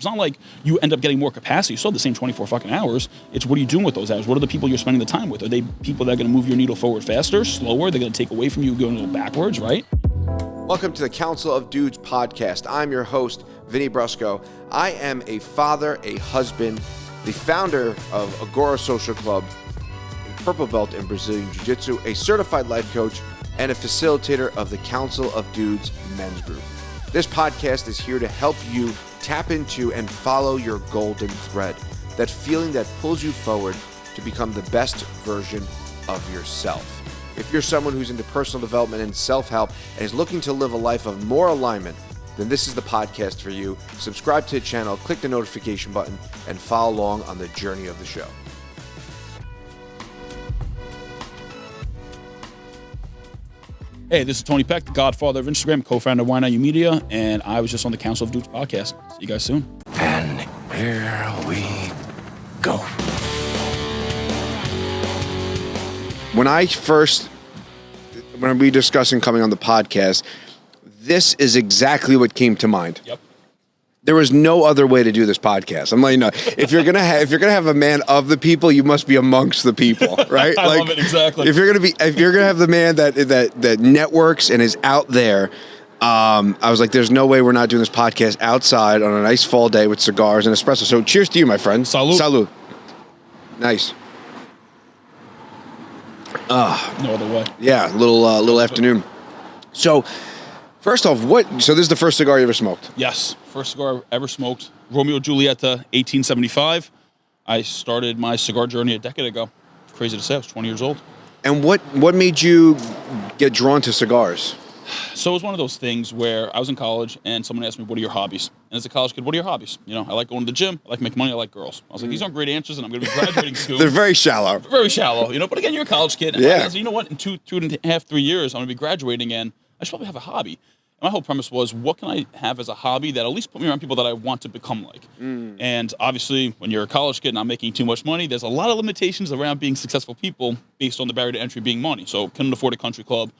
not like you end up getting more capacity. You still have the same 24 fucking hours. It's what are you doing with those hours? What are the people you're spending the time with? Are they people that are going to move your needle forward faster, slower? They're going to take away from you, going a little backwards, right? Welcome to the Council of Dudes podcast. I'm your host, Vinny Brusco. I am a father, a husband, the founder of Agora Social Club, a purple belt in Brazilian Jiu-Jitsu, a certified life coach, and a facilitator of the Council of Dudes men's group. This podcast is here to help you tap into and follow your golden thread, that feeling that pulls you forward to become the best version of yourself. If you're someone who's into personal development and self-help and is looking to live a life of more alignment, then this is the podcast for you. Subscribe to the channel, click the notification button, and follow along on the journey of the show. Hey, this is Tony Peck, the godfather of Instagram, co-founder of Why Not You Media, and I was just on the Council of Dudes podcast. See you guys soon. And here we go. When we discussing coming on the podcast, this is exactly what came to mind. Yep. There was no other way to do this podcast. I'm letting you know, if you're gonna have a man of the people, you must be amongst the people, right? I love it, exactly. If you're gonna have the man that networks and is out there, I was like, there's no way we're not doing this podcast outside on a nice fall day with cigars and espresso. So cheers to you, my friend. Salud. Salud. Nice. No other way. Yeah, little afternoon. So, first off, so this is the first cigar you ever smoked? Yes, first cigar I ever smoked. Romeo Giulietta, 1875. I started my cigar journey a decade ago. Crazy to say, I was 20 years old. And what made you get drawn to cigars? So it was one of those things where I was in college and someone asked me, what are your hobbies? And as a college kid, what are your hobbies? You know, I like going to the gym, I like making money, I like girls. I was like, these aren't great answers and I'm going to be graduating soon. They're very shallow. Very shallow, you know, but again, you're a college kid. And Yeah. I said, you know what, in two and a half, 3 years, I'm going to be graduating and I should probably have a hobby. And my whole premise was, what can I have as a hobby that at least put me around people that I want to become like? And obviously, when you're a college kid not making too much money, there's a lot of limitations around being successful people based on the barrier to entry being money. So couldn't afford a country club,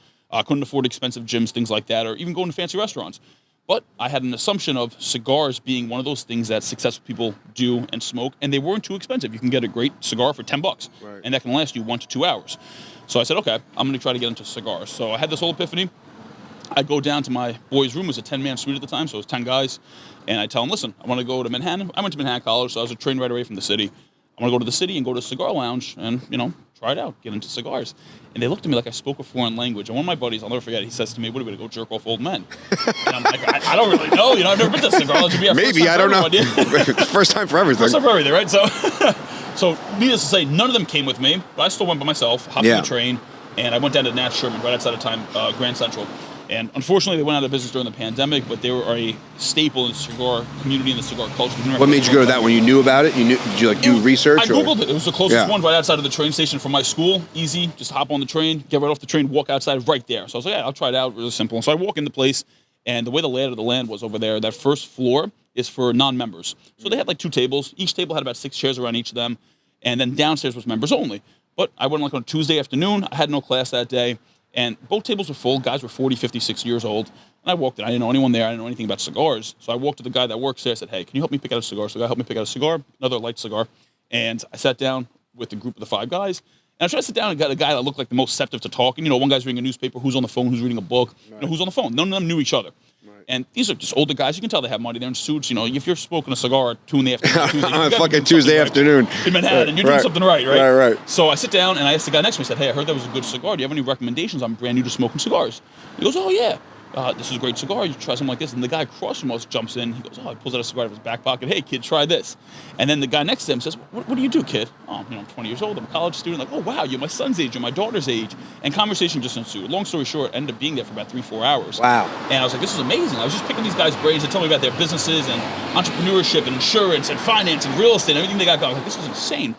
couldn't afford expensive gyms, things like that, or even going to fancy restaurants. But I had an assumption of cigars being one of those things that successful people do and smoke, and they weren't too expensive. You can get a great cigar for $10, right, and that can last you 1 to 2 hours. So I said, okay, I'm going to try to get into cigars. So I had this whole epiphany. I go down to my boys' room. It was a 10-man suite at the time, so it was 10 guys. And I tell them, listen, I want to go to Manhattan. I went to Manhattan College, so I was a train right away from the city. I want to go to the city and go to a cigar lounge and, you know, try it out, get into cigars. And they looked at me like I spoke a foreign language. And one of my buddies, I'll never forget, he says to me, what are we going to go jerk off old men? And I'm like, I don't really know. You know, I've never been to a cigar lounge. Maybe, I don't know. First time for everything. First time for everything, right? So needless to say, none of them came with me, but I still went by myself, hopped on the train, and I went down to Nat Sherman right outside of Grand Central. And unfortunately, they went out of business during the pandemic, but they were a staple in the cigar community and the cigar culture. What made you go to that when you knew about it? Did you do research? I Googled it. It was the closest one right outside of the train station from my school. Easy, just hop on the train, get right off the train, walk outside right there. So I was like, yeah, I'll try it out. Really simple. And so I walk in the place, and the way the layout of the land was over there, that first floor is for non-members. So they had like 2 tables. Each table had about 6 chairs around each of them. And then downstairs was members only. But I went like on Tuesday afternoon. I had no class that day. And both tables were full. Guys were 40, 56 years old. And I walked in. I didn't know anyone there. I didn't know anything about cigars. So I walked to the guy that works there. I said, hey, can you help me pick out a cigar? So the guy helped me pick out a cigar, another light cigar. And I sat down with the group of the 5 guys. And I tried to sit down and got a guy that looked like the most receptive to talking. You know, one guy's reading a newspaper, who's on the phone, who's reading a book, you know, who's on the phone. None of them knew each other. And these are just older guys. You can tell they have money. They're in suits. You know, if you're smoking a cigar at 2 in the afternoon, on a fucking Tuesday afternoon in Manhattan, you're doing something right? Right. So I sit down and I asked the guy next to me. I said, "Hey, I heard that was a good cigar. Do you have any recommendations? I'm brand new to smoking cigars." He goes, "Oh yeah, this is a great cigar. You should try something like this." And the guy across from us jumps in. He goes, "Oh," he pulls out a cigar out of his back pocket. "Hey, kid, try this." And then the guy next to him says, "What do you do, kid?" "Oh, you know, I'm 20 years old. I'm a college student." Like, "Oh wow, you're my son's age. You're my daughter's age." And conversation just ensued. Long story short, ended up being there for about 3-4 hours. Wow. And I was like, this is amazing. I was just picking these guys' brains to tell me about their businesses and entrepreneurship and insurance and finance and real estate and everything they got going. I was like, this is insane.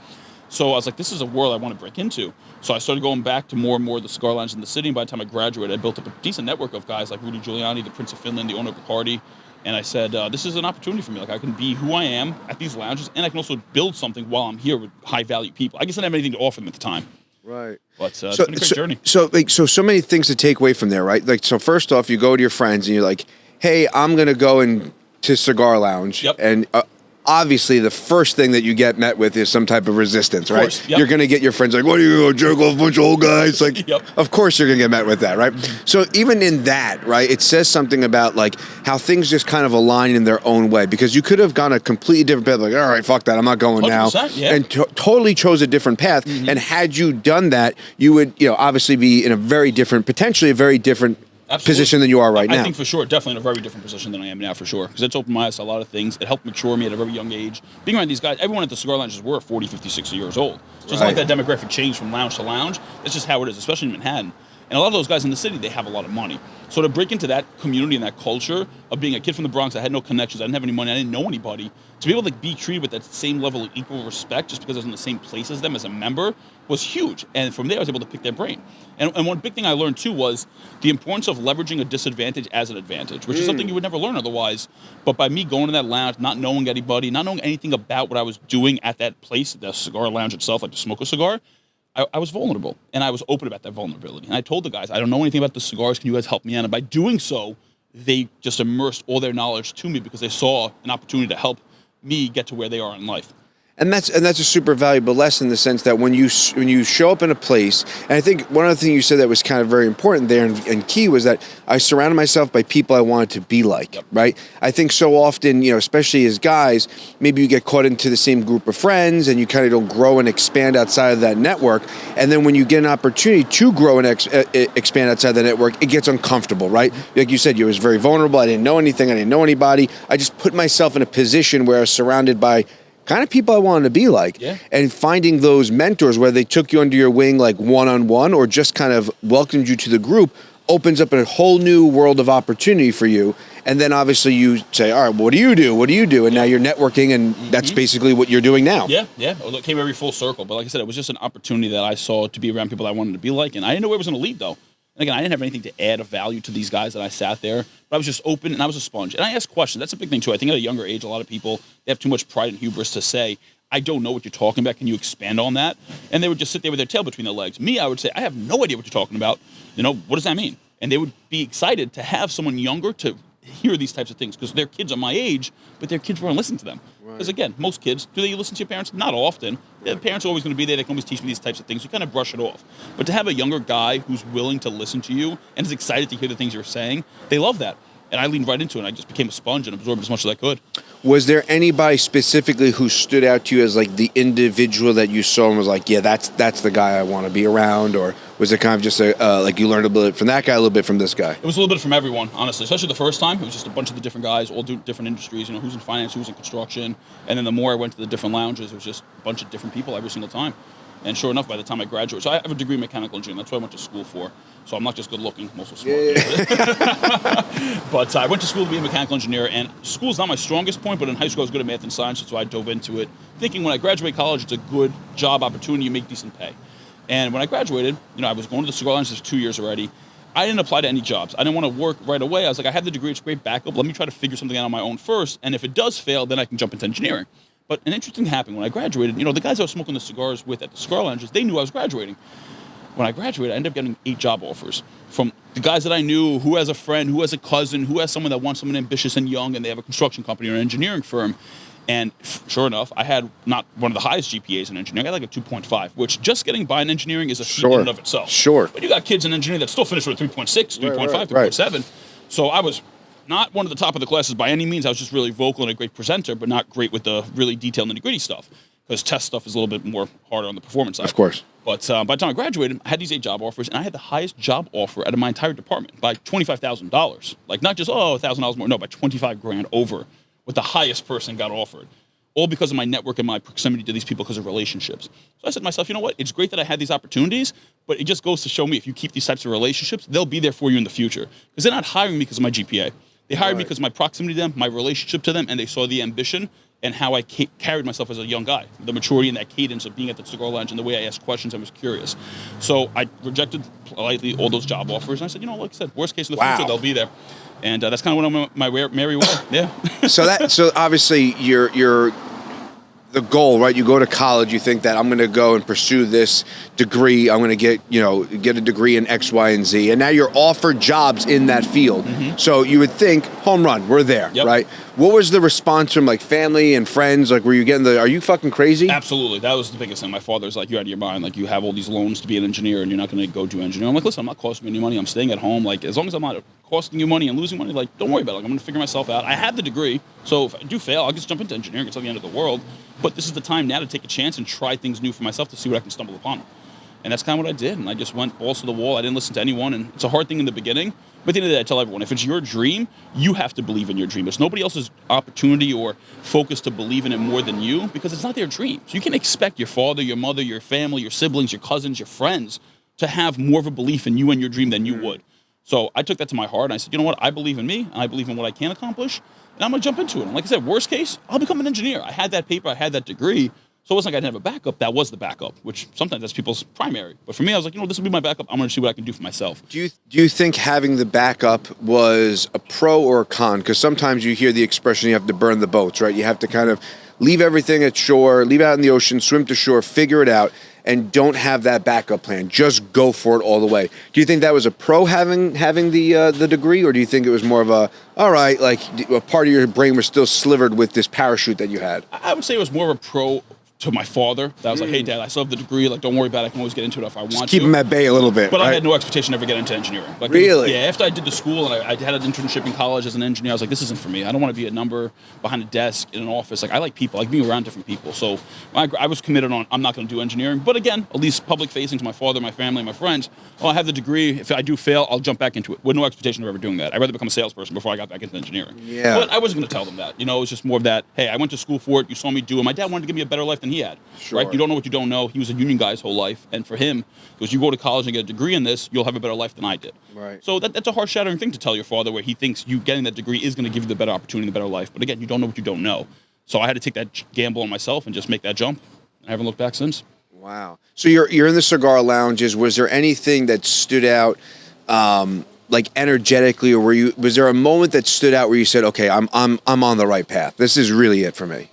So I was like, this is a world I want to break into. So I started going back to more and more of the cigar lounges in the city. And by the time I graduated, I built up a decent network of guys like Rudy Giuliani, the Prince of Finland, the owner of Bacardi. And I said, this is an opportunity for me. Like, I can be who I am at these lounges, and I can also build something while I'm here with high-value people. I guess I didn't have anything to offer them at the time. Right. But it's been a great journey. So many things to take away from there, right? Like, so first off, you go to your friends and you're like, hey, I'm going to go to Cigar Lounge. Yep. And obviously the first thing that you get met with is some type of resistance, right? course, yep. You're going to get your friends like, what are you going to jerk off a bunch of old guys? Like, Yep. of course you're going to get met with that, right? So even in that, right, it says something about like how things just kind of align in their own way, because you could have gone a completely different path, like, all right, fuck that, I'm not going now, 100%, yeah. and totally chose a different path. And had you done that, you would, obviously be in a very different, potentially a very different Absolutely. position than you are right now. I think for sure, definitely in a very different position than I am now, for sure. Because it's opened my eyes to a lot of things. It helped mature me at a very young age. Being around these guys, everyone at the cigar lounges were 40, 50, 60 years old. So it's not like that demographic changed from lounge to lounge. It's just how it is, especially in Manhattan. And a lot of those guys in the city, they have a lot of money. So to break into that community and that culture of being a kid from the Bronx, I had no connections, I didn't have any money, I didn't know anybody, to be able to be treated with that same level of equal respect just because I was in the same place as them as a member was huge. And from there, I was able to pick their brain. And one big thing I learned, too, was the importance of leveraging a disadvantage as an advantage, which is something you would never learn otherwise. But by me going to that lounge, not knowing anybody, not knowing anything about what I was doing at that place, the cigar lounge itself, like to smoke a cigar, I was vulnerable, and I was open about that vulnerability. And I told the guys, I don't know anything about the cigars. Can you guys help me out? And by doing so, they just immersed all their knowledge to me because they saw an opportunity to help me get to where they are in life. And that's a super valuable lesson in the sense that when you show up in a place, and I think one of the things you said that was kind of very important there and key was that I surrounded myself by people I wanted to be like, right? I think so often, especially as guys, maybe you get caught into the same group of friends and you kind of don't grow and expand outside of that network. And then when you get an opportunity to grow and expand outside the network, it gets uncomfortable, right? Like you said, you was very vulnerable. I didn't know anything. I didn't know anybody. I just put myself in a position where I was surrounded by kind of people I wanted to be like. Yeah. And finding those mentors, whether they took you under your wing like one-on-one or just kind of welcomed you to the group, opens up a whole new world of opportunity for you. And then obviously you say, all right, what do you do? What do you do? And now you're networking, and that's basically what you're doing now. Yeah. Well, it came very full circle. But like I said, it was just an opportunity that I saw to be around people I wanted to be like. And I didn't know where it was going to lead, though. And again, I didn't have anything to add of value to these guys that I sat there, but I was just open and I was a sponge. And I asked questions. That's a big thing, too. I think at a younger age, a lot of people, they have too much pride and hubris to say, I don't know what you're talking about. Can you expand on that? And they would just sit there with their tail between their legs. Me, I would say, I have no idea what you're talking about. What does that mean? And they would be excited to have someone younger to hear these types of things because their kids are my age, but their kids weren't listening to them. Because again, most kids, do they listen to your parents? Not often. The parents are always going to be there. They can always teach me these types of things. You kind of brush it off. But to have a younger guy who's willing to listen to you and is excited to hear the things you're saying, they love that. And I leaned right into it. And I just became a sponge and absorbed as much as I could. Was there anybody specifically who stood out to you as like the individual that you saw and was like, yeah, that's the guy I want to be around? Or was it kind of just like you learned a little bit from that guy, a little bit from this guy? It was a little bit from everyone, honestly, especially the first time. It was just a bunch of the different guys, all do different industries, who's in finance, who's in construction. And then the more I went to the different lounges, it was just a bunch of different people every single time. And sure enough, by the time I graduated, so I have a degree in mechanical engineering. That's what I went to school for. So I'm not just good looking, I'm also smart. Yeah. But I went to school to be a mechanical engineer, and school's not my strongest point, but in high school I was good at math and science, so I dove into it, thinking when I graduate college, it's a good job opportunity, you make decent pay. And when I graduated, I was going to the cigar lounge for 2 years already. I didn't apply to any jobs. I didn't want to work right away. I was like, I have the degree, it's great backup. Let me try to figure something out on my own first, and if it does fail, then I can jump into engineering. But an interesting thing happened when I graduated. The guys I was smoking the cigars with at the cigar lounges, they knew I was graduating. When I graduated, I ended up getting 8 job offers from the guys that I knew, who has a friend, who has a cousin, who has someone that wants someone ambitious and young, and they have a construction company or an engineering firm. And sure enough, I had not one of the highest GPAs in engineering. I had like a 2.5, which just getting by in engineering is a feat in and of itself. Sure. But you got kids in engineering that still finish with 3.6, 3.5, 3.7. So I was not one of the top of the classes by any means. I was just really vocal and a great presenter, but not great with the really detailed nitty-gritty stuff. Because test stuff is a little bit more harder on the performance side. Of course. But by the time I graduated, I had these 8 job offers, and I had the highest job offer out of my entire department by $25,000. Like not just, $1,000 more, no, by $25,000 over what the highest person got offered. All because of my network and my proximity to these people because of relationships. So I said to myself, you know what? It's great that I had these opportunities, but it just goes to show me if you keep these types of relationships, they'll be there for you in the future. Because they're not hiring me because of my GPA. They hired me because of my proximity to them, my relationship to them, and they saw the ambition and how I carried myself as a young guy, the maturity and that cadence of being at the cigar lounge and the way I asked questions, I was curious. So I rejected politely all those job offers, and I said, like I said, worst case in the future, they'll be there. And that's kind of when I'm my merry way. Yeah. So obviously you're the goal, right? You go to college, you think that I'm going to go and pursue this degree. I'm going to get a degree in X, Y, and Z. And now you're offered jobs in that field. Mm-hmm. So you would think, home run, we're there, right? What was the response from like family and friends? Like, were you getting are you fucking crazy? Absolutely. That was the biggest thing. My father's like, you're out of your mind. Like, you have all these loans to be an engineer and you're not going to go do engineering. I'm like, listen, I'm not costing you any money. I'm staying at home. Like, as long as I'm not costing you money and losing money, like, don't worry about it. Like, I'm going to figure myself out. I have the degree. So if I do fail, I'll just jump into engineering. It's not the end of the world. But this is the time now to take a chance and try things new for myself to see what I can stumble upon. And that's kind of what I did. And I just went balls to the wall. I didn't listen to anyone. And it's a hard thing in the beginning. But at the end of the day, I tell everyone, if it's your dream, you have to believe in your dream. It's nobody else's opportunity or focus to believe in it more than you, because it's not their dream. So you can expect your father, your mother, your family, your siblings, your cousins, your friends to have more of a belief in you and your dream than you would. So I took that to my heart. And I said, you know what? I believe in me. And I believe in what I can accomplish. And I'm going to jump into it. And like I said, worst case, I'll become an engineer. I had that paper. I had that degree. So it wasn't like I didn't have a backup. That was the backup, which sometimes that's people's primary. But for me, I was like, you know, this will be my backup. I'm going to see what I can do for myself. Do you think having the backup was a pro or a con? Because sometimes you hear the expression you have to burn the boats, right? You have to kind of leave everything at shore, leave it out in the ocean, swim to shore, figure it out, and don't have that backup plan. Just go for it all the way. Do you think that was a pro having the degree, or do you think it was more of a, all right, like a part of your brain was still slivered with this parachute that you had? I would say it was more of a pro to my father. That was like, hey, Dad, I still have the degree. Like, don't worry about it. I can always get into it if I want to. Keep him at bay a little bit. But right? I had no expectation to ever get into engineering. Like, really? Yeah, after I did the school and I had an internship in college as an engineer, I was like, this isn't for me. I don't want to be a number behind a desk in an office. Like, I like people. I like being around different people. So I was committed on, I'm not going to do engineering. But again, at least public facing to my father, my family, my friends. Oh, I have the degree. If I do fail, I'll jump back into it with no expectation of ever doing that. I'd rather become a salesperson before I got back into engineering. Yeah. But I wasn't going to tell them that. You know, it was just more of that, hey, I went to school for it. You saw me do it. My dad wanted to give me a better life than he had. Sure. Right? You don't know what you don't know. He was a union guy his whole life. And for him, because you go to college and get a degree in this, you'll have a better life than I did. Right. So that's a heart shattering thing to tell your father, where he thinks you getting that degree is going to give you the better opportunity, the better life. But again, you don't know what you don't know. So I had to take that gamble on myself and just make that jump. I haven't looked back since. Wow. So you're in the cigar lounges. Was there anything that stood out, like energetically, or was there a moment that stood out where you said, okay, I'm on the right path. This is really it for me?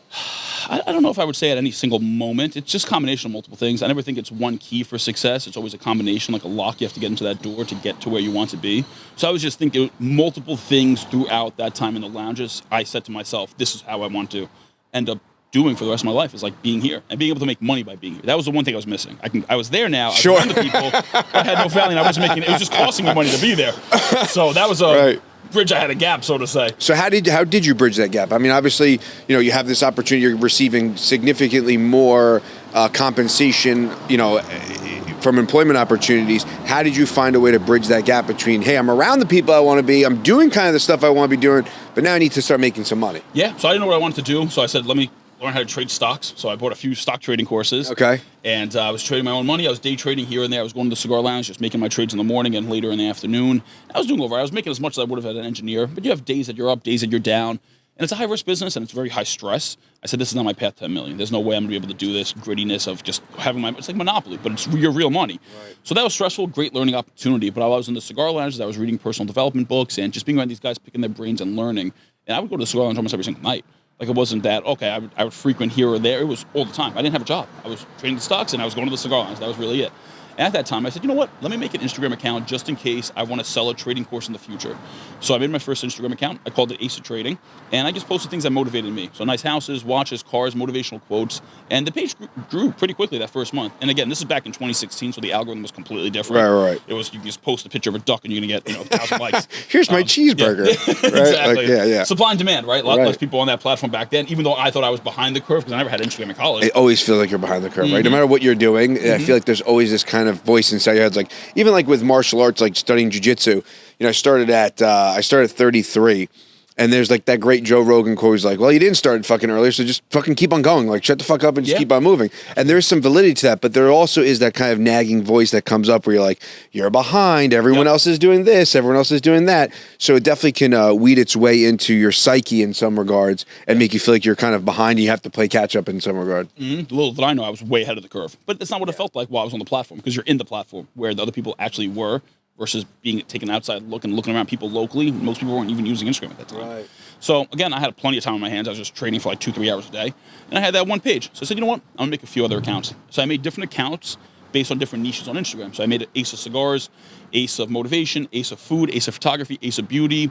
I don't know if I would say at any single moment. It's just a combination of multiple things. I never think it's one key for success. It's always a combination, like a lock. You have to get into that door to get to where you want to be. So I was just thinking multiple things throughout that time in the lounges. I said to myself, this is how I want to end up doing for the rest of my life, is like being here and being able to make money by being here. That was the one thing I was missing. I was there now. I was around the people. I had no family. And I wasn't making. It was just costing me money to be there. So that was a Right. bridge I had a gap, so to say. So how did you bridge that gap? I mean, obviously, you have this opportunity. You're receiving significantly more compensation, from employment opportunities. How did you find a way to bridge that gap between, hey, I'm around the people I want to be, I'm doing kind of the stuff I want to be doing, but now I need to start making some money? Yeah, so I didn't know what I wanted to do, so I said, let me learn how to trade stocks. So I bought a few stock trading courses. Okay. And I was trading my own money. I was day trading here and there. I was going to the cigar lounge, just making my trades in the morning and later in the afternoon. I was doing all right. I was making as much as I would have as an engineer. But you have days that you're up, days that you're down. And it's a high-risk business, and it's very high stress. I said, this is not my path to $10 million. There's no way I'm going to be able to do this. Grittiness of just having it's like Monopoly, but it's your real money. Right. So that was stressful, great learning opportunity. But while I was in the cigar lounges, I was reading personal development books and just being around these guys, picking their brains and learning. And I would go to the cigar lounge almost every single night. Like, it wasn't that, okay, I would frequent here or there. It was all the time. I didn't have a job. I was trading the stocks, and I was going to the cigar lounge. That was really it. And at that time, I said, you know what? Let me make an Instagram account just in case I want to sell a trading course in the future. So I made my first Instagram account. I called it Ace of Trading. And I just posted things that motivated me. So nice houses, watches, cars, motivational quotes. And the page grew pretty quickly that first month. And again, this is back in 2016, so the algorithm was completely different. Right. It was, you can just post a picture of a duck and you're going to get 1,000 likes. Here's my cheeseburger. Yeah. Right? Exactly. Like, yeah. Supply and demand, right? A lot less people on that platform back then, even though I thought I was behind the curve because I never had Instagram in college. It always feels like you're behind the curve, right? No matter what you're doing, I feel like there's always this kind of voice inside your head. Like, even like with martial arts, like studying jiu-jitsu, I started at 33, and there's like that great Joe Rogan quote. He's like, well, you didn't start fucking earlier, so just fucking keep on going. Like, shut the fuck up and just keep on moving. And there's some validity to that, but there also is that kind of nagging voice that comes up where you're like, you're behind, everyone else is doing this, everyone else is doing that. So it definitely can weed its way into your psyche in some regards and make you feel like you're kind of behind. You have to play catch up in some regard. Little did I know I was way ahead of the curve. But that's not what it felt like while I was on the platform, because you're in the platform where the other people actually were versus taking an outside look and looking around people locally. Most people weren't even using Instagram at that time. Right. So again, I had plenty of time on my hands. I was just trading for like 2-3 hours a day. And I had that one page. So I said, you know what? I'm going to make a few other accounts. So I made different accounts based on different niches on Instagram. So I made an Ace of Cigars, Ace of Motivation, Ace of Food, Ace of Photography, Ace of Beauty,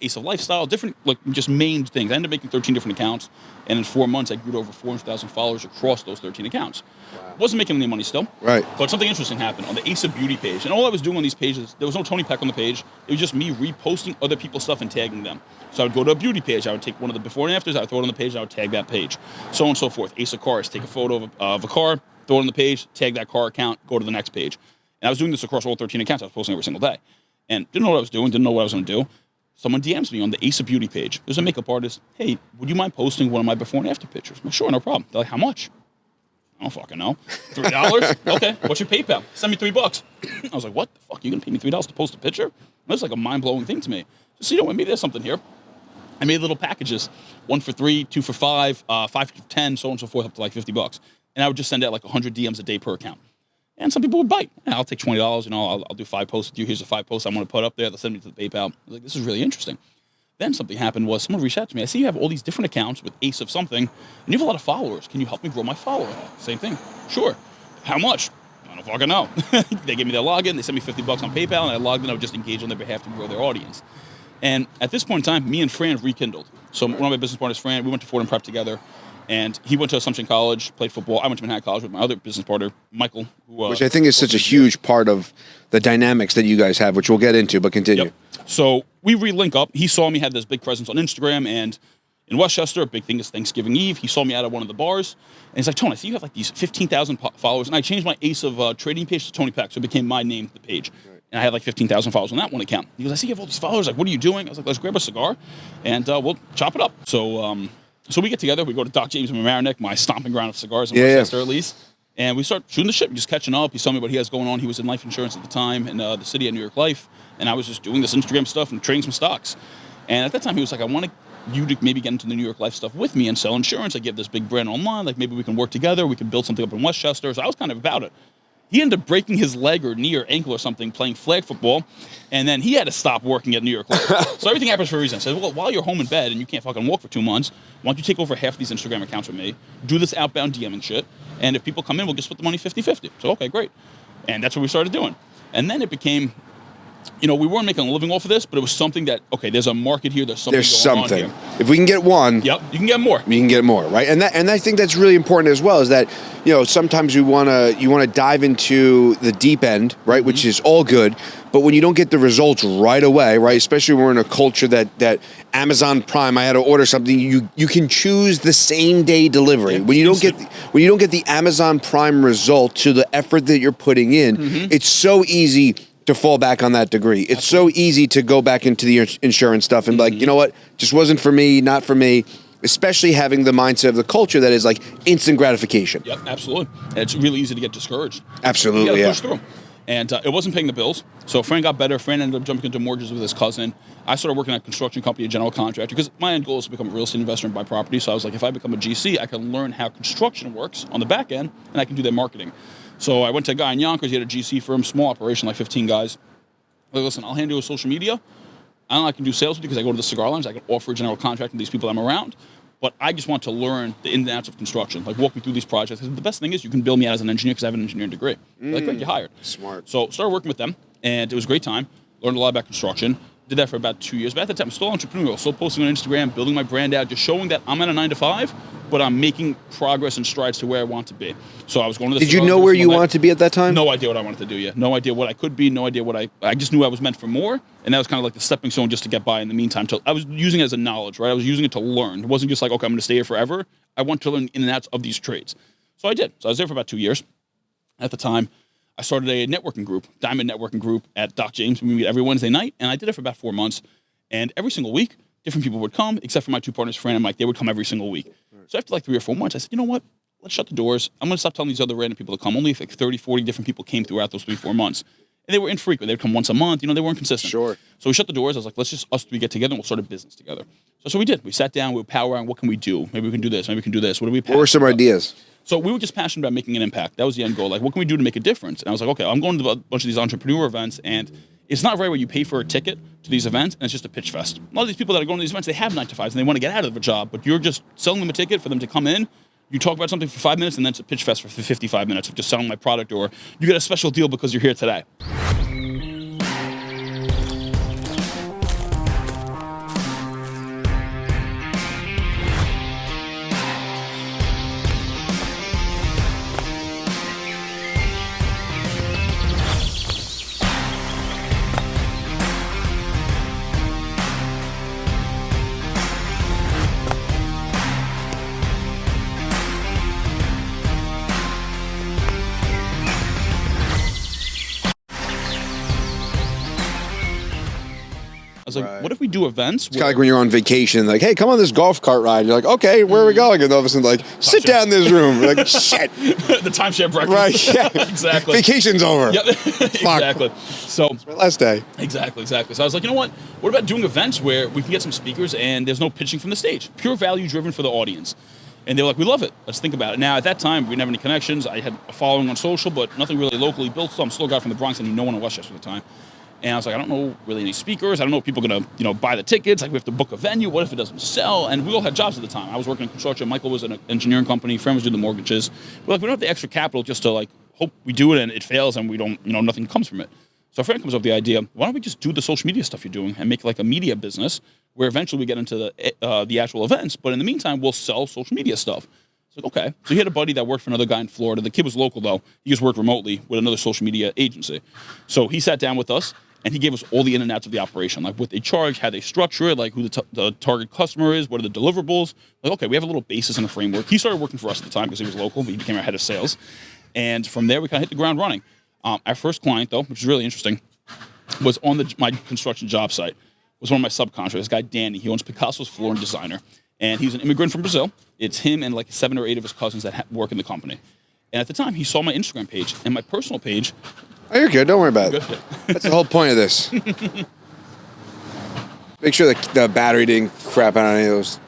Ace of Lifestyle, different, like, just main things. I ended up making 13 different accounts, and in 4 months, I grew to over 400,000 followers across those 13 accounts. Wow. Wasn't making any money still. Right. But something interesting happened on the Ace of Beauty page, and all I was doing on these pages, there was no Tony Peck on the page. It was just me reposting other people's stuff and tagging them. So I would go to a beauty page, I would take one of the before and afters, I would throw it on the page, and I would tag that page, so on and so forth. Ace of Cars, take a photo of a car, throw it on the page, tag that car account, go to the next page. And I was doing this across all 13 accounts. I was posting every single day. And didn't know what I was doing, didn't know what I was going to do. Someone DMs me on the Ace of Beauty page. There's a makeup artist. Hey, would you mind posting one of my before and after pictures? I'm like, sure, no problem. They're like, how much? I don't fucking know. $3? Okay, what's your PayPal? Send me $3. I was like, what the fuck? You going to pay me $3 to post a picture? That's like a mind-blowing thing to me. So, you know, maybe there's something here. I made little packages, 1 for $3, 2 for $5, 5 for $10, so on and so forth, up to like $50. And I would just send out like 100 DMs a day per account. And some people would bite. Yeah, I'll take $20, you know, I'll do 5 posts with you. Here's the 5 posts I want to put up there. They'll send me to the PayPal. I was like, this is really interesting. Then something happened was someone reached out to me. I see you have all these different accounts with Ace of something, and you have a lot of followers. Can you help me grow my following? Same thing. Sure. How much? I don't fucking know. They gave me their login. They sent me $50 on PayPal, and I logged in. I would just engage on their behalf to grow their audience. And at this point in time, me and Fran rekindled. So one of my business partners, Fran, we went to Fordham Prep together. And he went to Assumption College, played football. I went to Manhattan College with my other business partner, Michael. Which I think is such a huge part of the dynamics that you guys have, which we'll get into, but continue. Yep. So we re-link up. He saw me had this big presence on Instagram, and in Westchester, a big thing is Thanksgiving Eve. He saw me out at one of the bars, and he's like, Tony, I see you have like these 15,000 followers. And I changed my Ace of Trading page to Tony Peck, so it became my name, the page. Right. And I had like 15,000 followers on that one account. He goes, I see you have all these followers. Like, what are you doing? I was like, let's grab a cigar, and we'll chop it up. So we get together. We go to Doc James Mamaroneck, my stomping ground of cigars in Westchester, at least. And we start shooting the shit, just catching up. He's telling me what he has going on. He was in life insurance at the time in the city of New York Life. And I was just doing this Instagram stuff and trading some stocks. And at that time, he was like, I want you to maybe get into the New York Life stuff with me and sell insurance. I give this big brand online. Like, maybe we can work together. We can build something up in Westchester. So I was kind of about it. He ended up breaking his leg or knee or ankle or something playing flag football, and then he had to stop working at New York Life. So everything happens for a reason. I said, well, while you're home in bed and you can't fucking walk for 2 months, why don't you take over half these Instagram accounts with me, do this outbound DMing shit, and if people come in, we'll just split the money 50-50. So, okay, great. And that's what we started doing. And then it became, you know, we weren't making a living off of this, but it was something that, okay, there's a market here, there's something going on here. If we can get one, yep, you can get more. You can get more, right? And I think that's really important as well, is that, you know, sometimes you want to dive into the deep end, right, mm-hmm. which is all good, but when you don't get the results right away, right, especially when we're in a culture that Amazon Prime, I had to order something, you can choose the same day delivery. Yeah, when you don't get the Amazon Prime result to the effort that you're putting in, mm-hmm. it's so easy to fall back on that degree. It's Absolutely. So easy to go back into the insurance stuff and be like, you know what, just wasn't for me, not for me, especially having the mindset of the culture that is like instant gratification. Yep, absolutely. And it's really easy to get discouraged. Absolutely, you gotta push through. And it wasn't paying the bills. So Fran got better. Fran ended up jumping into mortgages with his cousin. I started working at a construction company, a general contractor, because my end goal is to become a real estate investor and buy property. So I was like, if I become a GC, I can learn how construction works on the back end, and I can do their marketing. So I went to a guy in Yonkers. He had a GC firm, small operation, like 15 guys. Like, listen, I'll handle social media. I can do sales with you because I go to the cigar lounge. I can offer a general contract to these people I'm around. But I just want to learn the ins and outs of construction, like walk me through these projects. The best thing is you can build me out as an engineer because I have an engineering degree. Like, great, you hired. Smart. So started working with them, and it was a great time. Learned a lot about construction. Did that for about 2 years. But at the time, I'm still entrepreneurial, still posting on Instagram, building my brand out, just showing that I'm at a 9-to-5, but I'm making progress and strides to where I want to be. So I was going to the Did you know where you wanted to be at that time? No idea what I wanted to do yet. No idea what I could be. No idea what I just knew I was meant for more. And that was kind of like the stepping stone just to get by in the meantime. I was using it as a knowledge, right? I was using it to learn. It wasn't just like, okay, I'm going to stay here forever. I want to learn in and outs of these trades. So I did. So I was there for about 2 years. At the time, I started a networking group, Diamond Networking Group at Doc James. We meet every Wednesday night. And I did it for about 4 months. And every single week, different people would come, except for my two partners, Fran and Mike. They would come every single week. So after like 3 or 4 months, I said, you know what? Let's shut the doors. I'm going to stop telling these other random people to come. Only like 30, 40 different people came throughout those 3-4 months. And they were infrequent. They'd come once a month. You know, they weren't consistent. Sure. So we shut the doors. I was like, let's just us three get together and we'll start a business together. So we did. We sat down. We would power on what can we do? Maybe we can do this. Maybe we can do this. What were some ideas? So we were just passionate about making an impact. That was the end goal. Like, what can we do to make a difference? And I was like, okay, I'm going to a bunch of these entrepreneur events, and it's not right where you pay for a ticket to these events, and it's just a pitch fest. A lot of these people that are going to these events, they have 9-to-5s, and they want to get out of a job, but you're just selling them a ticket for them to come in, You talk about something for 5 minutes, and then it's a pitch fest for 55 minutes of just selling my product, or you get a special deal because you're here today. I was like, Right. what if we do events? It's kind of like when you're on vacation, like, hey, come on this golf cart ride. You're like, okay, where are we going? And all of a sudden, like, sit down in this room. You're like, shit. the timeshare breakfast. Right, yeah. Exactly. Vacation's over. Yep. Exactly. So My last day. Exactly. So I was like, you know what? What about doing events where we can get some speakers and there's no pitching from the stage? Pure value driven for the audience. And they were like, we love it. Let's think about it. Now, at that time, we didn't have any connections. I had a following on social, but nothing really locally built. So I'm still a guy from the Bronx and knew no one in Westchester at the time. And I was like, I don't know really any speakers. I don't know if people are going to, buy the tickets. Like, we have to book a venue. What if it doesn't sell? And we all had jobs at the time. I was working in construction. Michael was in an engineering company. Friend was doing the mortgages. We're like, we don't have the extra capital just to, hope we do it and it fails and we don't, nothing comes from it. So a friend comes up with the idea, why don't we just do the social media stuff you're doing and make like a media business where eventually we get into the actual events. But in the meantime, we'll sell social media stuff. So okay. So he had a buddy that worked for another guy in Florida. The kid was local though. He just worked remotely with another social media agency. So he sat down with us and he gave us all the in and outs of the operation, like what they charge, how they structure it, like who the target customer is, what are the deliverables. Like, okay, we have a little basis and a framework. He started working for us at the time because he was local. He became our head of sales. And from there, we kind of hit the ground running. Our first client, though, which is really interesting, was on my construction job site, was one of my subcontractors, this guy, Danny. He owns Picasso's Floor and Designer. And he was an immigrant from Brazil. It's him and like 7 or 8 of his cousins that work in the company. And at the time, he saw my Instagram page and my personal page. Oh, you're good. Don't worry about it. That's the whole point of this. Make sure the battery didn't crap out on any of those.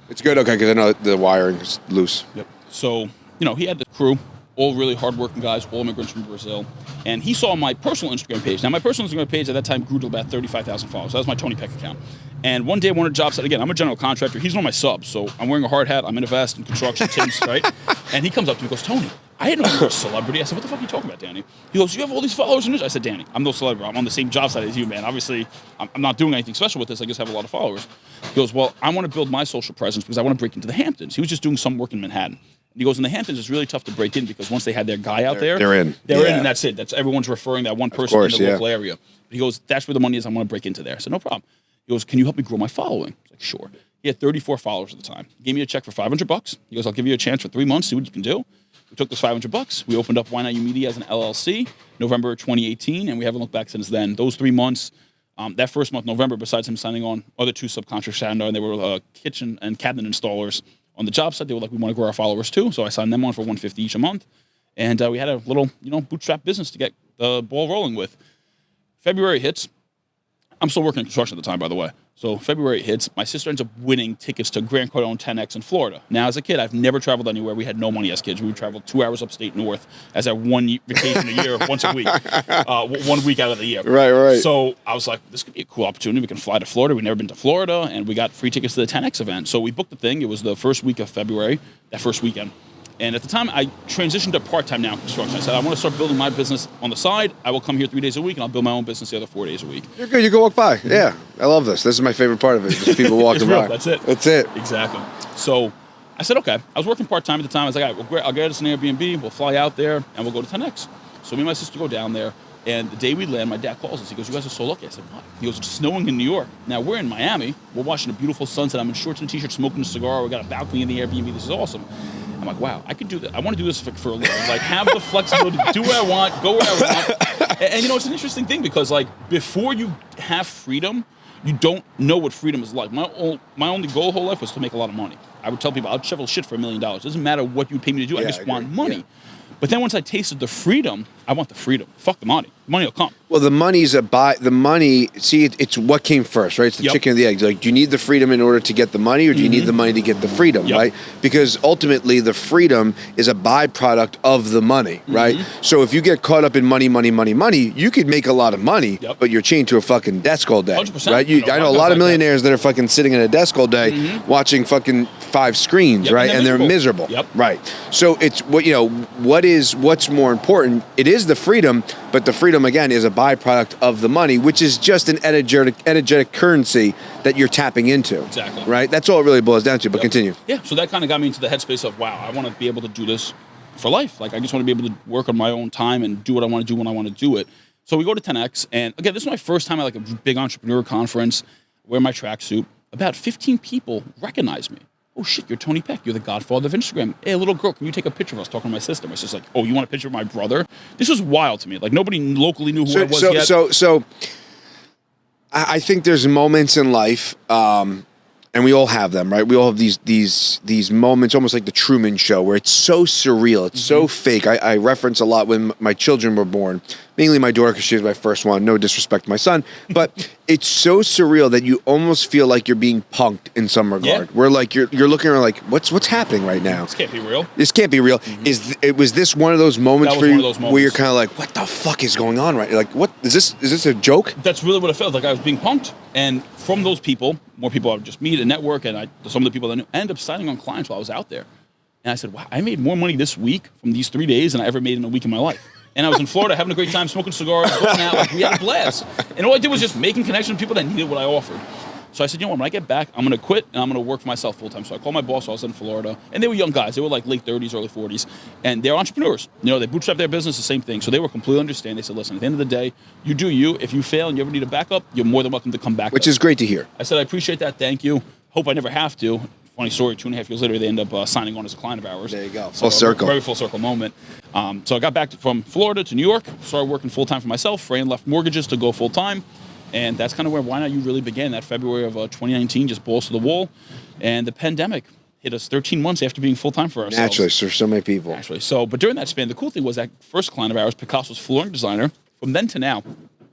It's good, okay, because I know the wiring is loose. Yep. So, he had the crew, all really hardworking guys, all immigrants from Brazil. And he saw my personal Instagram page. Now, my personal Instagram page at that time grew to about 35,000 followers. That was my Tony Peck account. And one day I wanted a job site. Again, I'm a general contractor. He's one of my subs. So I'm wearing a hard hat. I'm in a vest and construction teams, right? And he comes up to me and goes, Tony, I didn't know you were a celebrity. I said, what the fuck are you talking about, Danny? He goes, you have all these followers in this? I said, Danny, I'm no celebrity. I'm on the same job site as you, man. Obviously, I'm not doing anything special with this. I just have a lot of followers. He goes, well, I want to build my social presence because I want to break into the Hamptons. He was just doing some work in Manhattan. And he goes, in the Hamptons, it's really tough to break in because once they had their guy out there, they're in. They're in, Yeah. and that's it. That's everyone's referring that one person course, in the yeah. local area. He goes, that's where the money is. I want to break into there. I said, no problem. He goes, can you help me grow my following? I was like, sure. He had 34 followers at the time. He gave me a check for $500. He goes, I'll give you a chance for 3 months, see what you can do. We took this $500. We opened up Why Not You Media as an LLC, November 2018, and we haven't looked back since then. Those 3 months, that first month, November, besides him signing on, other 2 subcontractors signed on. They were kitchen and cabinet installers on the job site. They were like, we want to grow our followers too. So I signed them on for $150 each a month. And we had a little, bootstrap business to get the ball rolling with. February hits. I'm still working in construction at the time, by the way. So February hits. My sister ends up winning tickets to Grant Cardone 10X in Florida. Now, as a kid, I've never traveled anywhere. We had no money as kids. We would travel 2 hours upstate north as our one vacation a year, once a week, 1 week out of the year. Right. So I was like, this could be a cool opportunity. We can fly to Florida. We've never been to Florida, and we got free tickets to the 10X event. So we booked the thing. It was the first week of February, that first weekend. And at the time, I transitioned to part-time now in construction. I said, I want to start building my business on the side. I will come here 3 days a week, and I'll build my own business the other 4 days a week. You're good. You can walk by. Yeah. I love this. This is my favorite part of it. Just people walking It's real. by. That's it. That's it. Exactly. So I said, okay. I was working part-time at the time. I was like, all right, well, I'll get us an Airbnb. We'll fly out there, and we'll go to 10X. So me and my sister go down there. And the day we land, my dad calls us. He goes, you guys are so lucky. I said, what? He goes, it's snowing in New York. Now, we're in Miami. We're watching a beautiful sunset. I'm in shorts and a T-shirt, smoking a cigar. We got a balcony in the Airbnb. This is awesome. I'm like, wow, I could do that. I want to do this for a living. Like, have the flexibility to do what I want, go where I want. And it's an interesting thing because, before you have freedom, you don't know what freedom is like. My only goal whole life was to make a lot of money. I would tell people, I'll shovel shit for $1 million. It doesn't matter what you pay me to do. I just want money. Yeah. But then once I tasted the freedom, I want the freedom. Fuck the money. Money will come. Well, the money's the money. See, it's what came first, right? It's the chicken or the egg. Like, do you need the freedom in order to get the money, or do you need the money to get the freedom, right? Because ultimately, the freedom is a byproduct of the money, right? So if you get caught up in money, you could make a lot of money, but you're chained to a fucking desk all day, 100%. right? I know a lot of millionaires that are fucking sitting at a desk all day watching fucking 5 screens, right? And they're miserable, right? So it's what's more important? It is the freedom, but the freedom again is a byproduct of the money, which is just an energetic currency that you're tapping into. Exactly. Right? That's all it really boils down to, but continue. Yeah, so that kind of got me into the headspace of, wow, I want to be able to do this for life. Like, I just want to be able to work on my own time and do what I want to do when I want to do it. So we go to 10X, and again, this is my first time at like a big entrepreneur conference, wear my tracksuit. About 15 people recognize me. Oh shit, you're Tony Peck. You're the godfather of Instagram. Hey, little girl, can you take a picture of us talking to my sister? My sister's like, oh, you want a picture of my brother? This was wild to me. Like, nobody locally knew who I was yet. So I think there's moments in life, and we all have them, right? We all have these moments, almost like the Truman Show, where it's so surreal, it's so fake. I reference a lot when my children were born, mainly my daughter because she was my first one. No disrespect to my son, but it's so surreal that you almost feel like you're being punked in some regard. Yeah. Where like you're looking around like, what's happening right now? This can't be real. This can't be real. Was this one of those moments for you moments where you're kind of like, what the fuck is going on right now? Like, what is this? Is this a joke? That's really what it felt like. I was being punked. And from those people, more people I would just meet and network, and some of the people that I knew, I ended up signing on clients while I was out there. And I said, wow, I made more money this week from these 3 days than I ever made in a week in my life. And I was in Florida having a great time, smoking cigars, going out. Like, we had a blast. And all I did was just making connections with people that needed what I offered. So I said, you know what, when I get back, I'm going to quit and I'm going to work for myself full time. So I called my boss. I was in Florida, and they were young guys. They were like late 30s, early 40s, and they're entrepreneurs. You know, they bootstrap their business, the same thing. So they were completely understanding. They said, listen, at the end of the day, you do you. If you fail and you ever need a backup, you're more than welcome to come back. Which is great to hear. I said, I appreciate that. Thank you. Hope I never have to. Funny story, 2.5 years later, they end up signing on as a client of ours. There you go. So Full circle. Very full circle moment. So I got back from Florida to New York, started working full time for myself. Fran left mortgages to go full time. And that's kind of where Why Not You really began, that February of 2019, just balls to the wall. And the pandemic hit us 13 months after being full time for ourselves. Naturally, for so many people. Actually. So, but during that span, the cool thing was that first client of ours, Picasso's flooring designer, from then to now,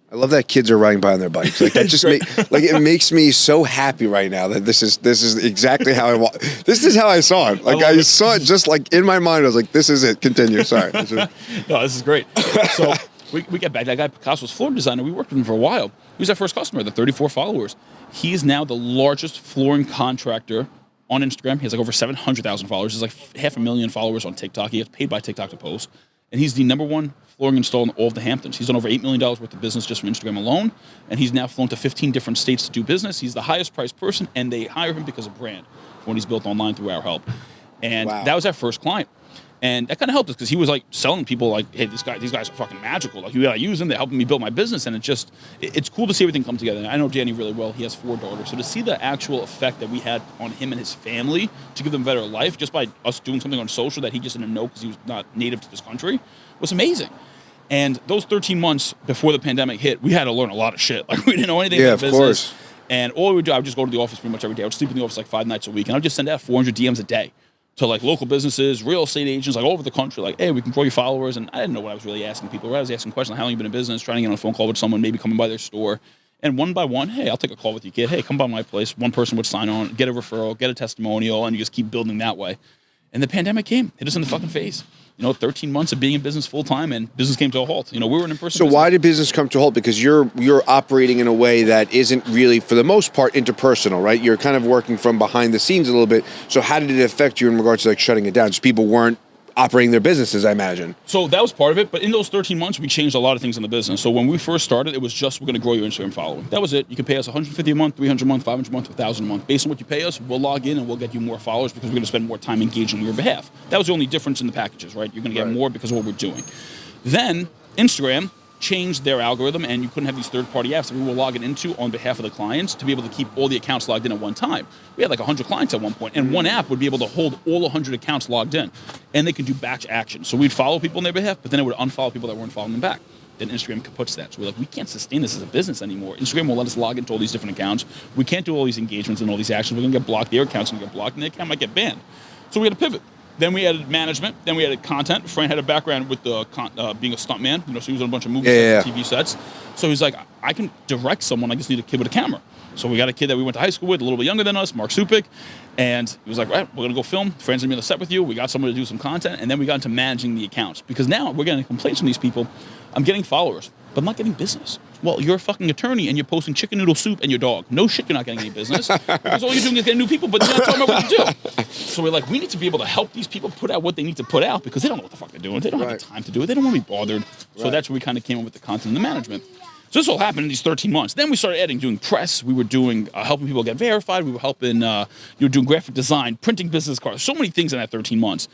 I love that kids are riding by on their bikes. Like that just it makes me so happy right now that this is exactly how I want. This is how I saw it. Like I saw it just like in my mind. I was like, this is it. Continue. Sorry. No, this is great. So we get back. That guy Picasso's floor designer. We worked with him for a while. He was our first customer. The 34 followers. He is now the largest flooring contractor on Instagram. He has like over 700,000 followers. He's like 500,000 followers on TikTok. He gets paid by TikTok to post. And he's the #1 flooring installer in all of the Hamptons. He's done over $8 million worth of business just from Instagram alone. And he's now flown to 15 different states to do business. He's the highest priced person, and they hire him because of brand when he's built online through our help. And that was our first client. And that kind of helped us because he was like selling people like, hey, these guys are fucking magical. Like, you gotta use them. They're helping me build my business. And it's cool to see everything come together. And I know Danny really well. He has 4 daughters. So to see the actual effect that we had on him and his family to give them a better life just by us doing something on social that he just didn't know because he was not native to this country was amazing. And those 13 months before the pandemic hit, we had to learn a lot of shit. Like, we didn't know anything about business. Yeah, of course. And all we would do, I would just go to the office pretty much every day. I would sleep in the office like 5 nights a week. And I would just send out 400 DMs a day to like local businesses, real estate agents, like all over the country, like, hey, we can grow your followers. And I didn't know what I was really asking people. I was asking questions like, how long you been in business, trying to get on a phone call with someone, maybe coming by their store. And one by one, hey, I'll take a call with you, kid. Hey, come by my place. One person would sign on, get a referral, get a testimonial, and you just keep building that way. And the pandemic came, hit us in the fucking face. 13 months of being in business full time, and business came to a halt. We were an in-person. So business. Why did business come to a halt? Because you're operating in a way that isn't really, for the most part, interpersonal, right? You're kind of working from behind the scenes a little bit. So how did it affect you in regards to like shutting it down? Just people weren't operating their businesses, I imagine. So that was part of it. But in those 13 months, we changed a lot of things in the business. So when we first started, it was just, we're going to grow your Instagram following. That was it. You can pay us $150 a month, $300 a month, $500 a month, $1,000 a month. Based on what you pay us, we'll log in and we'll get you more followers because we're going to spend more time engaging on your behalf. That was the only difference in the packages, right? You're going to get more because of what we're doing. Then Instagram changed their algorithm, and you couldn't have these third-party apps that we were logging into on behalf of the clients to be able to keep all the accounts logged in at one time. We had like 100 clients at one point, and one app would be able to hold all 100 accounts logged in, and they could do batch action. So we'd follow people on their behalf, but then it would unfollow people that weren't following them back. Then Instagram puts that. So we're like, we can't sustain this as a business anymore. Instagram won't let us log into all these different accounts. We can't do all these engagements and all these actions. We're going to get blocked. Their account's going to get blocked, and their account might get banned. So we had to pivot. Then we added management. Then we added content. Fran had a background with the being a stuntman. So he was on a bunch of movie sets, TV sets. So he's like, I can direct someone. I just need a kid with a camera. So we got a kid that we went to high school with, a little bit younger than us, Mark Supik. And he was like, right, we're going to go film. Fran's going to be on the set with you. We got someone to do some content. And then we got into managing the accounts. Because now we're getting complaints from these people. I'm getting followers, but I'm not getting business. Well, you're a fucking attorney and you're posting chicken noodle soup and your dog. No shit, you're not getting any business. Because all you're doing is getting new people, but you're not talking about what you do. So we're like, we need to be able to help these people put out what they need to put out because they don't know what the fuck they're doing. They don't have the time to do it. They don't want to be bothered. So that's where we kind of came up with the content and the management. So this all happened in these 13 months. Then we started doing press. We were doing helping people get verified. We were helping doing graphic design, printing business cards, so many things in that 13 months.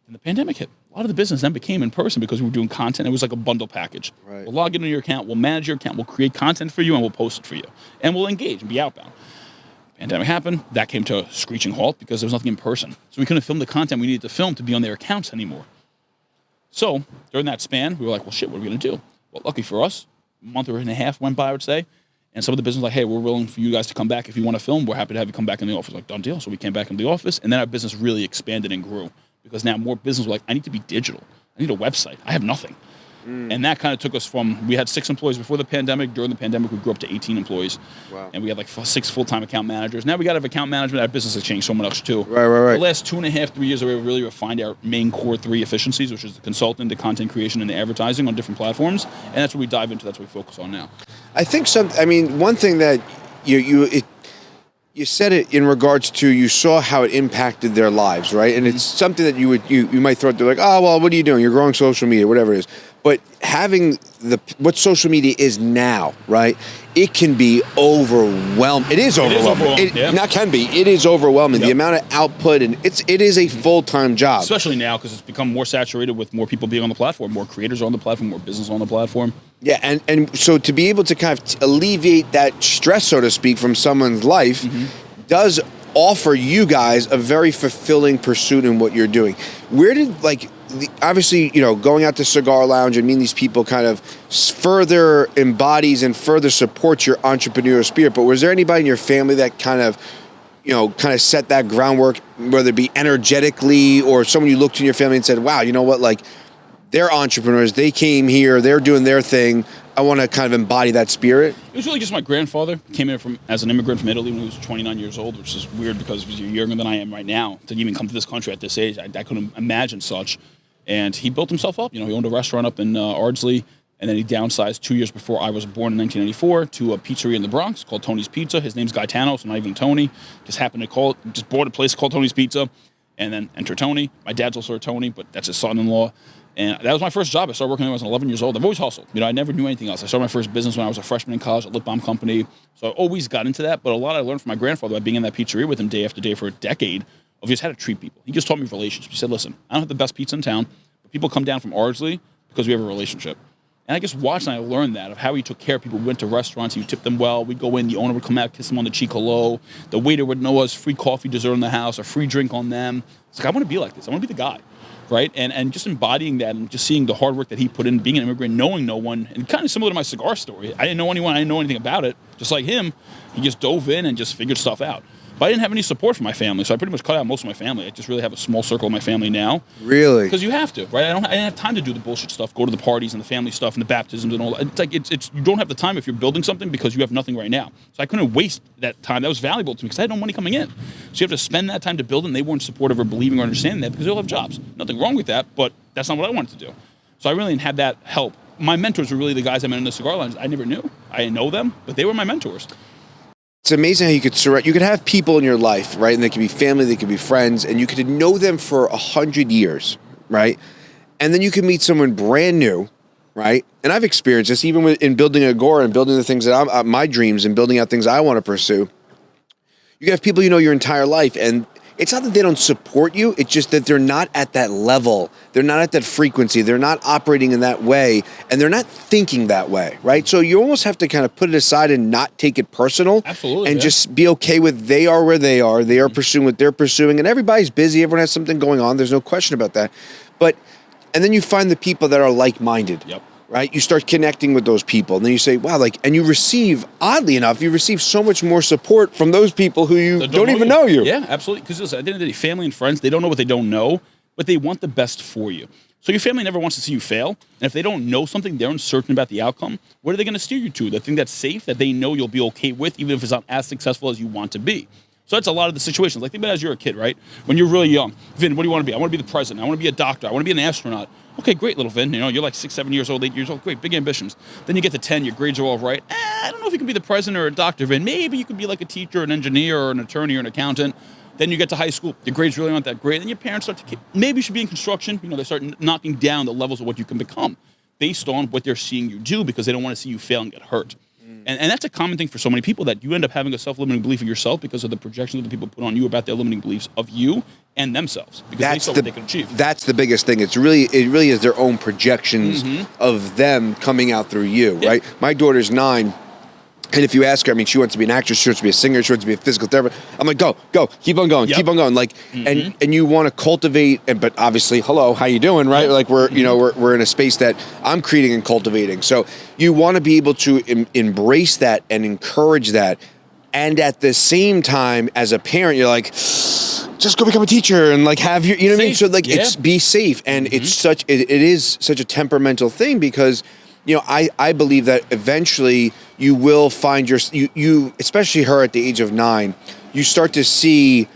And the pandemic hit. A lot of the business then became in person because we were doing content. It was like a bundle package. Right. We'll log into your account, we'll manage your account, we'll create content for you, and we'll post it for you. And we'll engage and be outbound. Pandemic happened. That came to a screeching halt because there was nothing in person. So we couldn't film the content we needed to film to be on their accounts anymore. So during that span, we were like, well, shit, what are we going to do? Well, lucky for us, a month and a half went by, I would say. And some of the business was like, hey, we're willing for you guys to come back. If you want to film, we're happy to have you come back in the office. Like, done deal. So we came back in the office. And then our business really expanded and grew. Because now more business were like, I need to be digital. I need a website. I have nothing. And that kind of took us from, we had 6 employees before the pandemic. During the pandemic, we grew up to 18 employees. Wow. And we had like 6 full-time account managers. Now we got to have account management. Our business has changed so much too. Right. The last 2.5, 3 years, we really refined our main core 3 efficiencies, which is the consulting, the content creation, and the advertising on different platforms. And that's what we dive into. That's what we focus on now. I think one thing that you said it in regards to you saw how it impacted their lives, right? And it's something that you might throw out there like, oh, well, what are you doing? You're growing social media, whatever it is. But having what social media is now, right? It can be overwhelming. It is overwhelming. It is overwhelming. Yep. The amount of output, and it is a full-time job. Especially now because it's become more saturated with more people being on the platform, more creators on the platform, more business on the platform. Yeah, and so to be able to kind of alleviate that stress, so to speak, from someone's life does offer you guys a very fulfilling pursuit in what you're doing. Where did, obviously, going out to Cigar Lounge and meeting these people kind of further embodies and further supports your entrepreneurial spirit, but was there anybody in your family that kind of set that groundwork, whether it be energetically or someone you looked in your family and said, wow, you know what, they're entrepreneurs, they came here, they're doing their thing, I want to kind of embody that spirit? It was really just my grandfather. Came here as an immigrant from Italy when he was 29 years old, which is weird because he was younger than I am right now. To even come to this country at this age, I couldn't imagine such. And he built himself up. He owned a restaurant up in Ardsley, and then he downsized 2 years before I was born in 1994 to a pizzeria in the Bronx called Tony's Pizza. His name's Gaetano, so not even Tony. Just happened to just bought a place called Tony's Pizza, and then enter Tony. My dad's also a Tony, but that's his son-in-law. And that was my first job. I started working when I was 11 years old. I've always hustled. I never knew anything else. I started my first business when I was a freshman in college at Lip Balm Company. So I always got into that. But a lot I learned from my grandfather by being in that pizzeria with him day after day for a decade of just how to treat people. He just taught me relationships. He said, listen, I don't have the best pizza in town, but people come down from Ardsley because we have a relationship. And I just watched and I learned that of how he took care of people. We went to restaurants, he would tip them well. We'd go in, the owner would come out, kiss him on the cheek, hello. The waiter would know us, free coffee, dessert in the house, a free drink on them. It's like, I want to be like this. I want to be the guy. Right? And just embodying that and just seeing the hard work that he put in, being an immigrant, knowing no one, and kind of similar to my cigar story. I didn't know anyone. I didn't know anything about it. Just like him, he just dove in and just figured stuff out. But I didn't have any support from my family, so I pretty much cut out most of my family. I just really have a small circle of my family now. Really? Because you have to, right? I didn't have time to do the bullshit stuff, go to the parties and the family stuff and the baptisms and all that. It's like it's you don't have the time if you're building something because you have nothing right now. So I couldn't waste that time. That was valuable to me because I had no money coming in. So you have to spend that time to build, and they weren't supportive or believing or understanding that because they all have jobs. Nothing wrong with that, but that's not what I wanted to do. So I really didn't have that help. My mentors were really the guys I met in the cigar lounge. I never knew. I didn't know them, but they were my mentors. It's amazing how you could have people in your life, right? And they could be family, they could be friends, and you could know them for 100 years, right? And then you could meet someone brand new, right? And I've experienced this even in building Agora and building the things that my dreams and building out things I want to pursue. You have people you know your entire life, and it's not that they don't support you, it's just that they're not at that level. They're not at that frequency. They're not operating in that way, and they're not thinking that way, right? So you almost have to kind of put it aside and not take it personal. Absolutely. And just be okay with they are where they are. They are pursuing what they're pursuing, and everybody's busy. Everyone has something going on. There's no question about that. And then you find the people that are like-minded. Yep. Right? You start connecting with those people, and then you say, wow, and you receive, oddly enough, so much more support from those people who don't even know you. Yeah, absolutely. Because at the end of the day, family and friends, they don't know what they don't know. but they want the best for you. So your family never wants to see you fail. And if they don't know something, they're uncertain about the outcome, what are they going to steer you to? The thing that's safe, that they know you'll be okay with, even if it's not as successful as you want to be. So that's a lot of the situations. Like, think about it as you're a kid, right? When you're really young. Vin, what do you want to be? I want to be the president. I want to be a doctor. I want to be an astronaut. Okay, great, little Vin. You know, you're like 6, 7 years old, 8 years old. Great, big ambitions. Then you get to 10, your grades are all right. I don't know if you can be the president or a doctor, Vin. Maybe you could be like a teacher, an engineer, or an attorney, or an accountant. Then you get to high school. Your grades really aren't that great. Then your parents start to, maybe you should be in construction. You know, they start knocking down the levels of what you can become based on what they're seeing you do, because they don't want to see you fail and get hurt. And that's a common thing for so many people, that you end up having a self-limiting belief of yourself because of the projections that the people put on you about their limiting beliefs of you and themselves, because they saw what they can achieve. That's the biggest thing. It really is their own projections of them coming out through you, right? My daughter's 9. And if you ask her, I mean, she wants to be an actress, she wants to be a singer, she wants to be a physical therapist. I'm like, go, keep on going, keep on going. Like, and you want to cultivate, but obviously, hello, how you doing, right? Like we're in a space that I'm creating and cultivating. So you want to be able to embrace that and encourage that. And at the same time, as a parent, you're like, just go become a teacher and like have your, you know what I mean? So like, it's be safe. And it's it is such a temperamental thing, because you know, I believe that eventually you will find you, especially her at the age of 9, you start to see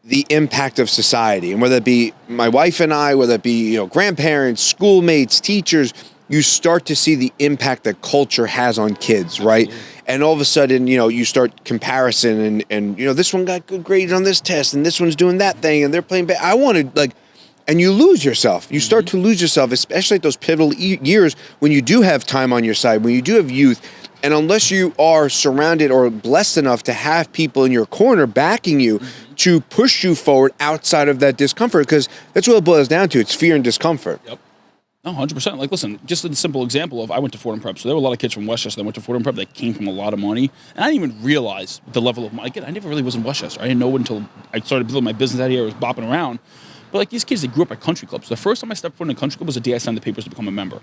the impact of society. And whether it be my wife and I, whether it be, you know, grandparents, schoolmates, teachers, you start to see the impact that culture has on kids, right? And all of a sudden, you know, you start comparison and you know, this one got good grades on this test and this one's doing that thing and they're playing bad. I wanted like, and you lose yourself. You start to lose yourself, especially at those pivotal years when you do have time on your side, when you do have youth. And unless you are surrounded or blessed enough to have people in your corner backing you to push you forward outside of that discomfort, because that's what it boils down to. It's fear and discomfort. Yep. No, 100%. Like, listen, just a simple example of, I went to Fordham Prep. So there were a lot of kids from Westchester that went to Fordham Prep that came from a lot of money. And I didn't even realize the level of money. Again, I never really was in Westchester. I didn't know until I started building my business out here. I was bopping around. But like, these kids, they grew up at country clubs. The first time I stepped foot in a country club was the day I signed the papers to become a member.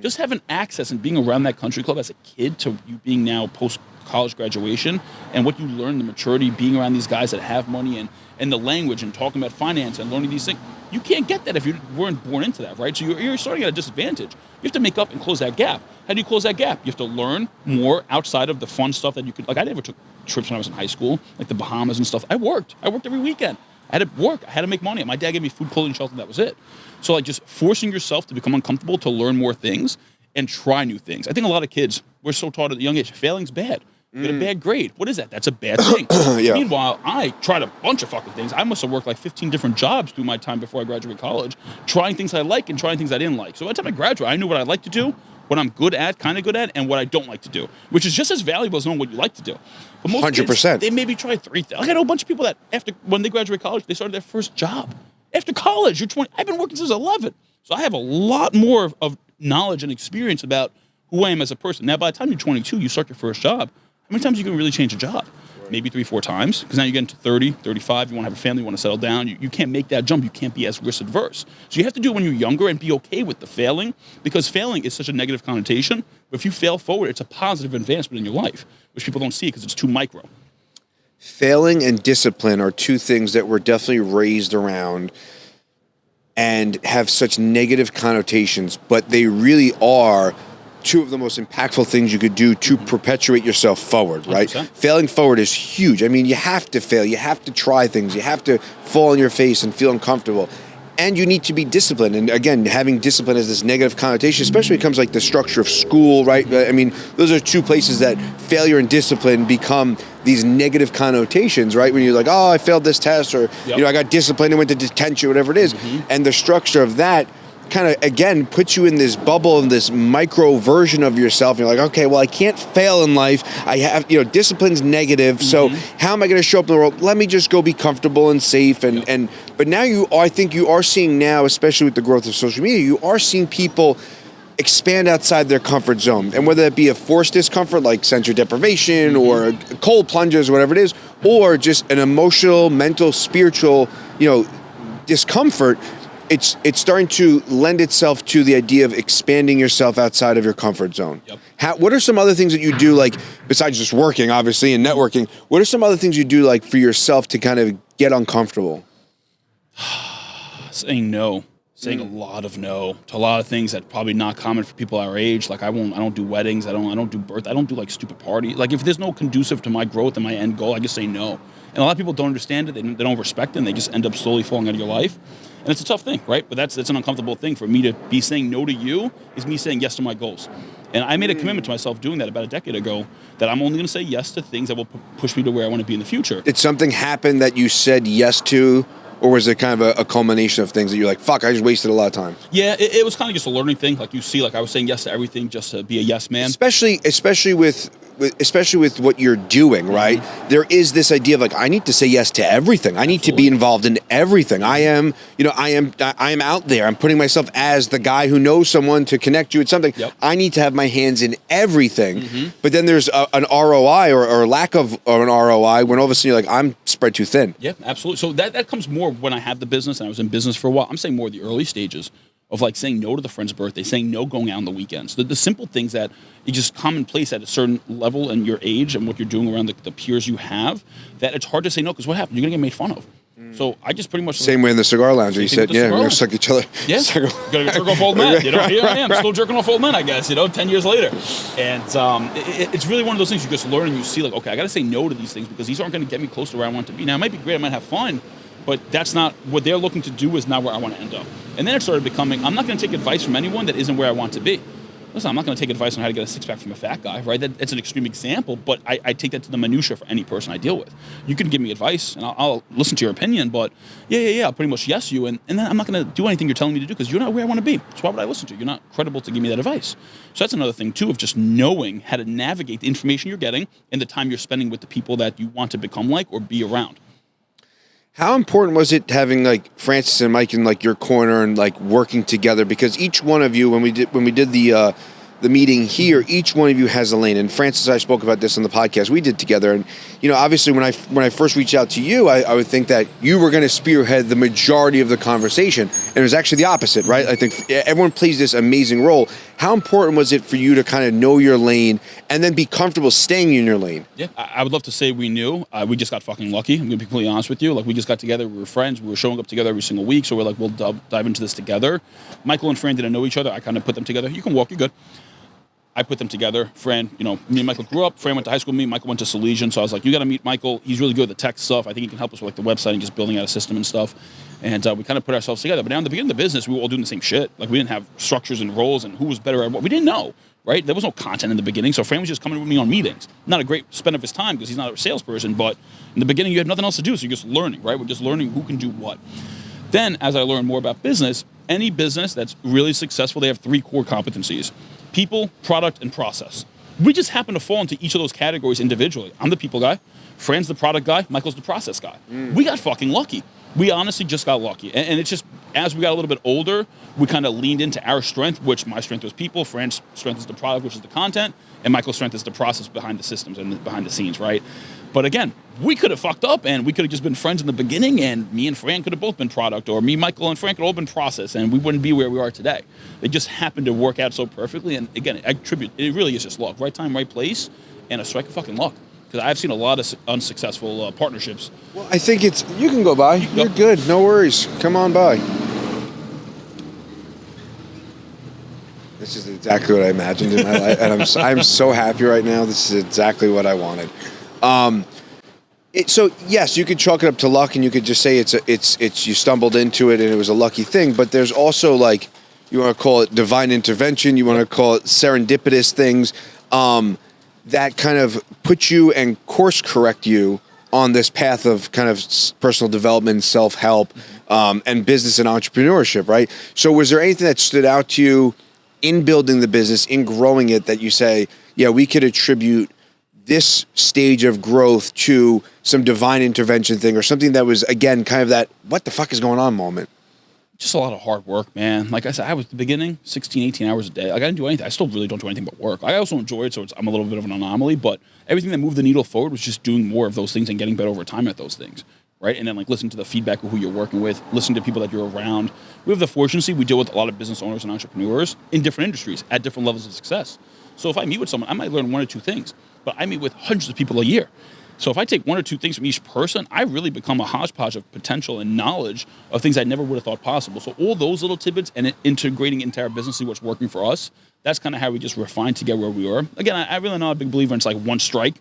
Just having access and being around that country club as a kid to you being now post-college graduation, and what you learn, the maturity, being around these guys that have money and the language and talking about finance and learning these things, you can't get that if you weren't born into that, right? So you're starting at a disadvantage. You have to make up and close that gap. How do you close that gap? You have to learn more outside of the fun stuff that you could, like I never took trips when I was in high school, like the Bahamas and stuff. I worked every weekend. I had to work. I had to make money. My dad gave me food, clothing, shelter. That was it. So like, just forcing yourself to become uncomfortable, to learn more things and try new things. I think a lot of kids, we're so taught at a young age, failing's bad. Get a bad grade. What is that? That's a bad thing. Meanwhile, I tried a bunch of fucking things. I must have worked like 15 different jobs through my time before I graduated college, trying things I like and trying things I didn't like. So by the time I graduated, I knew what I like to do, what I'm good at, kind of good at, and what I don't like to do, which is just as valuable as knowing what you like to do. But most 100%. kids, they maybe try 3 things. I know a bunch of people that when they graduate college, they started their first job. After college, you're 20. I've been working since 11. So I have a lot more of knowledge and experience about who I am as a person. Now, by the time you're 22, you start your first job. How many times you can really change a job? Maybe 3-4 times, because now you get into 30, 35, you want to have a family, you want to settle down. You can't make that jump. You can't be as risk adverse. So you have to do it when you're younger and be okay with the failing, because failing is such a negative connotation. But if you fail forward, it's a positive advancement in your life, which people don't see because it's too micro. Failing and discipline are two things that were definitely raised around and have such negative connotations, but they really are two of the most impactful things you could do to perpetuate yourself forward, right? 100%. Failing forward is huge. I mean, you have to fail. You have to try things. You have to fall on your face and feel uncomfortable. And you need to be disciplined. And again, having discipline has this negative connotation, especially when it comes like the structure of school, right? I mean, those are two places that failure and discipline become these negative connotations, right? When you're like, oh, I failed this test, or you know, I got disciplined and went to detention, whatever it is. And the structure of that kind of, again, puts you in this bubble, in this micro version of yourself. You're like, okay, well, I can't fail in life. I have, you know, discipline's negative. So how am I going to show up in the world? Let me just go be comfortable and safe. But now I think you are seeing now, especially with the growth of social media, you are seeing people expand outside their comfort zone. And whether it be a forced discomfort like sensory deprivation or cold plunges or whatever it is, or just an emotional, mental, spiritual, you know, discomfort, it's starting to lend itself to the idea of expanding yourself outside of your comfort zone. What are some other things that you do, like, besides just working, obviously, and networking, what are some other things you do, like, for yourself to kind of get uncomfortable? Saying no. Saying a lot of no to a lot of things that probably not common for people our age. Like I don't do weddings. I don't do birth. I don't do like stupid parties. Like if there's no conducive to my growth and my end goal, I just say no. And a lot of people don't understand it. They don't respect it. And they just end up slowly falling out of your life. And it's a tough thing, right? But that's an uncomfortable thing for me to be saying no to you is me saying yes to my goals. And I made a commitment to myself doing that about a decade ago that I'm only going to say yes to things that will push me to where I want to be in the future. Did something happen that you said yes to? Or was it kind of a culmination of things that you're like, fuck, I just wasted a lot of time? Yeah, it was kind of just a learning thing. Like you see, like I was saying yes to everything just to be a yes man. Especially with what you're doing, right? Mm-hmm. There is this idea of like, I need to say yes to everything. I need to be involved in everything. I am out there. I'm putting myself as the guy who knows someone to connect you with something. Yep. I need to have my hands in everything. Mm-hmm. But then there's an ROI or lack of an ROI when all of a sudden you're like, I'm spread too thin. Yeah, absolutely. So that comes more when I had the business and I was in business for a while. I'm saying more the early stages of like saying no to the friend's birthday, saying no going out on the weekends. The simple things that are just commonplace at a certain level in your age and what you're doing around the peers you have, that it's hard to say no because what happens? You're going to get made fun of. So I just pretty much... Same way in the cigar lounge. You said, yeah, we're going to suck each other. Yeah, you got to jerk off old men. You know, here I am, still jerking off old men, I guess, 10 years later. And it's really one of those things you just learn and you see like, okay, I got to say no to these things because these aren't going to get me close to where I want to be. Now, it might be great, I might have fun, but that's not what they're looking to do is not where I want to end up. And then it started becoming, I'm not going to take advice from anyone that isn't where I want to be. Listen, I'm not going to take advice on how to get a six-pack from a fat guy, right? That's an extreme example, but I take that to the minutia for any person I deal with. You can give me advice, and I'll listen to your opinion, but I'll pretty much yes you, and then I'm not going to do anything you're telling me to do because you're not where I want to be. So why would I listen to you? You're not credible to give me that advice. So that's another thing, too, of just knowing how to navigate the information you're getting and the time you're spending with the people that you want to become like or be around. How important was it having like Francis and Mike in like your corner and like working together? Because each one of you, when we did the meeting here, each one of you has a lane. And Francis and I spoke about this on the podcast we did together. And obviously when I first reached out to you, I would think that you were going to spearhead the majority of the conversation, and it was actually the opposite, right? I think everyone plays this amazing role. How important was it for you to kind of know your lane and then be comfortable staying in your lane? Yeah, I would love to say we knew. We just got fucking lucky. I'm going to be completely honest with you. Like, we just got together. We were friends. We were showing up together every single week. So we're like, we'll dive into this together. Michael and Fran didn't know each other. I kind of put them together. You can walk. You're good. I put them together. Fran, me and Michael grew up. Fran went to high school with me. Michael went to Salesian. So I was like, you got to meet Michael. He's really good at the tech stuff. I think he can help us with like the website and just building out a system and stuff. And we kind of put ourselves together. But now in the beginning of the business, we were all doing the same shit. Like, we didn't have structures and roles and who was better at what. We didn't know, right? There was no content in the beginning. So Fran was just coming with me on meetings. Not a great spend of his time because he's not a salesperson. But in the beginning, you had nothing else to do. So you're just learning, right? We're just learning who can do what. Then, as I learned more about business, any business that's really successful, they have 3 core competencies: people, product, and process. We just happen to fall into each of those categories individually. I'm the people guy. Fran's the product guy. Michael's the process guy. We got fucking lucky. We honestly just got lucky. And it's just, as we got a little bit older, we kind of leaned into our strength, which my strength was people, Fran's strength is the product, which is the content, and Michael's strength is the process behind the systems and behind the scenes, right? But again, we could have fucked up and we could have just been friends in the beginning, and me and Fran could have both been product, or me, Michael, and Fran could have all been process, and we wouldn't be where we are today. They just happened to work out so perfectly. And again, I attribute, it really is just luck. Right time, right place, and a strike of fucking luck. Because I've seen a lot of unsuccessful partnerships. Well, I think you can go by. You're good. No worries. Come on by. This is exactly what I imagined in my life, and I'm so happy right now. This is exactly what I wanted. So yes, you could chalk it up to luck, and you could just say it's you stumbled into it and it was a lucky thing. But there's also, like, you want to call it divine intervention, you want to call it serendipitous things that kind of put you and course correct you on this path of kind of personal development, self-help, and business and entrepreneurship, right? So was there anything that stood out to you in building the business, in growing it, that you say, yeah, we could attribute this stage of growth to some divine intervention thing, or something that was, again, kind of that, what the fuck is going on moment? Just a lot of hard work, man. Like I said, I was at the beginning, 16, 18 hours a day. Like, I didn't do anything. I still really don't do anything but work. I also enjoy it, so I'm a little bit of an anomaly, but everything that moved the needle forward was just doing more of those things and getting better over time at those things, right? And then, like, listen to the feedback of who you're working with, listen to people that you're around. We have the fortune, we deal with a lot of business owners and entrepreneurs in different industries at different levels of success. So if I meet with someone, I might learn 1 or 2 things, but I meet with hundreds of people a year. So if I take one or two things from each person, I really become a hodgepodge of potential and knowledge of things I never would have thought possible. So all those little tidbits and integrating into our business, see what's working for us, that's kind of how we just refine to get where we are. Again, I really not a big believer in it's like one strike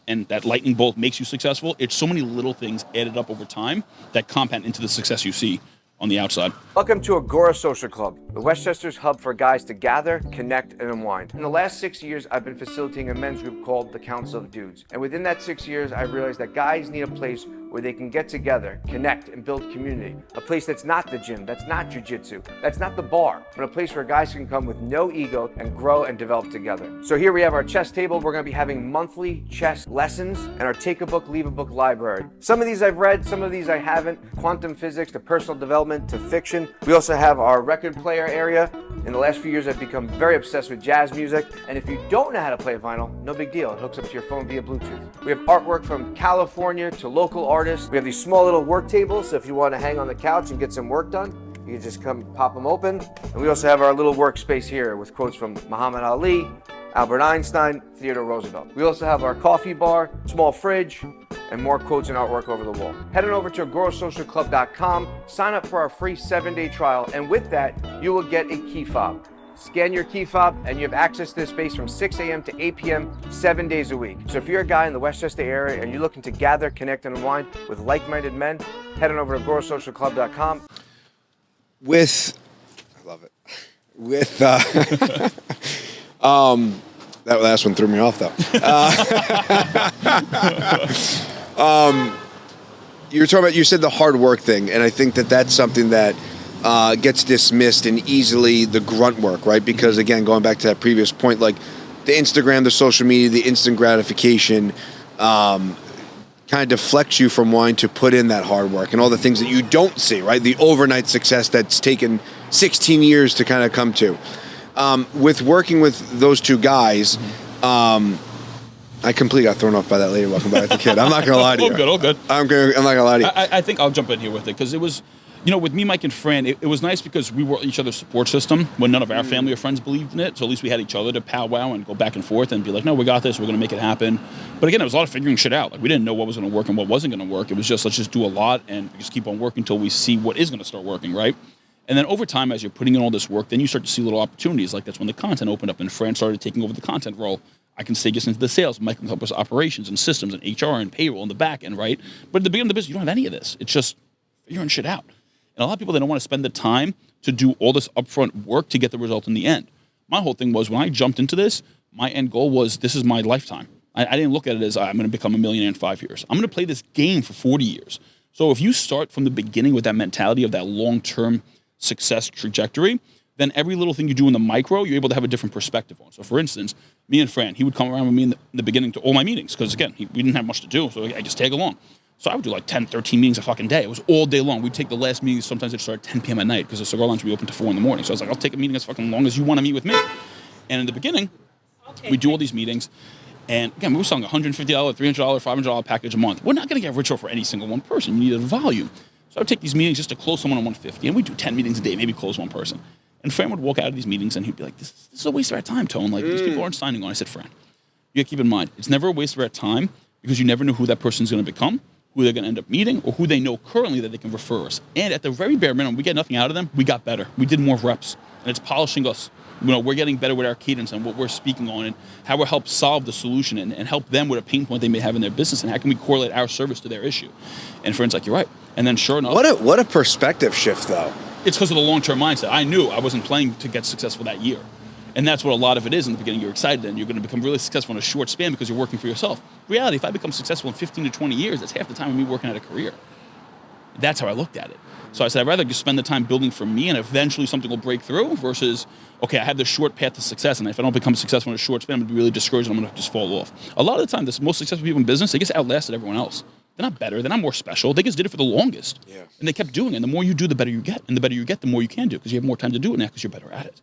and that lightning bolt makes you successful. It's so many little things added up over time that compound into the success you see on the outside. Welcome to Agora Social Club, the Westchester's hub for guys to gather, connect, and unwind. In the last 6 years, I've been facilitating a men's group called the Council of Dudes. And within that 6 years, I realized that guys need a place where they can get together, connect, and build community. A place that's not the gym, that's not jujitsu, that's not the bar, but a place where guys can come with no ego and grow and develop together. So here we have our chess table. We're gonna be having monthly chess lessons and our take a book, leave a book library. Some of these I've read, some of these I haven't. Quantum physics to personal development to fiction. We also have our record player area. In the last few years, I've become very obsessed with jazz music. And if you don't know how to play vinyl, no big deal. It hooks up to your phone via Bluetooth. We have artwork from California to local artists. We have these small little work tables, so if you want to hang on the couch and get some work done, you can just come pop them open. And we also have our little workspace here with quotes from Muhammad Ali, Albert Einstein, Theodore Roosevelt. We also have our coffee bar, small fridge, and more quotes and artwork over the wall. Head on over to agorasocialclub.com, sign up for our free 7-day trial, and with that, you will get a key fob. Scan your key fob, and you have access to this space from 6 a.m. to 8 p.m., 7 days a week. So if you're a guy in the Westchester area and you're looking to gather, connect, and unwind with like-minded men, head on over to agorasocialclub.com. I love it. That last one threw me off, though. You said the hard work thing, and I think that that's something that gets dismissed and easily the grunt work, right? Because again, going back to that previous point, like the Instagram, the social media, the instant gratification kind of deflects you from wanting to put in that hard work and all the things that you don't see, right? The overnight success that's taken 16 years to kind of come to. With working with those two guys, I completely got thrown off by that lady walking by with the kid. I'm not going to lie to you. All good. I'm not going to lie to you. I think I'll jump in here with it because it was, with me, Mike, and Fran, it was nice because we were each other's support system when none of our family or friends believed in it. So at least we had each other to powwow and go back and forth and be like, no, we got this. We're going to make it happen. But again, it was a lot of figuring shit out. Like we didn't know what was going to work and what wasn't going to work. It was just, let's just do a lot and just keep on working until we see what is going to start working, right? And then over time, as you're putting in all this work, then you start to see little opportunities. Like that's when the content opened up and Fran started taking over the content role. I can stay just into the sales. Mike can help us operations and systems and HR and payroll and the back end, right? But at the beginning of the business, you don't have any of this. It's just figuring shit out. And a lot of people, they don't want to spend the time to do all this upfront work to get the result in the end. My whole thing was when I jumped into this, my end goal was this is my lifetime. I didn't look at it as I'm going to become a millionaire in 5 years. I'm going to play this game for 40 years. So if you start from the beginning with that mentality of that long-term success trajectory, then every little thing you do in the micro, you're able to have a different perspective on. So for instance, me and Fran, he would come around with me in the beginning to all my meetings because again, we didn't have much to do, so I just tag along. So I would do like 10, 13 meetings a fucking day. It was all day long. We'd take the last meetings, sometimes it'd start at 10 p.m. at night because the cigar lounge would be open to 4 in the morning. So I was like, I'll take a meeting as fucking long as you want to meet with me. And in the beginning, we'd do all these meetings. And again, we were selling $150, $300, $500 package a month. We're not going to get rich off for any single one person. You needed volume. So I would take these meetings just to close someone on 150. And we'd do 10 meetings a day, maybe close one person. And Fran would walk out of these meetings and he'd be like, this is a waste of our time, Tone. Like, these people aren't signing on. I said, Fran, you got to keep in mind, it's never a waste of our time because you never know who that person's going to become, who they're going to end up meeting, or who they know currently that they can refer us. And at the very bare minimum, we get nothing out of them. We got better. We did more reps. And it's polishing us. We're getting better with our cadence and what we're speaking on and how we'll help solve the solution and help them with a pain point they may have in their business and how can we correlate our service to their issue. And Fran's like, you're right. And then sure enough. What a perspective shift, though. It's because of the long-term mindset. I knew I wasn't playing to get successful that year. And that's what a lot of it is in the beginning. You're excited and you're going to become really successful in a short span because you're working for yourself. Reality, if I become successful in 15 to 20 years, that's half the time of me working at a career. That's how I looked at it. So I said, I'd rather just spend the time building for me and eventually something will break through versus, okay, I have this short path to success and if I don't become successful in a short span, I'm going to be really discouraged and I'm going to just fall off. A lot of the time, the most successful people in business, they just outlasted everyone else. They're not better. They're not more special. They just did it for the longest. Yeah. And they kept doing it. And the more you do, the better you get. And the better you get, the more you can do because you have more time to do it now because you're better at it.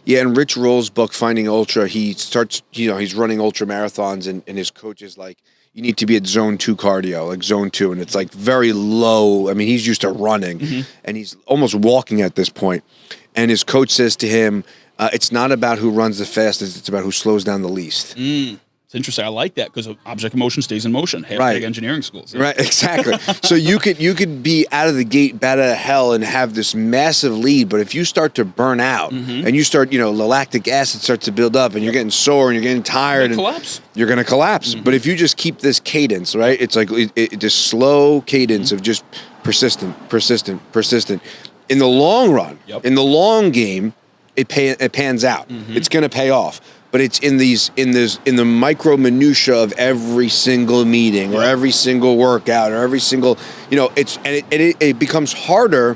Yeah, in Rich Roll's book, Finding Ultra, he starts, he's running ultra marathons and his coach is like, you need to be at zone 2 cardio, like zone 2. And it's like very low. I mean, he's used to running and he's almost walking at this point. And his coach says to him, it's not about who runs the fastest. It's about who slows down the least. It's interesting. I like that because object in motion stays in motion. Right. Engineering schools. Right, exactly. So you could be out of the gate, bat out of hell, and have this massive lead. But if you start to burn out and you start, the lactic acid starts to build up, and you're getting sore and you're getting tired, and collapse. You're going to collapse. But if you just keep this cadence, right? It's like this slow cadence of just persistent. In the long run, in the long game, it pans out. It's going to pay off. But it's in the micro minutia of every single meeting or every single workout or every single, it becomes harder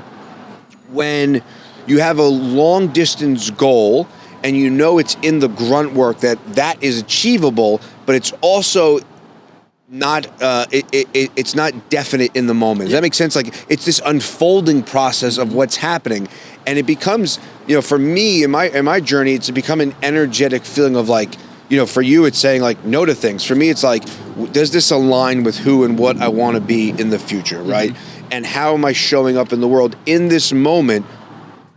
when you have a long distance goal and it's in the grunt work that is achievable, but it's also not it's not definite in the moment. Does that make sense? Like, it's this unfolding process of what's happening, and it becomes, for me in my journey, it's become an energetic feeling of like, for you it's saying like no to things. For me it's like, does this align with who and what I want to be in the future, right? And how am I showing up in the world in this moment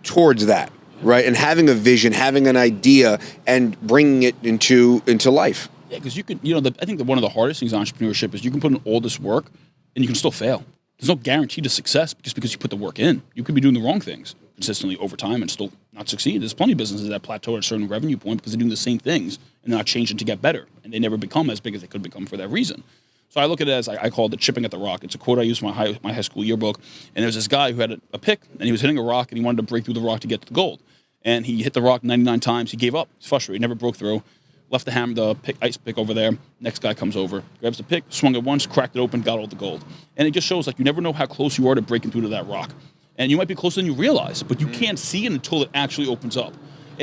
towards that, right? And having a vision, having an idea, and bringing it into life. Yeah, because you could, I think that one of the hardest things in entrepreneurship is you can put in all this work and you can still fail. There's no guarantee to success just because you put the work in. You could be doing the wrong things consistently over time and still not succeed. There's plenty of businesses that plateau at a certain revenue point because they're doing the same things and they're not changing to get better. And they never become as big as they could become for that reason. So I look at it as, I call it the chipping at the rock. It's a quote I use in my high school yearbook. And there's this guy who had a pick and he was hitting a rock and he wanted to break through the rock to get to the gold. And he hit the rock 99 times. He gave up. He's frustrated. He never broke through. Left the ice pick over there. Next guy comes over, grabs the pick, swung it once, cracked it open, got all the gold. And it just shows like you never know how close you are to breaking through to that rock. And you might be closer than you realize, but you can't see it until it actually opens up.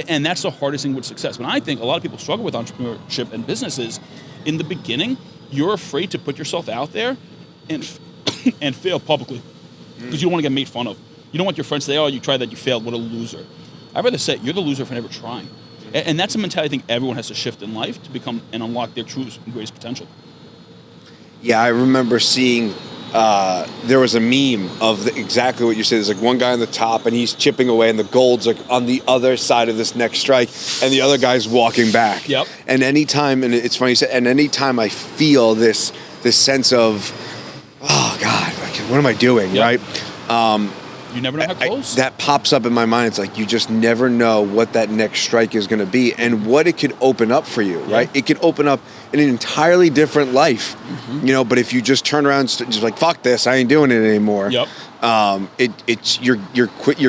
And that's the hardest thing with success. But I think a lot of people struggle with entrepreneurship and businesses. In the beginning, you're afraid to put yourself out there and fail publicly because you don't want to get made fun of. You don't want your friends to say, oh, you tried that, you failed, what a loser. I'd rather say you're the loser for never trying. And that's a mentality I think everyone has to shift in life to become and unlock their true and greatest potential. Yeah, I remember seeing, there was a meme of exactly what you said. There's like one guy on the top and he's chipping away and the gold's like on the other side of this next strike and the other guy's walking back. Yep. And anytime, and it's funny you said, and anytime I feel this sense of, oh God, like, what am I doing, right? You never know how close. That pops up in my mind. It's like you just never know what that next strike is going to be and what it could open up for you, right? It could open up an entirely different life, but if you just turn around and just like, fuck this, I ain't doing it anymore. You're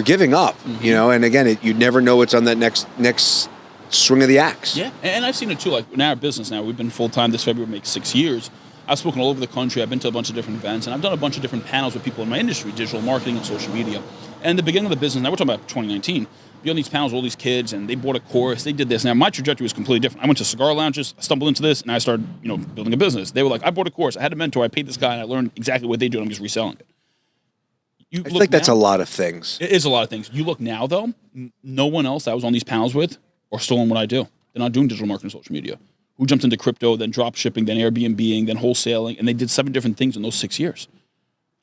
giving up, and again, you never know what's on that next swing of the axe. Yeah, and I've seen it too. Like in our business now, we've been full-time this February, make 6 years. I've spoken all over the country. I've been to a bunch of different events, and I've done a bunch of different panels with people in my industry, digital marketing and social media. And the beginning of the business, now we're talking about 2019, be on these panels with all these kids, and they bought a course, they did this. Now, my trajectory was completely different. I went to cigar lounges, I stumbled into this, and I started, building a business. They were like, I bought a course, I had a mentor, I paid this guy, and I learned exactly what they do, and I'm just reselling it. I think that's a lot of things. It is a lot of things. You look now, though, no one else I was on these panels with are still on what I do. They're not doing digital marketing and social media. Who jumped into crypto, then drop shipping, then Airbnb, then wholesaling, and they did 7 different things in those 6 years.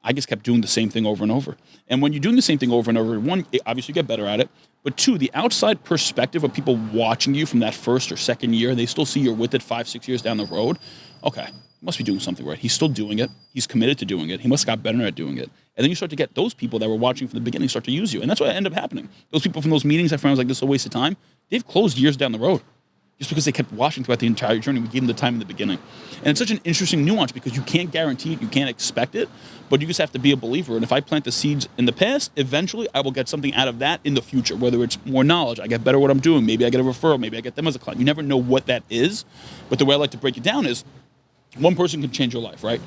I just kept doing the same thing over and over. And when you're doing the same thing over and over, one, obviously you get better at it, but two, the outside perspective of people watching you from that first or second year, they still see you're with it 5-6 years down the road. Okay, must be doing something right. He's still doing it. He's committed to doing it. He must have got better at doing it. And then you start to get those people that were watching from the beginning start to use you. And that's what ended up happening. Those people from those meetings I found was like, this is a waste of time. They've closed years down the road. Just because they kept watching throughout the entire journey. We gave them the time in the beginning. And it's such an interesting nuance because you can't guarantee it, you can't expect it, but you just have to be a believer. And if I plant the seeds in the past, eventually I will get something out of that in the future, whether it's more knowledge, I get better at what I'm doing, maybe I get a referral, maybe I get them as a client. You never know what that is, but the way I like to break it down is one person can change your life, right?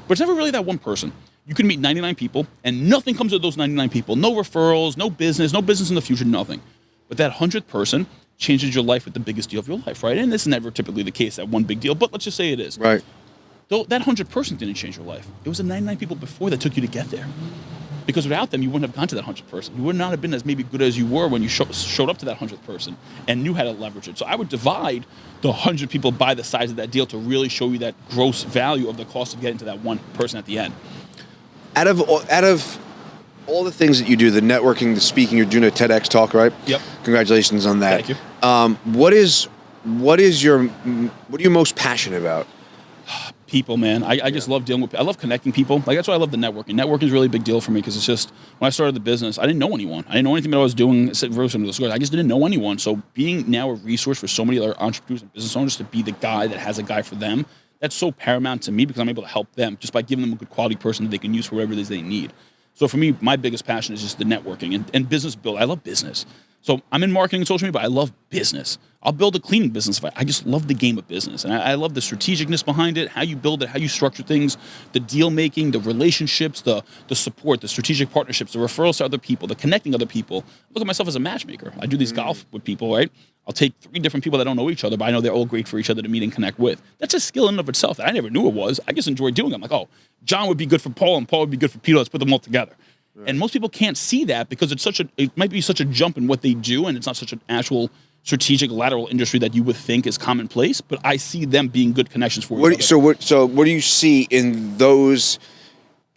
But it's never really that one person. You can meet 99 people and nothing comes of those 99 people. No referrals, no business in the future, nothing. But that 100th person changes your life with the biggest deal of your life, right? And this is never typically the case, that one big deal, but let's just say it is. Right. Though that 100 person didn't change your life. It was the 99 people before that took you to get there. Because without them, you wouldn't have gone to that 100 person. You would not have been as maybe good as you were when you showed up to that 100th person and knew how to leverage it. So I would divide the 100 people by the size of that deal to really show you that gross value of the cost of getting to that one person at the end. Out of all the things that you do, the networking, the speaking, you're doing a TEDx talk, right? Yep. Congratulations on that. Thank you. What is what are you most passionate about? People, man. I just love dealing with. I love connecting people. Like that's why I love the networking. Networking is really a big deal for me because it's just when I started the business, I didn't know anyone. I didn't know anything that I was doing. I just didn't know anyone. So being now a resource for so many other entrepreneurs and business owners to be the guy that has a guy for them, that's so paramount to me because I'm able to help them just by giving them a good quality person that they can use for whatever it is they need. So for me, my biggest passion is just the networking and business build. I love business. So I'm in marketing and social media, but I love business. I'll build a cleaning business. I just love the game of business. And I love the strategicness behind it, how you build it, how you structure things, the deal making, the relationships, the support, the strategic partnerships, the referrals to other people, the connecting other people. Look at myself as a matchmaker. I do these golf with people, right? I'll take 3 different people that don't know each other, but I know they're all great for each other to meet and connect with. That's a skill in and of itself that I never knew it was. I just enjoy doing it. I'm like, oh, John would be good for Paul and Paul would be good for Peter. Let's put them all together. And most people can't see that because it might be such a jump in what they do, and it's not such an actual strategic lateral industry that you would think is commonplace. But I see them being good connections for each other. So what do you see in those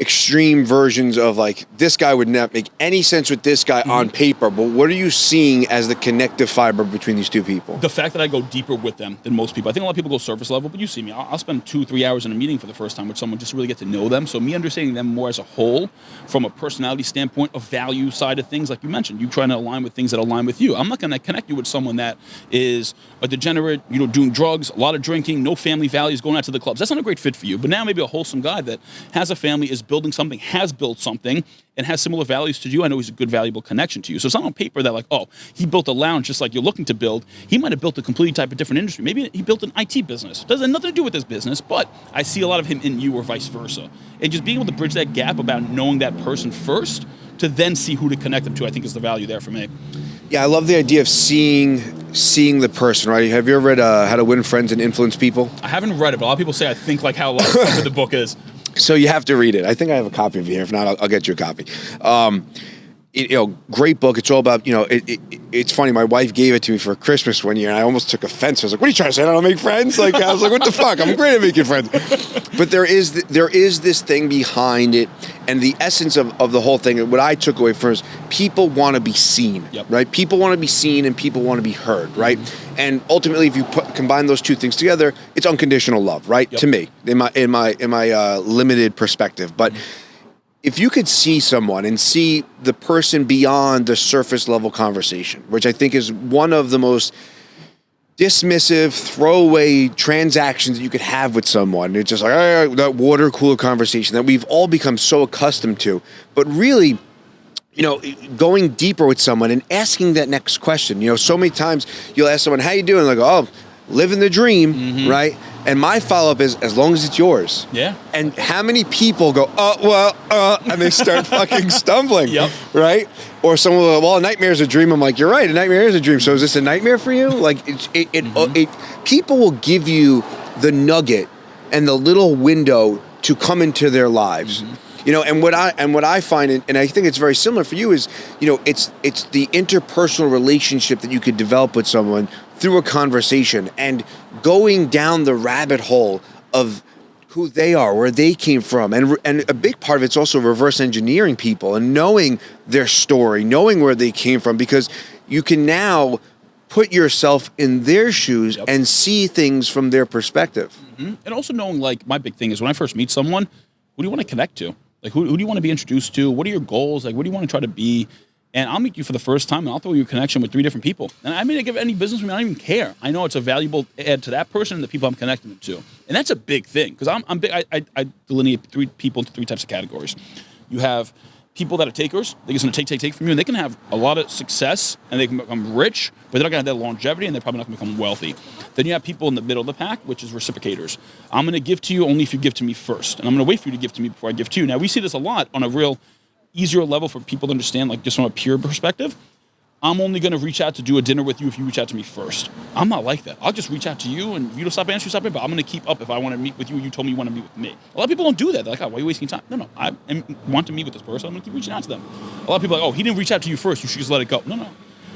extreme versions of like this guy would not make any sense with this guy on paper, but what are you seeing as the connective fiber between these two people? The fact that I go deeper with them than most people. I think a lot of people go surface level, but you see me. I'll spend 2-3 hours in a meeting for the first time with someone just to really get to know them. So me understanding them more as a whole, from a personality standpoint, a value side of things, like you mentioned, you trying to align with things that align with you. I'm not going to connect you with someone that is a degenerate, doing drugs, a lot of drinking, no family values, going out to the clubs. That's not a great fit for you. But now maybe a wholesome guy that has a family, is building something, has built something, and has similar values to you. I know he's a good, valuable connection to you. So it's not on paper that like, oh, he built a lounge just like you're looking to build. He might have built a completely type of different industry. Maybe he built an IT business. Doesn't have nothing to do with his business, but I see a lot of him in you or vice versa. And just being able to bridge that gap about knowing that person first to then see who to connect them to, I think is the value there for me. Yeah, I love the idea of seeing the person, right? Have you ever read How to Win Friends and Influence People? I haven't read it, but a lot of people say I think like how a lot of the book is. So you have to read it. I think I have a copy of it here. If not, I'll get you a copy. Great book. It's all about, it's funny. My wife gave it to me for Christmas one year, and I almost took offense. I was like, what are you trying to say? I don't make friends? Like, I was like, what the fuck? I'm great at making friends. But there is this thing behind it, and the essence of the whole thing, and what I took away from it is people want to be seen, right? People want to be seen, and people want to be heard, right? And ultimately, if you combine those two things together, it's unconditional love, right? To me, in my limited perspective, but. If you could see someone and see the person beyond the surface level conversation, which I think is one of the most dismissive, throwaway transactions that you could have with someone. It's just like that water cooler conversation that we've all become so accustomed to. But really, going deeper with someone and asking that next question. So many times you'll ask someone, how you doing? Like, oh, living the dream, right? And my follow-up is, as long as it's yours. Yeah. And how many people go, and they start fucking stumbling, right? Or someone will go, well, a nightmare is a dream. I'm like, you're right, a nightmare is a dream. So is this a nightmare for you? Like, people will give you the nugget and the little window to come into their lives. And what I find, and I think it's very similar for you, is it's the interpersonal relationship that you could develop with someone through a conversation and going down the rabbit hole of who they are, where they came from, and a big part of it's also reverse engineering people and knowing their story, knowing where they came from, because you can now put yourself in their shoes and see things from their perspective. And also knowing, like, my big thing is when I first meet someone, who do you want to connect to? Like, who do you want to be introduced to? What are your goals? Like, what do you want to try to be? And I'll meet you for the first time, and I'll throw you a connection with 3 different people. And I may not give any business to me. I don't even care. I know it's a valuable add to that person and the people I'm connecting them to. And that's a big thing, because I'm big. I delineate 3 people into 3 types of categories. You have people that are takers. They're just going to take from you, and they can have a lot of success, and they can become rich, but they're not going to have that longevity, and they're probably not going to become wealthy. Then you have people in the middle of the pack, which is reciprocators. I'm going to give to you only if you give to me first, and I'm going to wait for you to give to me before I give to you. Now, we see this a lot on a real easier level for people to understand, like just from a pure perspective. I'm only going to reach out to do a dinner with you if you reach out to me first. I'm not like that. I'll just reach out to you, and if you don't stop answering, stop it, but I'm going to keep up if I want to meet with you. You told me you want to meet with me. A lot of people don't do that. They're like, oh, why are you wasting time? No, I want to meet with this person. I'm going to keep reaching out to them. A lot of people are like, oh, he didn't reach out to you first. You should just let it go. No.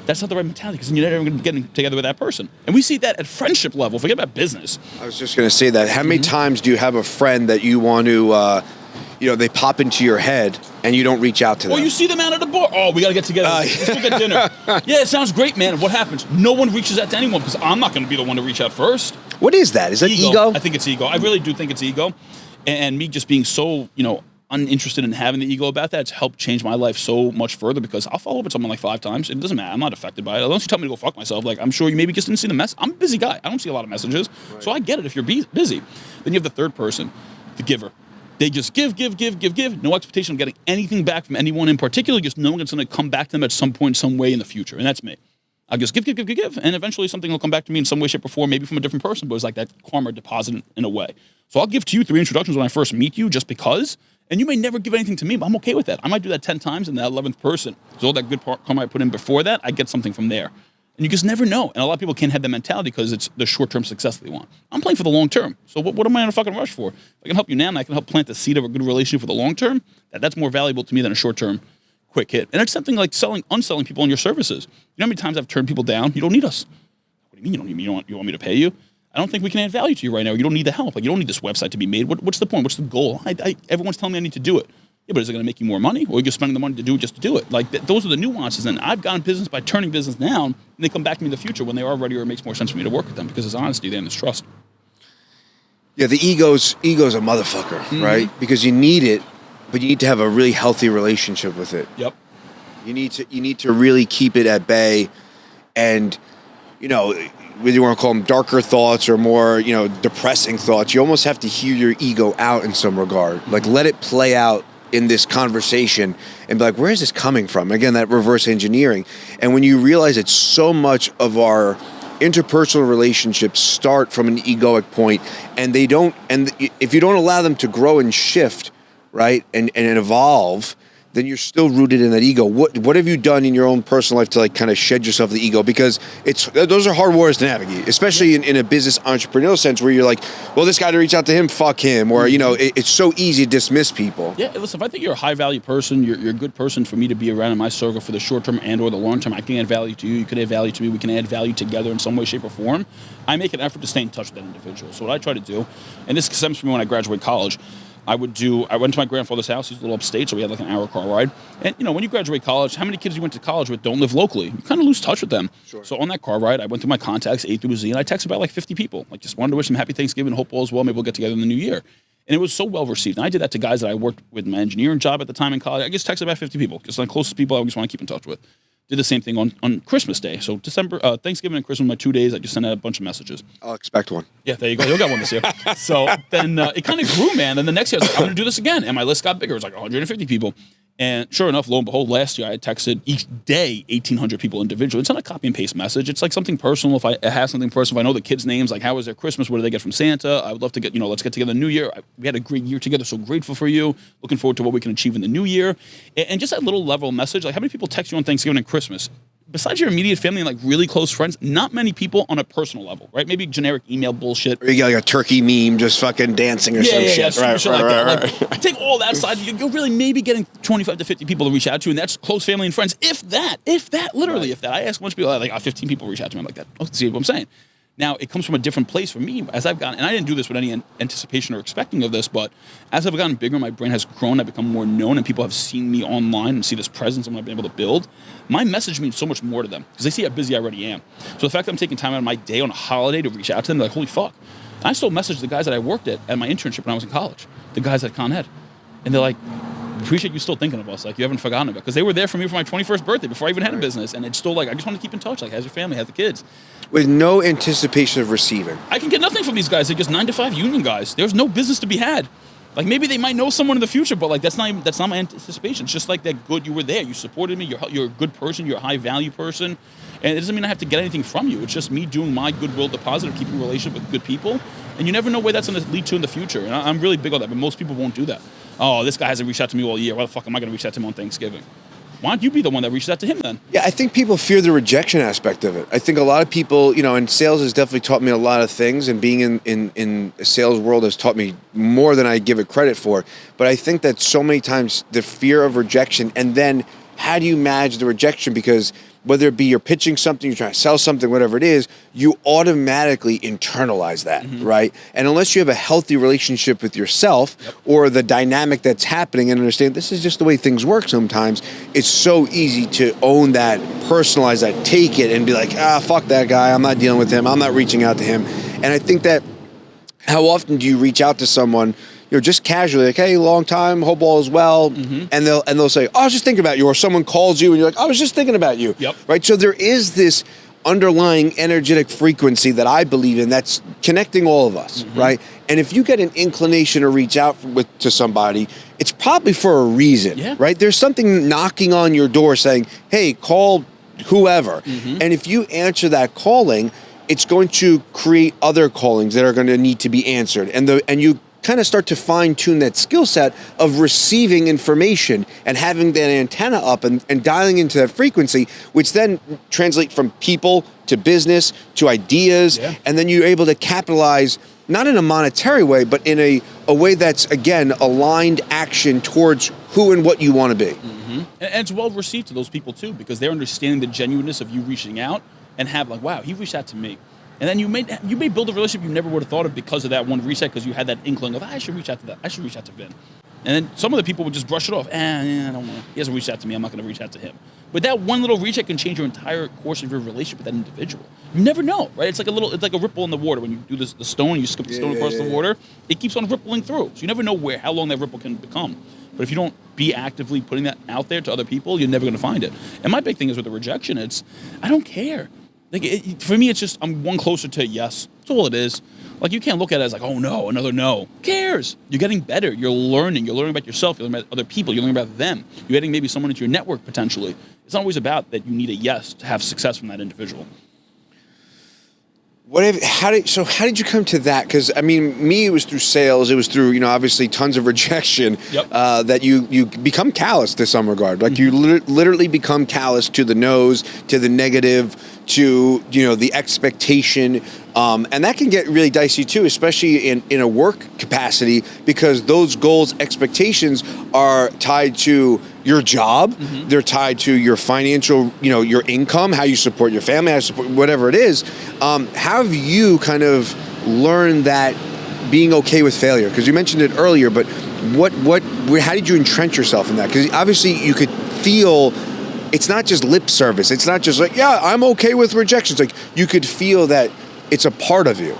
That's not the right mentality, because then you're never going to get together with that person. And we see that at friendship level. Forget about business. I was just going to say that. How many times do you have a friend that you want to... they pop into your head and you don't reach out to them. Or you see them out at the bar. Oh, we got to get together. Let's go get dinner. Yeah, it sounds great, man. What happens? No one reaches out to anyone because I'm not going to be the one to reach out first. What is that? Is that ego? I think it's ego. I really do think it's ego. And me just being so, uninterested in having the ego about that, it's helped change my life so much further because I'll follow up with someone like 5 times. It doesn't matter. I'm not affected by it. Unless you tell me to go fuck myself. Like, I'm sure you maybe just didn't see the mess. I'm a busy guy. I don't see a lot of messages. Right. So I get it if you're busy. Then you have the third person, the giver. They just give. No expectation of getting anything back from anyone in particular. Just knowing it's going to come back to them at some point, some way in the future. And that's me. I'll just give. And eventually something will come back to me in some way, shape, or form, maybe from a different person, but it's like that karma deposit in a way. So I'll give to you 3 introductions when I first meet you just because. And you may never give anything to me, but I'm okay with that. I might do that 10 times in that 11th person. Because all that good karma I put in before that, I get something from there. And you just never know. And a lot of people can't have that mentality because it's the short-term success that they want. I'm playing for the long term. So what am I in a fucking rush for? If I can help you now and I can help plant the seed of a good relationship for the long term, that's more valuable to me than a short-term quick hit. And it's something like unselling people on your services. You know how many times I've turned people down? You don't need us. What do you mean you don't need me? You want me to pay you? I don't think we can add value to you right now. You don't need the help. Like, you don't need this website to be made. What's the point? What's the goal? Everyone's telling me I need to do it. Yeah, but is it going to make you more money? Or are you spending the money to do it just to do it? Like, those are the nuances. And I've gotten business by turning business down, and they come back to me in the future when they are ready or it makes more sense for me to work with them because there's honesty there and there's trust. Yeah, the ego's a motherfucker, right? Because you need it, but you need to have a really healthy relationship with it. Yep. You need to really keep it at bay, and whether you want to call them darker thoughts or more, depressing thoughts, you almost have to hear your ego out in some regard. Like, let it play out in this conversation and be like, where is this coming from? Again, that reverse engineering. And when you realize that so much of our interpersonal relationships start from an egoic point, and if you don't allow them to grow and shift, right, and evolve, then you're still rooted in that ego. What have you done in your own personal life to like kind of shed yourself the ego? Because those are hard waters to navigate, especially in a business entrepreneurial sense where you're like, well, this guy to reach out to him, fuck him, or it's so easy to dismiss people. Yeah, listen, if I think you're a high value person, you're a good person for me to be around in my circle for the short term and or the long term. I can add value to you. You can add value to me. We can add value together in some way, shape, or form. I make an effort to stay in touch with that individual. So what I try to do, and this stems from me when I graduated college. I went to my grandfather's house. He's a little upstate, so we had like an hour car ride. And, when you graduate college, how many kids you went to college with don't live locally? You kind of lose touch with them. Sure. So on that car ride, I went through my contacts, A through Z, and I texted about like 50 people. Like, just wanted to wish them happy Thanksgiving, hope all is well, maybe we'll get together in the new year. And it was so well received. And I did that to guys that I worked with in my engineering job at the time in college. I just texted about 50 people, just like closest people I just want to keep in touch with. Did the same thing on Christmas Day. So Thanksgiving and Christmas, my 2 days, I just sent out a bunch of messages. I'll expect one. Yeah, there you go. You'll get one this year. So then it kind of grew, man. And the next year, I was like, I'm going to do this again. And my list got bigger. It was like 150 people. And sure enough, lo and behold, last year I had texted each day 1,800 people individually. It's not a copy and paste message. It's like something personal. If I have something personal, if I know the kids' names, like how was their Christmas? What did they get from Santa? I would love to get, let's get together in the new year. We had a great year together. So grateful for you. Looking forward to what we can achieve in the new year. And just that little level message. Like, how many people text you on Thanksgiving and Christmas? Besides your immediate family and like really close friends, not many people on a personal level, right? Maybe generic email bullshit. Or you got like a turkey meme just fucking dancing or some shit. Right. Like, take all that side. You're really maybe getting 25 to 50 people to reach out to you, and that's close family and friends. If that, literally, if that. I ask a bunch of people, like 15 people reach out to me. I'm like that. Oh, see what I'm saying? Now, it comes from a different place for me as I've gotten, and I didn't do this with any anticipation or expecting of this, but as I've gotten bigger, my brain has grown, I've become more known, and people have seen me online and see this presence I've been able to build. My message means so much more to them because they see how busy I already am. So the fact that I'm taking time out of my day on a holiday to reach out to them, they're like, holy fuck. And I still message the guys that I worked at my internship when I was in college, the guys at Con Ed. And they're like, appreciate you still thinking of us. Like, you haven't forgotten about it. Because they were there for me for my 21st birthday before I even had a business. And it's still like, I just want to keep in touch. Like, how's your family? How's the kids? With no anticipation of receiving. I can get nothing from these guys. They're just 9 to 5 union guys. There's no business to be had. Like, maybe they might know someone in the future, but like that's not my anticipation. It's just like that good. You were there. You supported me. You're a good person. You're a high value person. And it doesn't mean I have to get anything from you. It's just me doing my goodwill deposit of keeping a relationship with good people. And you never know where that's going to lead to in the future. And I'm really big on that, but most people won't do that. Oh, this guy hasn't reached out to me all year. Why the fuck am I going to reach out to him on Thanksgiving? Why don't you be the one that reaches out to him then? Yeah, I think people fear the rejection aspect of it. I think a lot of people, and sales has definitely taught me a lot of things, and being in the sales world has taught me more than I give it credit for. But I think that so many times the fear of rejection, and then how do you manage the rejection? Because whether it be you're pitching something, you're trying to sell something, whatever it is, you automatically internalize that, right? And unless you have a healthy relationship with yourself or the dynamic that's happening and understand this is just the way things work sometimes, it's so easy to own that, personalize that, take it and be like, fuck that guy. I'm not dealing with him. I'm not reaching out to him. And I think that how often do you reach out to someone, just casually, like, hey, long time, hope all is well, and they'll say, oh, I was just thinking about you, or someone calls you and you're like, I was just thinking about you, right? So there is this underlying energetic frequency that I believe in that's connecting all of us, right? And if you get an inclination to reach out to somebody, it's probably for a reason, right? There's something knocking on your door saying, hey, call whoever. And if you answer that calling, it's going to create other callings that are going to need to be answered. And you kind of start to fine-tune that skill set of receiving information and having that antenna up and dialing into that frequency, which then translate from people to business to ideas. And then you're able to capitalize, not in a monetary way, but in a way that's, again, aligned action towards who and what you want to be. And it's well received to those people, too, because they're understanding the genuineness of you reaching out and have like, wow, he reached out to me. And then you may build a relationship you never would have thought of because of that one reset, because you had that inkling of, I should reach out to that. I should reach out to Vin. And then some of the people would just brush it off. I don't know. He hasn't reached out to me. I'm not going to reach out to him. But that one little reset can change your entire course of your relationship with that individual. You never know, right? It's like a ripple in the water. When you do the stone, you skip the stone across the water, it keeps on rippling through. So you never know how long that ripple can become. But if you don't be actively putting that out there to other people, you're never going to find it. And my big thing is with the rejection, I don't care. Like for me, it's just I'm one closer to yes. That's all it is. Like you can't look at it as like, oh no, another no. Who cares? You're getting better. You're learning. You're learning about yourself. You're learning about other people. You're learning about them. You're getting maybe someone into your network potentially. It's not always about that you need a yes to have success from that individual. How did you come to that? Because I mean, me, it was through sales. It was through, obviously tons of rejection. That you become callous to some regard. Like you literally become callous to the no's, to the negative, to the expectation, and that can get really dicey too, especially in a work capacity, because those goals, expectations are tied to your job. They're tied to your financial, your income, how you support your family, how you support whatever it is. How have you kind of learned that being okay with failure? Because you mentioned it earlier, but how did you entrench yourself in that? Because obviously you could feel it's not just lip service. It's not just like, yeah, I'm okay with rejections. Like you could feel that it's a part of you.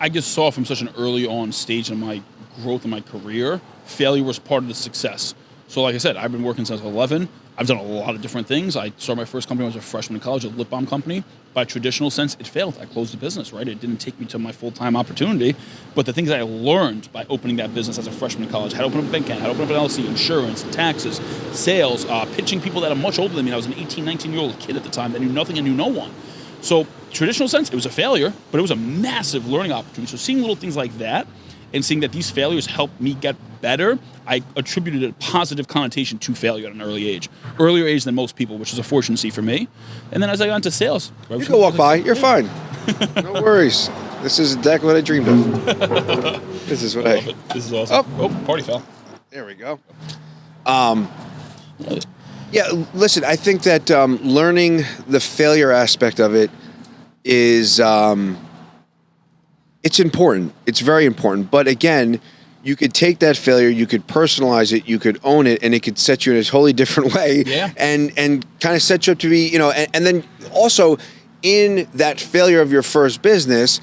I just saw from such an early on stage in my growth in my career, failure was part of the success. So like I said, I've been working since 11. I've done a lot of different things. I started my first company when I was a freshman in college, a lip balm company. By traditional sense, it failed. I closed the business, right? It didn't take me to my full-time opportunity. But the things that I learned by opening that business as a freshman in college, how to open up a bank account, how to open up an LLC, insurance, taxes, sales, pitching people that are much older than me. I was an 18, 19-year-old kid at the time that knew nothing and knew no one. So traditional sense, it was a failure, but it was a massive learning opportunity. So seeing little things like that and seeing that these failures helped me get better, I attributed a positive connotation to failure at an earlier age than most people, which is a fortunate for me. And then as I got into sales, you can walk by. You're fine. No worries. This is exactly what I dreamed of. This is what I love it. This is awesome. Oh, party foul. There we go. Yeah, listen, I think that learning the failure aspect of it is it's important. It's very important. But again, you could take that failure, you could personalize it, you could own it, and it could set you in a totally different way. Yeah. And kind of set you up to be, and then also in that failure of your first business,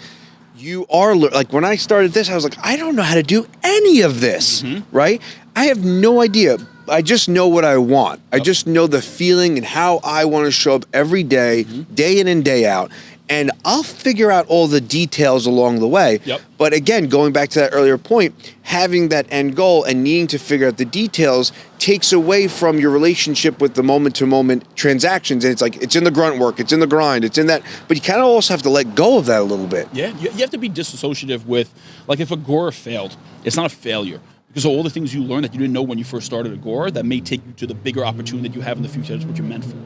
you are like, when I started this, I was like, I don't know how to do any of this, right? I have no idea. I just know what I want. I just know the feeling and how I want to show up every day, day in and day out. And I'll figure out all the details along the way. But again, going back to that earlier point, having that end goal and needing to figure out the details takes away from your relationship with the moment-to-moment transactions. And it's like, it's in the grunt work, it's in the grind, it's in that. But you kind of also have to let go of that a little bit. Yeah, you have to be disassociative with, like if Agora failed, it's not a failure. Because of all the things you learned that you didn't know when you first started Agora that may take you to the bigger opportunity that you have in the future. That's what you're meant for.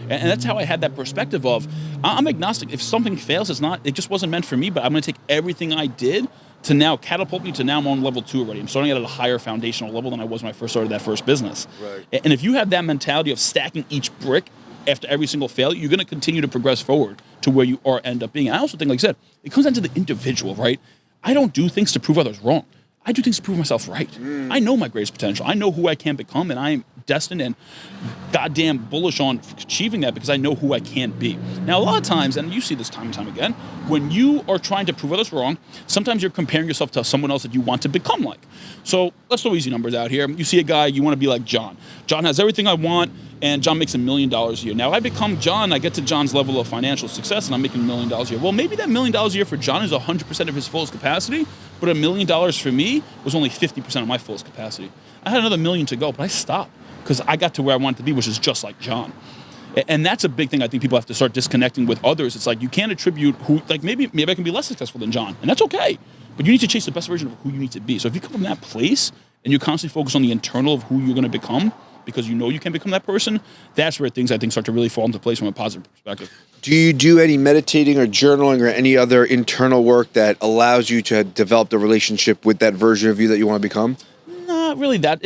And that's how I had that perspective of, I'm agnostic. If something fails, it just wasn't meant for me, but I'm going to take everything I did to now catapult me to now I'm on level 2 already. I'm starting at a higher foundational level than I was when I first started that first business. Right. And if you have that mentality of stacking each brick after every single failure, you're going to continue to progress forward to where you are end up being. And I also think, like I said, it comes down to the individual, right? I don't do things to prove others wrong. I do things to prove myself right. I know my greatest potential. I know who I can become, and I am destined and goddamn bullish on achieving that because I know who I can be. Now, a lot of times, and you see this time and time again, when you are trying to prove others wrong, sometimes you're comparing yourself to someone else that you want to become like. So let's throw easy numbers out here. You see a guy, you want to be like John. John has everything I want, and John makes $1 million a year. Now, I become John, I get to John's level of financial success, and I'm making $1 million a year. Well, maybe that $1 million a year for John is 100% of his fullest capacity, but $1 million for me was only 50% of my fullest capacity. I had another $1 million to go, but I stopped because I got to where I wanted to be, which is just like John. And that's a big thing I think people have to start disconnecting with others. It's like you can't attribute who, like maybe I can be less successful than John, and that's okay. But you need to chase the best version of who you need to be. So if you come from that place and you constantly focus on the internal of who you're going to become, because you know you can become that person, that's where things I think start to really fall into place from a positive perspective. Do you do any meditating or journaling or any other internal work that allows you to develop the relationship with that version of you that you want to become? Not really that.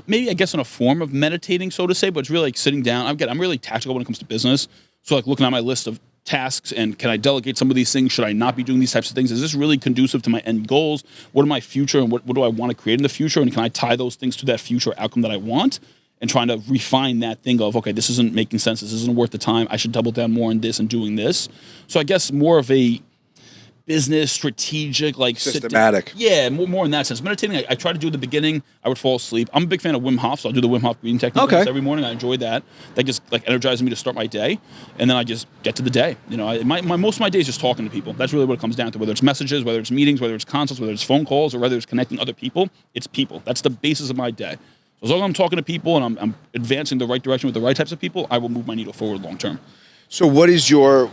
Maybe I guess in a form of meditating, so to say, but it's really like sitting down. I'm really tactical when it comes to business. So like looking at my list of tasks and can I delegate some of these things? Should I not be doing these types of things? Is this really conducive to my end goals? What are my future and what do I want to create in the future? And can I tie those things to that future outcome that I want? And trying to refine that thing of, okay, this isn't making sense. This isn't worth the time. I should double down more on this and doing this. So I guess more of a business, strategic, like systematic. Yeah, more in that sense. Meditating, I try to do at the beginning. I would fall asleep. I'm a big fan of Wim Hof, so I'll do the Wim Hof breathing technique every morning. I enjoy that. That just like energizes me to start my day, and then I just get to the day. You know, most of my day is just talking to people. That's really what it comes down to. Whether it's messages, whether it's meetings, whether it's consults, whether it's phone calls, or whether it's connecting other people, it's people. That's the basis of my day. So as long as I'm talking to people and I'm advancing the right direction with the right types of people, I will move my needle forward long term. So what is your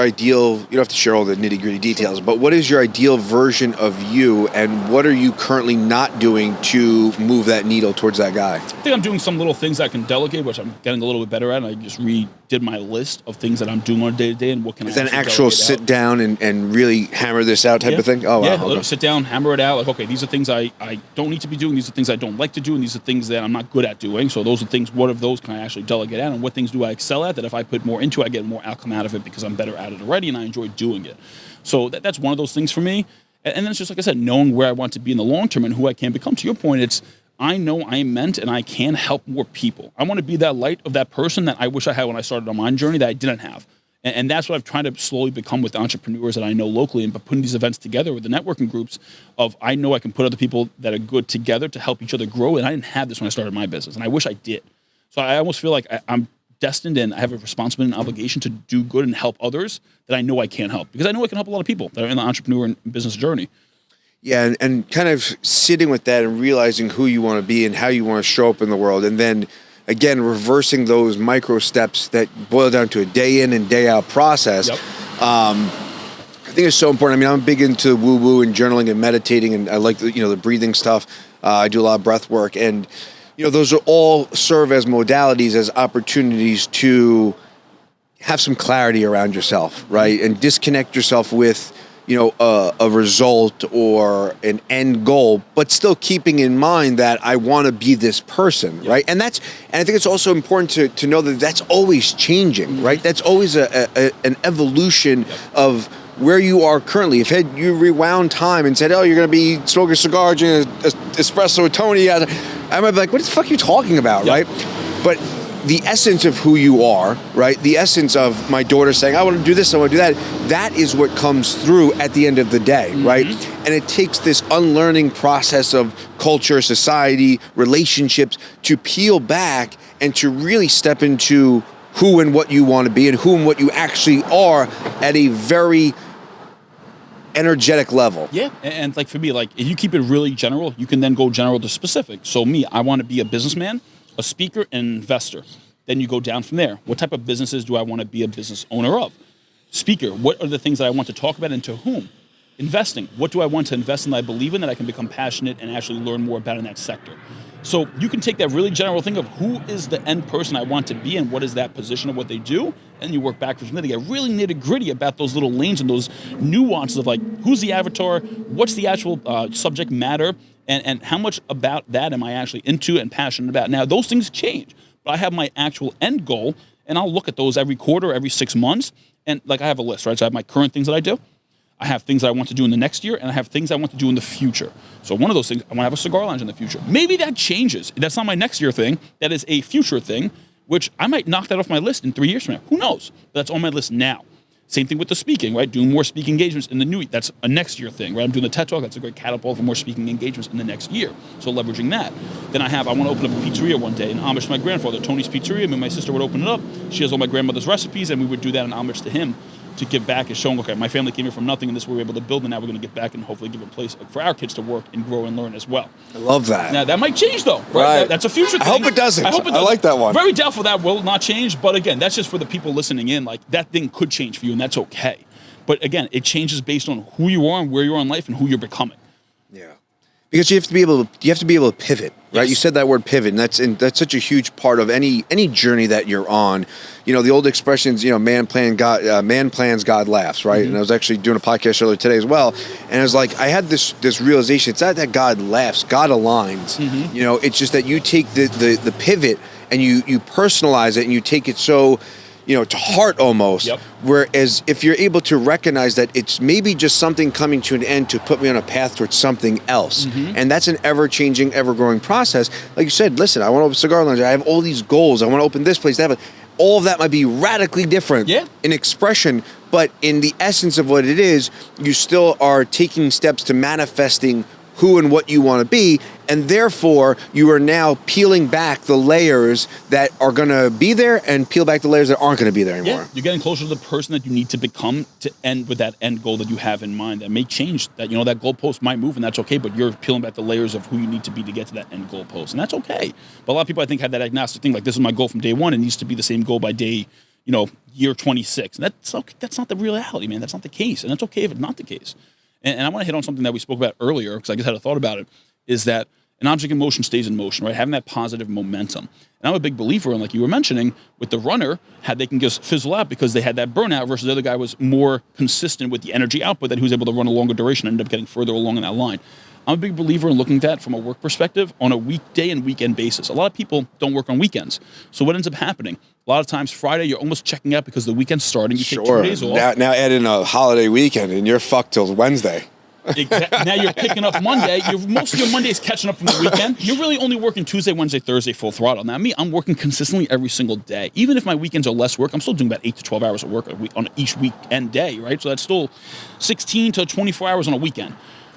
ideal, you don't have to share all the nitty gritty details, but what is your ideal version of you and what are you currently not doing to move that needle towards that guy? I think I'm doing some little things I can delegate, which I'm getting a little bit better at. And I just redid my list of things that I'm doing on a day-to-day and what can is that an actual sit down and really hammer this out type of thing? Oh, wow. Yeah, okay. Sit down, hammer it out. Like, okay, these are things I don't need to be doing. These are things I don't like to do. And these are things that I'm not good at doing. So those are things, what of those can I actually delegate out? And what things do I excel at that if I put more into it, I get more outcome out of it because I'm better at it already and I enjoy doing it. So that's one of those things for me. And then it's just, like I said, knowing where I want to be in the long term and who I can become. To your point, it's I know I am meant and I can help more people. I want to be that light of that person that I wish I had when I started on my journey that I didn't have. And that's what I've tried to slowly become with the entrepreneurs that I know locally and putting these events together with the networking groups of I know I can put other people that are good together to help each other grow. And I didn't have this when I started my business. And I wish I did. So I almost feel like I'm destined and I have a responsibility and obligation to do good and help others that I know I can help because I know I can help a lot of people that are in the entrepreneur and business journey. Yeah, and kind of sitting with that and realizing who you want to be and how you want to show up in the world. And then, again, reversing those micro steps that boil down to a day in and day out process. Yep. I think it's so important. I mean, I'm big into woo-woo and journaling and meditating, and I like the breathing stuff. I do a lot of breath work. And those are all serve as modalities, as opportunities to have some clarity around yourself, right? And disconnect yourself with, a result or an end goal, but still keeping in mind that I want to be this person, right? And I think it's also important to know that that's always changing, right? That's always an evolution of where you are currently. If you rewound time and said, oh, you're going to be smoking a cigar, drinking an espresso with Tony, I might be like, what the fuck are you talking about, right? But the essence of who you are, right? The essence of my daughter saying, I want to do this, I want to do that. That is what comes through at the end of the day, right? And it takes this unlearning process of culture, society, relationships to peel back and to really step into who and what you want to be and who and what you actually are at a very energetic level. Yeah, and like for me, like if you keep it really general, you can then go general to specific. So me, I want to be a businessman, a speaker, and investor. Then you go down from there. What type of businesses do I want to be a business owner of? Speaker, what are the things that I want to talk about and to whom? Investing. What do I want to invest in that I believe in, that I can become passionate and actually learn more about in that sector? So you can take that really general thing of who is the end person I want to be and what is that position of what they do, and you work backwards from there to get really nitty-gritty about those little lanes and those nuances of like, who's the avatar, what's the actual subject matter, and how much about that am I actually into and passionate about. Now, those things change, but I have my actual end goal, and I'll look at those every quarter, every 6 months, and like I have a list, right? So I have my current things that I do. I have things that I want to do in the next year, and I have things I want to do in the future. So one of those things, I want to have a cigar lounge in the future. Maybe that changes. That's not my next year thing. That is a future thing, which I might knock that off my list in 3 years from now. Who knows? But that's on my list now. Same thing with the speaking, right? Doing more speaking engagements in the new year. That's a next year thing, right? I'm doing the TED Talk. That's a great catapult for more speaking engagements in the next year. So leveraging that. Then I want to open up a pizzeria one day in homage to my grandfather, Tony's Pizzeria. Me and my sister would open it up. She has all my grandmother's recipes, and we would do that in homage to him, to give back and showing, okay, my family came here from nothing, and this we were able to build, and now we're going to get back and hopefully give a place for our kids to work and grow and learn as well. I love that. Now, that might change, though, right? That's a future thing. I hope it doesn't. I hope it doesn't. I like that one. Very doubtful that will not change, but again, that's just for the people listening in. Like, that thing could change for you, and that's okay. But again, it changes based on who you are and where you are in life and who you're becoming. Yeah. Because you have to be able to pivot, right? Yes. You said that word pivot, and that's such a huge part of any journey that you're on. You know, the old expressions, man plans, God laughs, right? Mm-hmm. And I was actually doing a podcast earlier today as well, and I was like, I had this realization. It's not that God laughs, God aligns. Mm-hmm. You know, it's just that you take the pivot and you personalize it and you take it so, to heart almost. Yep. Whereas if you're able to recognize that it's maybe just something coming to an end to put me on a path towards something else. Mm-hmm. And that's an ever-changing, ever-growing process. Like you said, listen, I want to open a cigar lounge. I have all these goals. I want to open this place. All of that might be radically different in expression, but in the essence of what it is, you still are taking steps to manifesting who and what you want to be, and therefore you are now peeling back the layers that are going to be there and peel back the layers that aren't going to be there anymore. Yeah, you're getting closer to the person that you need to become to end with that end goal that you have in mind. That may change. That that goalpost might move, and that's okay. But you're peeling back the layers of who you need to be to get to that end goalpost, and that's okay. But a lot of people, I think, have that agnostic thing, like this is my goal from day one. It needs to be the same goal by day, year 26. And that's okay. That's not the reality, man. That's not the case, and that's okay if it's not the case. And I want to hit on something that we spoke about earlier, because I just had a thought about it, is that an object in motion stays in motion, right? Having that positive momentum. And I'm a big believer in, like you were mentioning, with the runner, they can just fizzle out because they had that burnout versus the other guy was more consistent with the energy output, that he was able to run a longer duration and ended up getting further along in that line. I'm a big believer in looking at that from a work perspective on a weekday and weekend basis. A lot of people don't work on weekends. So what ends up happening? A lot of times Friday, you're almost checking out because the weekend's starting. You take 2 days off. Now add in a holiday weekend and you're fucked till Wednesday. Now you're picking up Monday. Most of your Monday is catching up from the weekend. You're really only working Tuesday, Wednesday, Thursday full throttle. Now me, I'm working consistently every single day. Even if my weekends are less work, I'm still doing about 8 to 12 hours of work on each weekend day, right? So that's still 16 to 24 hours on a weekend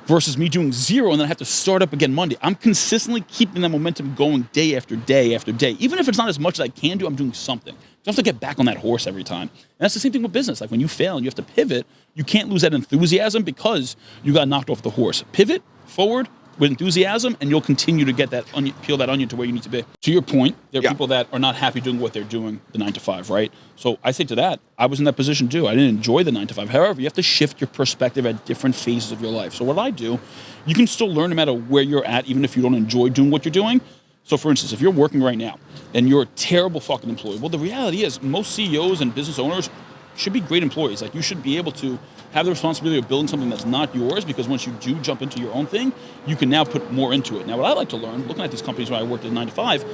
versus me doing 0 and then I have to start up again Monday. I'm consistently keeping that momentum going day after day after day. Even if it's not as much as I can do, I'm doing something. You have to get back on that horse every time. And that's the same thing with business. Like when you fail and you have to pivot, you can't lose that enthusiasm because you got knocked off the horse. Pivot forward with enthusiasm and you'll continue to get that peel that onion to where you need to be. To your point, there are people that are not happy doing what they're doing, the 9 to 5, right? So I say to that, I was in that position too. I didn't enjoy the 9 to 5. However, you have to shift your perspective at different phases of your life. So what I do, you can still learn no matter where you're at, even if you don't enjoy doing what you're doing. So for instance, if you're working right now and you're a terrible fucking employee, well, the reality is most CEOs and business owners should be great employees. Like you should be able to have the responsibility of building something that's not yours, because once you do jump into your own thing, you can now put more into it. Now, what I like to learn, looking at these companies where I worked at 9 to 5,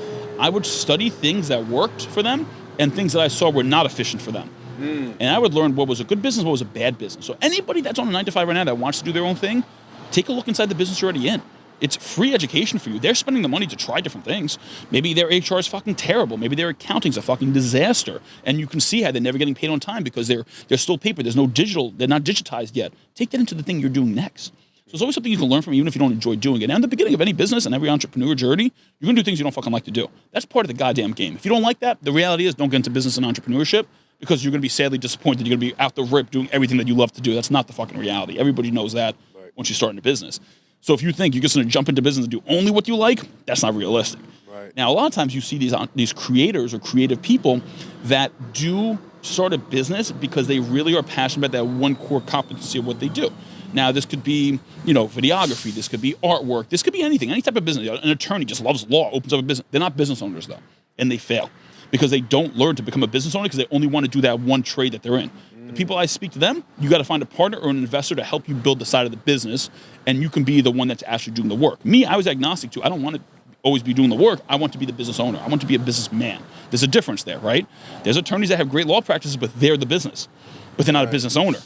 I would study things that worked for them and things that I saw were not efficient for them. And I would learn what was a good business, what was a bad business. So anybody that's on a 9 to 5 right now that wants to do their own thing, take a look inside the business you're already in. It's free education for you. They're spending the money to try different things. Maybe their HR is fucking terrible. Maybe their accounting's a fucking disaster. And you can see how they're never getting paid on time because they're still paper. There's no digital. They're not digitized yet. Take that into the thing you're doing next. So there's always something you can learn from, even if you don't enjoy doing it. And in the beginning of any business and every entrepreneur journey, you're going to do things you don't fucking like to do. That's part of the goddamn game. If you don't like that, the reality is don't get into business and entrepreneurship, because you're going to be sadly disappointed. You're going to be out the rip doing everything that you love to do. That's not the fucking reality. Everybody knows that once you start in a business. So if you think you're just going to jump into business and do only what you like, that's not realistic. Right. Now, a lot of times you see these creators or creative people that do start a business because they really are passionate about that one core competency of what they do. Now, this could be, videography. This could be artwork. This could be anything, any type of business. An attorney just loves law, opens up a business. They're not business owners, though, and they fail because they don't learn to become a business owner because they only want to do that one trade that they're in. The people I speak to them, you got to find a partner or an investor to help you build the side of the business, and you can be the one that's actually doing the work. Me, I was agnostic to. I don't want to always be doing the work. I want to be the business owner. I want to be a businessman. There's a difference there, right? There's attorneys that have great law practices, but they're the business, but they're not a business owner.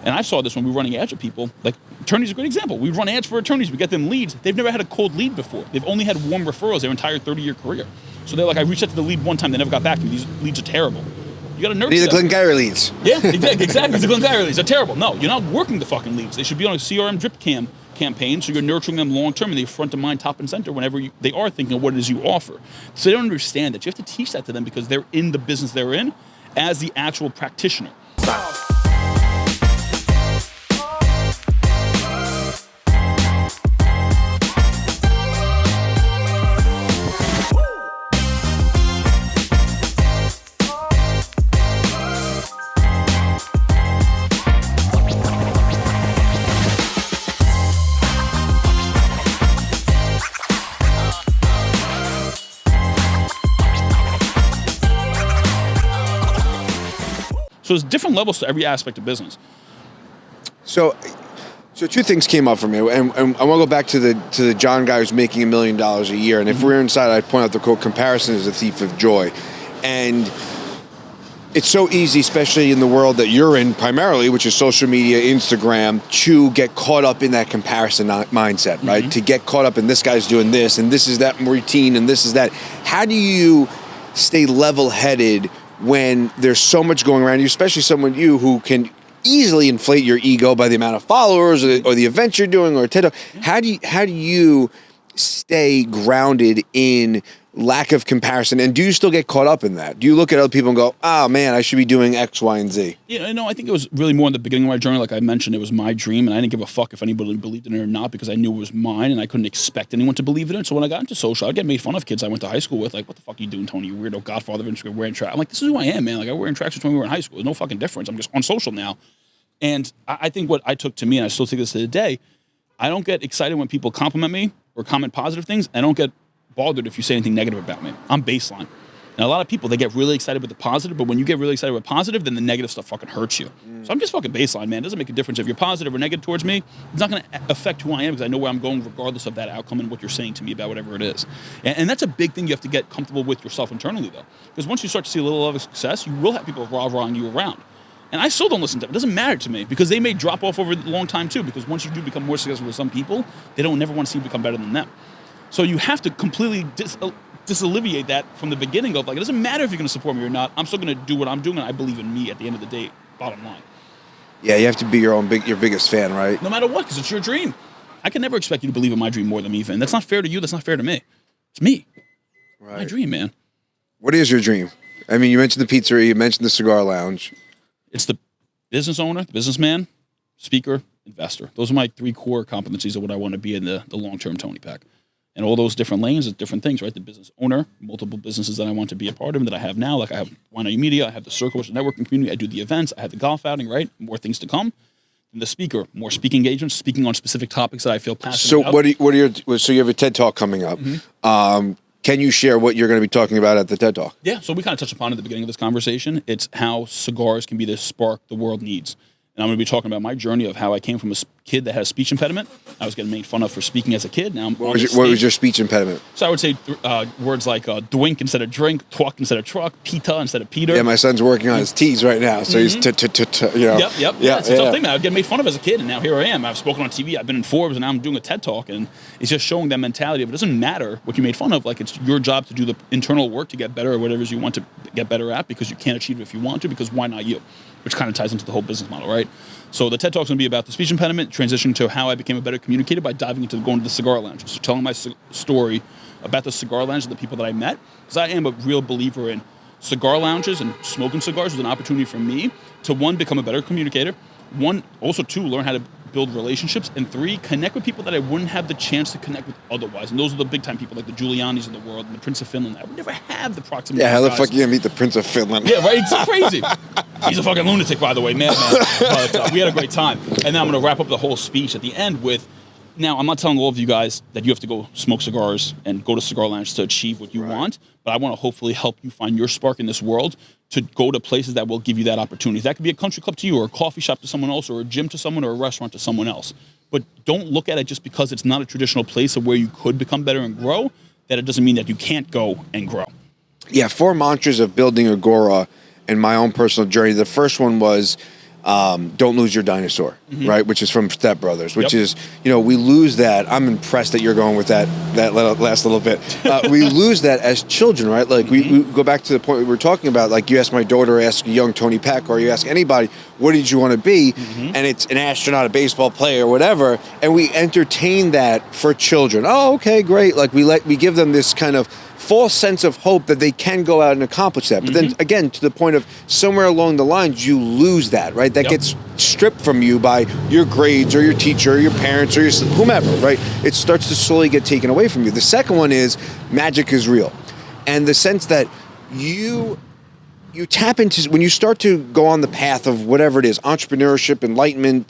And I saw this when we were running ads with people. Like, attorneys are a great example. We run ads for attorneys. We get them leads. They've never had a cold lead before. They've only had warm referrals their entire 30-year career. So they're like, I reached out to the lead one time. They never got back to me. These leads are terrible. You got to nurture These are them. Glengarry leads. Yeah, exactly. The Glengarry leads. They're terrible. No, you're not working the fucking leads. They should be on a CRM drip campaign, so you're nurturing them long-term, and they're front of mind, top and center whenever they are thinking of what it is you offer. So they don't understand that. You have to teach that to them because they're in the business they're in as the actual practitioner. So there's different levels to every aspect of business. So two things came up for me, and I want to go back to the John guy who's making $1 million a year. And if we're inside, I'd point out the quote: "Comparison is a thief of joy," and it's so easy, especially in the world that you're in primarily, which is social media, Instagram, to get caught up in that comparison mindset, right? To get caught up in this guy's doing this, and this is that routine, and this is that. How do you stay level-headed when there's so much going around you, especially someone who can easily inflate your ego by the amount of followers or the events you're doing or TED Talk? How do you stay grounded in lack of comparison, and do you still get caught up in that? Do you look at other people and go, oh man, I should be doing X, Y, and Z? I think it was really more in the beginning of my journey. Like I mentioned, it was my dream, and I didn't give a fuck if anybody believed in it or not because I knew it was mine, and I couldn't expect anyone to believe in it. So when I got into social, I'd get made fun of kids I went to high school with, like, what the fuck are you doing, Tony? You weirdo godfather of Instagram wearing track. I'm like, this is who I am, man. Like, I wear in tracksuits when we were in high school. There's no fucking difference. I'm just on social now. And I think what I took to me, and I still take this to the day, I don't get excited when people compliment me or comment positive things. I don't get bothered if you say anything negative about me. I'm baseline. And a lot of people, they get really excited with the positive, but when you get really excited with positive, then the negative stuff fucking hurts you. So I'm just fucking baseline, man. It doesn't make a difference if you're positive or negative towards me. It's not going to affect who I am because I know where I'm going regardless of that outcome and what you're saying to me about whatever it is. And that's a big thing you have to get comfortable with yourself internally, though. Because once you start to see a little level of success, you will have people rah-rahing you around. And I still don't listen to them. It doesn't matter to me because they may drop off over a long time, too, because once you do become more successful with some people, they don't never want to see you become better than them. So you have to completely disalleviate that from the beginning of, like, it doesn't matter if you're going to support me or not. I'm still going to do what I'm doing, and I believe in me at the end of the day, bottom line. Yeah, you have to be your biggest fan, right? No matter what, because it's your dream. I can never expect you to believe in my dream more than me, Vin. That's not fair to you. That's not fair to me. It's me. Right. My dream, man. What is your dream? I mean, you mentioned the pizzeria. You mentioned the cigar lounge. It's the business owner, the businessman, speaker, investor. Those are my three core competencies of what I want to be in the long-term Tony Pack. And all those different lanes are different things, right? The business owner, multiple businesses that I want to be a part of that I have now. Like I have Wine Eye Media, I have the Circle, which is a networking community. I do the events, I have the golf outing, right? More things to come. And the speaker, more speaking engagements, speaking on specific topics that I feel passionate about. So you have a TED Talk coming up. Mm-hmm. Can you share what you're going to be talking about at the TED Talk? Yeah, so we kind of touched upon it at the beginning of this conversation. It's how cigars can be the spark the world needs. And I'm going to be talking about my journey of how I came from a kid that had a speech impediment. I was getting made fun of for speaking as a kid. Now, what was your speech impediment? So I would say words like dwink instead of drink, twuck instead of truck, pita instead of Peter. Yeah, my son's working on his T's right now, so he's Yep. Yeah, it's a tough thing, man. I would get made fun of as a kid, and now here I am. I've spoken on TV. I've been in Forbes, and now I'm doing a TED Talk, and it's just showing that mentality of it doesn't matter what you made fun of. Like, it's your job to do the internal work to get better at whatever it is you want to get better at, because you can't achieve it if you want to, because why not you? Which kind of ties into the whole business model, right? So the TED Talk's going to be about the speech impediment, transitioning to how I became a better communicator by diving into going to the cigar lounge. So telling my story about the cigar lounge and the people that I met, because I am a real believer in cigar lounges, and smoking cigars was an opportunity for me to, one, become a better communicator, one, also, two, learn how to build relationships, and 3, connect with people that I wouldn't have the chance to connect with otherwise. And those are the big time people like the Giulianis of the world and the Prince of Finland. I would never have the proximity. Yeah, how the guys. fuck you gonna meet the Prince of Finland? Yeah, right. It's crazy. He's a fucking lunatic, by the way, madman. But we had a great time. And then I'm going to wrap up the whole speech at the end with. Now, I'm not telling all of you guys that you have to go smoke cigars and go to Cigar Lounge to achieve what you want, but I want to hopefully help you find your spark in this world to go to places that will give you that opportunity. That could be a country club to you, or a coffee shop to someone else, or a gym to someone, or a restaurant to someone else. But don't look at it just because it's not a traditional place of where you could become better and grow, that it doesn't mean that you can't go and grow. Yeah, 4 mantras of building Agora and my own personal journey. The first one was don't lose your dinosaur, right? Which is from Step Brothers, which is, we lose that. I'm impressed that you're going with that last little bit. We lose that as children, right? Like we go back to the point we were talking about, like you ask my daughter, ask young Tony Peck, or you ask anybody, what did you want to be? And it's an astronaut, a baseball player, whatever. And we entertain that for children. Oh, okay, great. Like we give them this kind of false sense of hope that they can go out and accomplish that. But then again, to the point of somewhere along the lines, you lose that, right? That gets stripped from you by your grades or your teacher or your parents or whomever, right? It starts to slowly get taken away from you. The second one is magic is real. And the sense that you tap into, when you start to go on the path of whatever it is, entrepreneurship, enlightenment,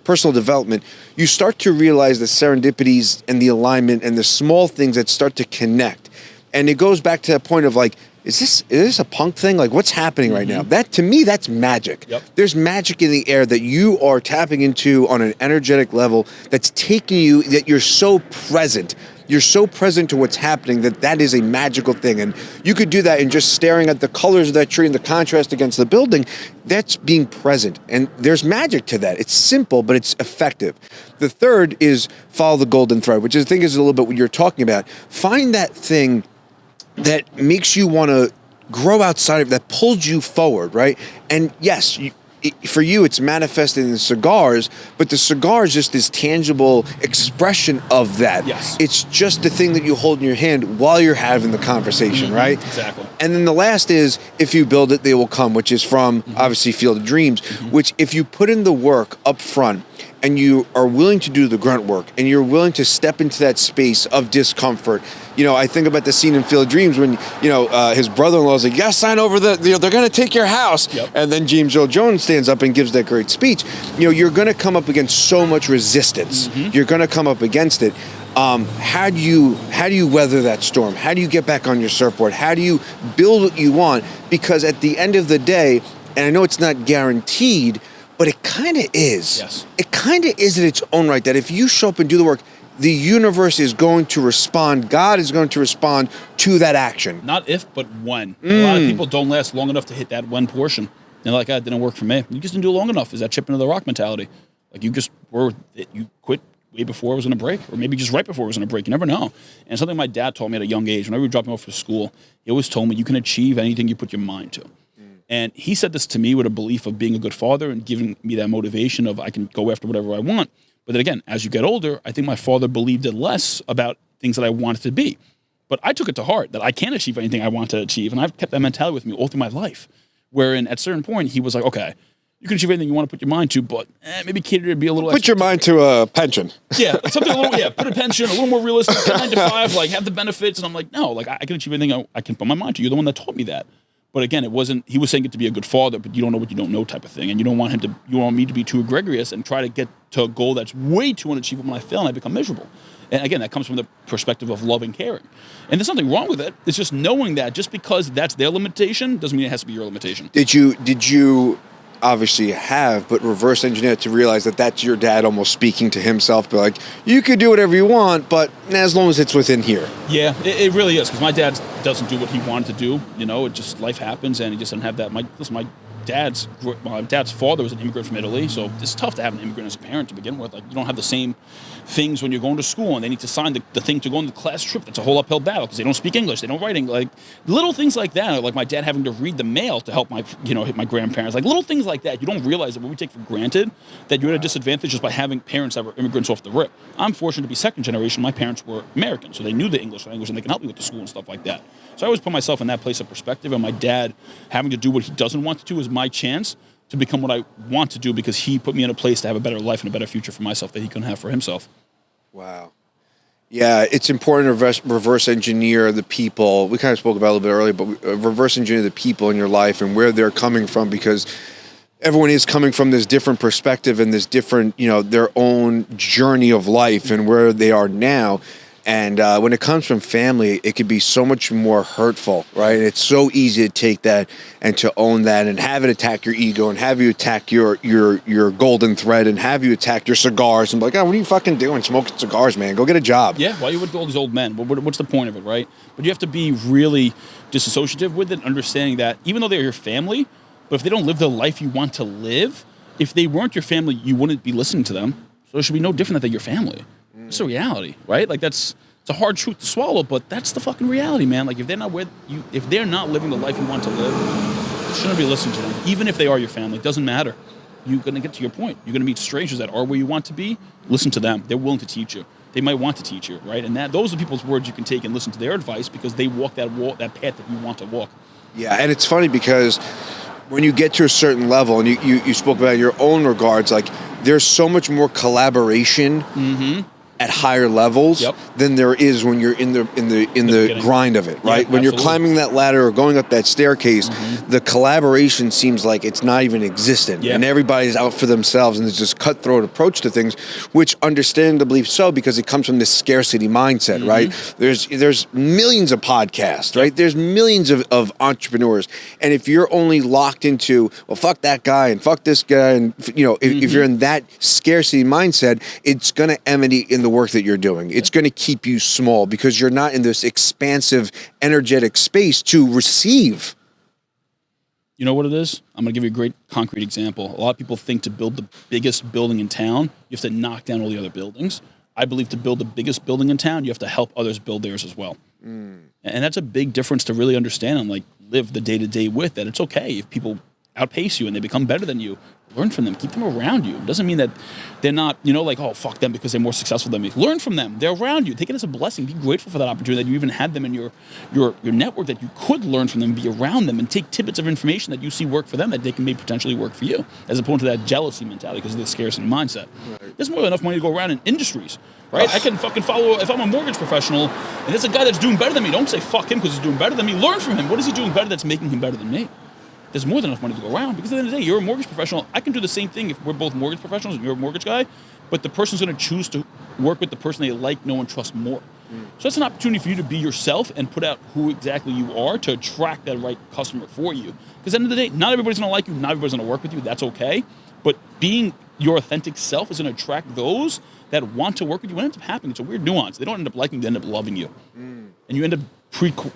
personal development, you start to realize the serendipities and the alignment and the small things that start to connect. And it goes back to that point of like, is this a punk thing? Like, what's happening right now? That, to me, that's magic. Yep. There's magic in the air that you are tapping into on an energetic level that's taking you, that you're so present. You're so present to what's happening that is a magical thing. And you could do that in just staring at the colors of that tree and the contrast against the building. That's being present. And there's magic to that. It's simple, but it's effective. The third is follow the golden thread, which I think is a little bit what you're talking about. Find that thing that makes you want to grow outside of, that pulls you forward, right? And yes, for you, it's manifested in the cigars, but the cigar is just this tangible expression of that. Yes. It's just the thing that you hold in your hand while you're having the conversation, right? Exactly. And then the last is, if you build it, they will come, which is from, obviously, Field of Dreams, which if you put in the work up front, and you are willing to do the grunt work, and you're willing to step into that space of discomfort. I think about the scene in Field of Dreams when, his brother-in-law is like, you gotta sign over they're gonna take your house. Yep. And then James Earl Jones stands up and gives that great speech. You're gonna come up against so much resistance. You're gonna come up against it. How do you weather that storm? How do you get back on your surfboard? How do you build what you want? Because at the end of the day, and I know it's not guaranteed, but it kind of is. Yes. It kind of is in its own right that if you show up and do the work, the universe is going to respond. God is going to respond to that action. Not if, but when. A lot of people don't last long enough to hit that when portion. They're like, it didn't work for me. You just didn't do it long enough. Is that chip into the rock mentality? Like you quit way before it was going to break, or maybe just right before it was going to break. You never know. And something my dad told me at a young age, whenever we dropped me off for school, he always told me you can achieve anything you put your mind to. And he said this to me with a belief of being a good father and giving me that motivation of I can go after whatever I want. But then again, as you get older, I think my father believed it less about things that I wanted to be. But I took it to heart that I can achieve anything I want to achieve. And I've kept that mentality with me all through my life. Wherein at a certain point, he was like, okay, you can achieve anything you want to put your mind to, but maybe cater to be a little... Put your mind to a pension. Yeah, something a little, put a pension, a little more realistic, 9 to 5, like have the benefits. And I'm like, no, like I can achieve anything I can put my mind to. You're the one that taught me that. But again, it wasn't, he was saying it to be a good father, but you don't know what you don't know type of thing. And you don't want me to be too egregious and try to get to a goal that's way too unachievable. When I fail and I become miserable. And again, that comes from the perspective of love and caring. And there's nothing wrong with it. It's just knowing that just because that's their limitation doesn't mean it has to be your limitation. Did you obviously have, but reverse engineer to realize that that's your dad almost speaking to himself, but like, you could do whatever you want, but as long as it's within here. Yeah, it really is, because my dad doesn't do what he wanted to do. It just, life happens, and he just doesn't have that. My dad's father was an immigrant from Italy, so it's tough to have an immigrant as a parent to begin with. Like, you don't have the same things when you're going to school, and they need to sign the thing to go on the class trip. That's a whole uphill battle because they don't speak English, they don't write English. Like little things like that, like my dad having to read the mail to help hit my grandparents. Like little things like that. You don't realize that when we take for granted that you're at a disadvantage just by having parents that were immigrants off the rip. I'm fortunate to be second generation. My parents were American, so they knew the English language and they can help me with the school and stuff like that. So I always put myself in that place of perspective, and my dad having to do what he doesn't want to do is my chance to become what I want to do because he put me in a place to have a better life and a better future for myself that he couldn't have for himself. Wow. Yeah, it's important to reverse engineer the people. We kind of spoke about it a little bit earlier, but reverse engineer the people in your life and where they're coming from, because everyone is coming from this different perspective and this different, their own journey of life and where they are now. And when it comes from family, it can be so much more hurtful, right? It's so easy to take that and to own that and have it attack your ego and have you attack your golden thread and have you attack your cigars and be like, oh, what are you fucking doing smoking cigars, man? Go get a job. Yeah, why are you with all these old men? What's the point of it, right? But you have to be really disassociative with it, understanding that even though they're your family, but if they don't live the life you want to live, if they weren't your family, you wouldn't be listening to them. So it should be no different that they're your family. It's a reality, right? Like it's a hard truth to swallow, but that's the fucking reality, man. Like if they're not with you, if they're not living the life you want to live, you shouldn't be listening to them. Even if they are your family, it doesn't matter. You're gonna get to your point. You're gonna meet strangers that are where you want to be. Listen to them. They're willing to teach you. They might want to teach you, right? And those are people's words you can take and listen to their advice because they walk that path that you want to walk. Yeah, and it's funny because when you get to a certain level, and you spoke about your own regards, like there's so much more collaboration at higher levels than there is when you're in the grind of it, right? Yeah, when you're climbing that ladder or going up that staircase, the collaboration seems like it's not even existent, and everybody's out for themselves, and there's this cutthroat approach to things, which understandably so because it comes from this scarcity mindset, right? There's millions of podcasts, right? There's millions of entrepreneurs, and if you're only locked into, well, fuck that guy and fuck this guy, and if you're in that scarcity mindset, it's going to emanate in the work that you're doing. It's going to keep you small because you're not in this expansive, energetic space to receive. You know what it is? I'm going to give you a great concrete example. A lot of people think to build the biggest building in town, you have to knock down all the other buildings. I believe to build the biggest building in town, you have to help others build theirs as well. And that's a big difference to really understand and like live the day-to-day with, that it's okay if people outpace you and they become better than you. Learn from them. Keep them around you. It doesn't mean that they're not, like, oh, fuck them because they're more successful than me. Learn from them. They're around you. Take it as a blessing. Be grateful for that opportunity that you even had them in your network, that you could learn from them, be around them, and take tidbits of information that you see work for them that they can maybe potentially work for you, as opposed to that jealousy mentality because of the scarcity mindset. Right. There's more than enough money to go around in industries, right? I can fucking follow, if I'm a mortgage professional and there's a guy that's doing better than me, don't say fuck him because he's doing better than me. Learn from him. What is he doing better that's making him better than me? There's more than enough money to go around because at the end of the day, you're a mortgage professional. I can do the same thing if we're both mortgage professionals and you're a mortgage guy, but the person's going to choose to work with the person they like, know, and trust more. So that's an opportunity for you to be yourself and put out who exactly you are to attract that right customer for you. Because at the end of the day, not everybody's going to like you, not everybody's going to work with you. That's okay. But being your authentic self is going to attract those that want to work with you. What ends up happening, it's a weird nuance. They don't end up liking you, they end up loving you. And you end up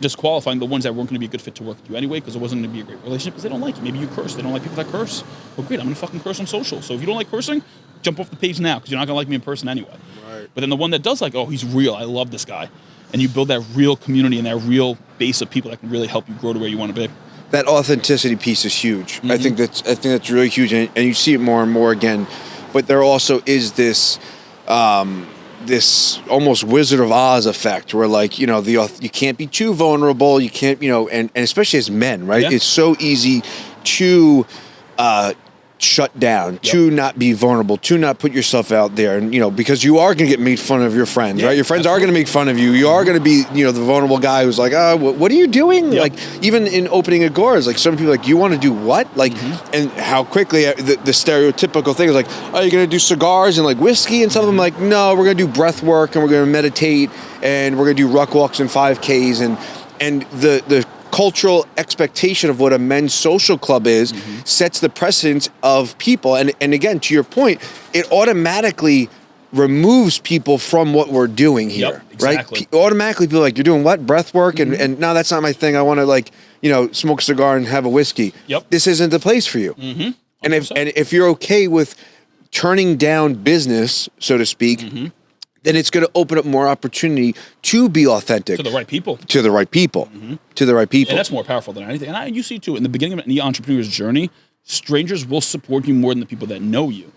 disqualifying the ones that weren't going to be a good fit to work with you anyway because it wasn't going to be a great relationship because they don't like you. Maybe you curse. They don't like people that curse. Well, great, I'm going to fucking curse on social. So if you don't like cursing, jump off the page now because you're not going to like me in person anyway. Right. But then the one that does like, oh, he's real. I love this guy. And you build that real community and that real base of people that can really help you grow to where you want to be. That authenticity piece is huge. I think that's really huge, and you see it more and more again. But there also is this this almost Wizard of Oz effect where, like, you can't be too vulnerable. You can't, and especially as men, right? Yeah. It's so easy to shut down, to not be vulnerable, to not put yourself out there, and because you are going to get made fun of your friends, right? Your friends are going to make fun of you. You are going to be, the vulnerable guy who's like, oh, what are you doing? Yep. Like, even in opening Agoras, like, some people are like, you want to do what? Like, and how quickly the stereotypical thing is like, oh, you're going to do cigars and like whiskey and stuff. I'm like, no, we're going to do breath work and we're going to meditate and we're going to do ruck walks and 5Ks and the cultural expectation of what a men's social club is sets the precedence of people. And again, to your point, it automatically removes people from what we're doing here, exactly. Right? Automatically people are like, you're doing what? Breath work? And no, that's not my thing. I want to smoke a cigar and have a whiskey. Yep. This isn't the place for you. And if you're okay with turning down business, so to speak, then it's going to open up more opportunity to be authentic. To the right people. To the right people. To the right people. And that's more powerful than anything. And you see, too, in the beginning of any entrepreneur's journey, strangers will support you more than the people that know you.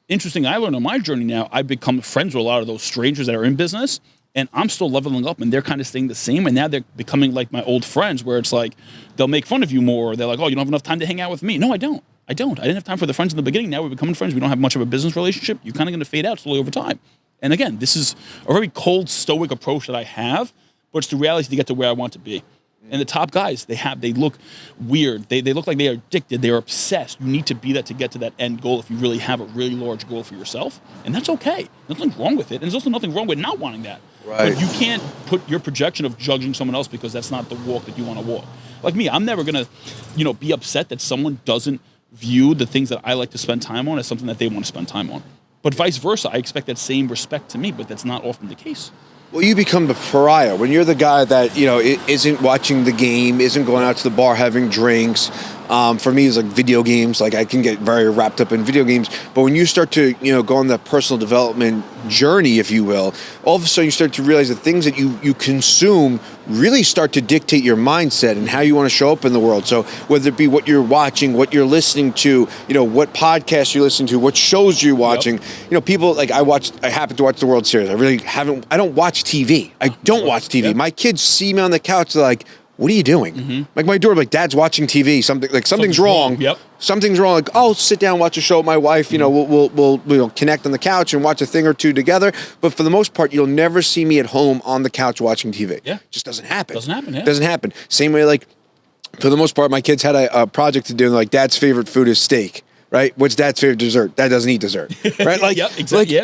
Interesting, I learned on my journey now, I've become friends with a lot of those strangers that are in business, and I'm still leveling up, and they're kind of staying the same, and now they're becoming like my old friends, where it's like, they'll make fun of you more, or they're like, oh, you don't have enough time to hang out with me. No, I don't. I don't. I didn't have time for the friends in the beginning. Now we're becoming friends. We don't have much of a business relationship. You're kind of going to fade out slowly over time. And again, this is a very cold, stoic approach that I have, but it's the reality to get to where I want to be. And the top guys, they look weird. They look like they are addicted. They are obsessed. You need to be that to get to that end goal if you really have a really large goal for yourself. And that's okay. There's nothing wrong with it. And there's also nothing wrong with not wanting that. Right. But you can't put your projection of judging someone else because that's not the walk that you want to walk. Like me, I'm never going to, be upset that someone doesn't view the things that I like to spend time on as something that they want to spend time on. But vice versa, I expect that same respect to me, but that's not often the case. Well, you become the pariah when you're the guy that isn't watching the game, isn't going out to the bar having drinks. For me, it's like video games. Like I can get very wrapped up in video games. But when you start to go on that personal development journey, if you will, all of a sudden you start to realize the things that you consume really start to dictate your mindset and how you want to show up in the world. So whether it be what you're watching, what you're listening to, what podcasts you're listening to, what shows you're watching. Yep. People like I happen to watch the World Series. I don't watch TV. I don't watch TV. Yep. My kids see me on the couch. They're like, what are you doing? Mm-hmm. Like my daughter, Dad's watching TV. Something's wrong. Yep. Something's wrong. Like, I'll sit down, watch a show with my wife. Mm-hmm. We'll connect on the couch and watch a thing or two together. But for the most part, you'll never see me at home on the couch watching TV. Yeah. Just doesn't happen. Doesn't happen. Same way, for the most part, my kids had a project to do. And Dad's favorite food is steak. Right? What's Dad's favorite dessert? Dad doesn't eat dessert. Right? Yep, exactly.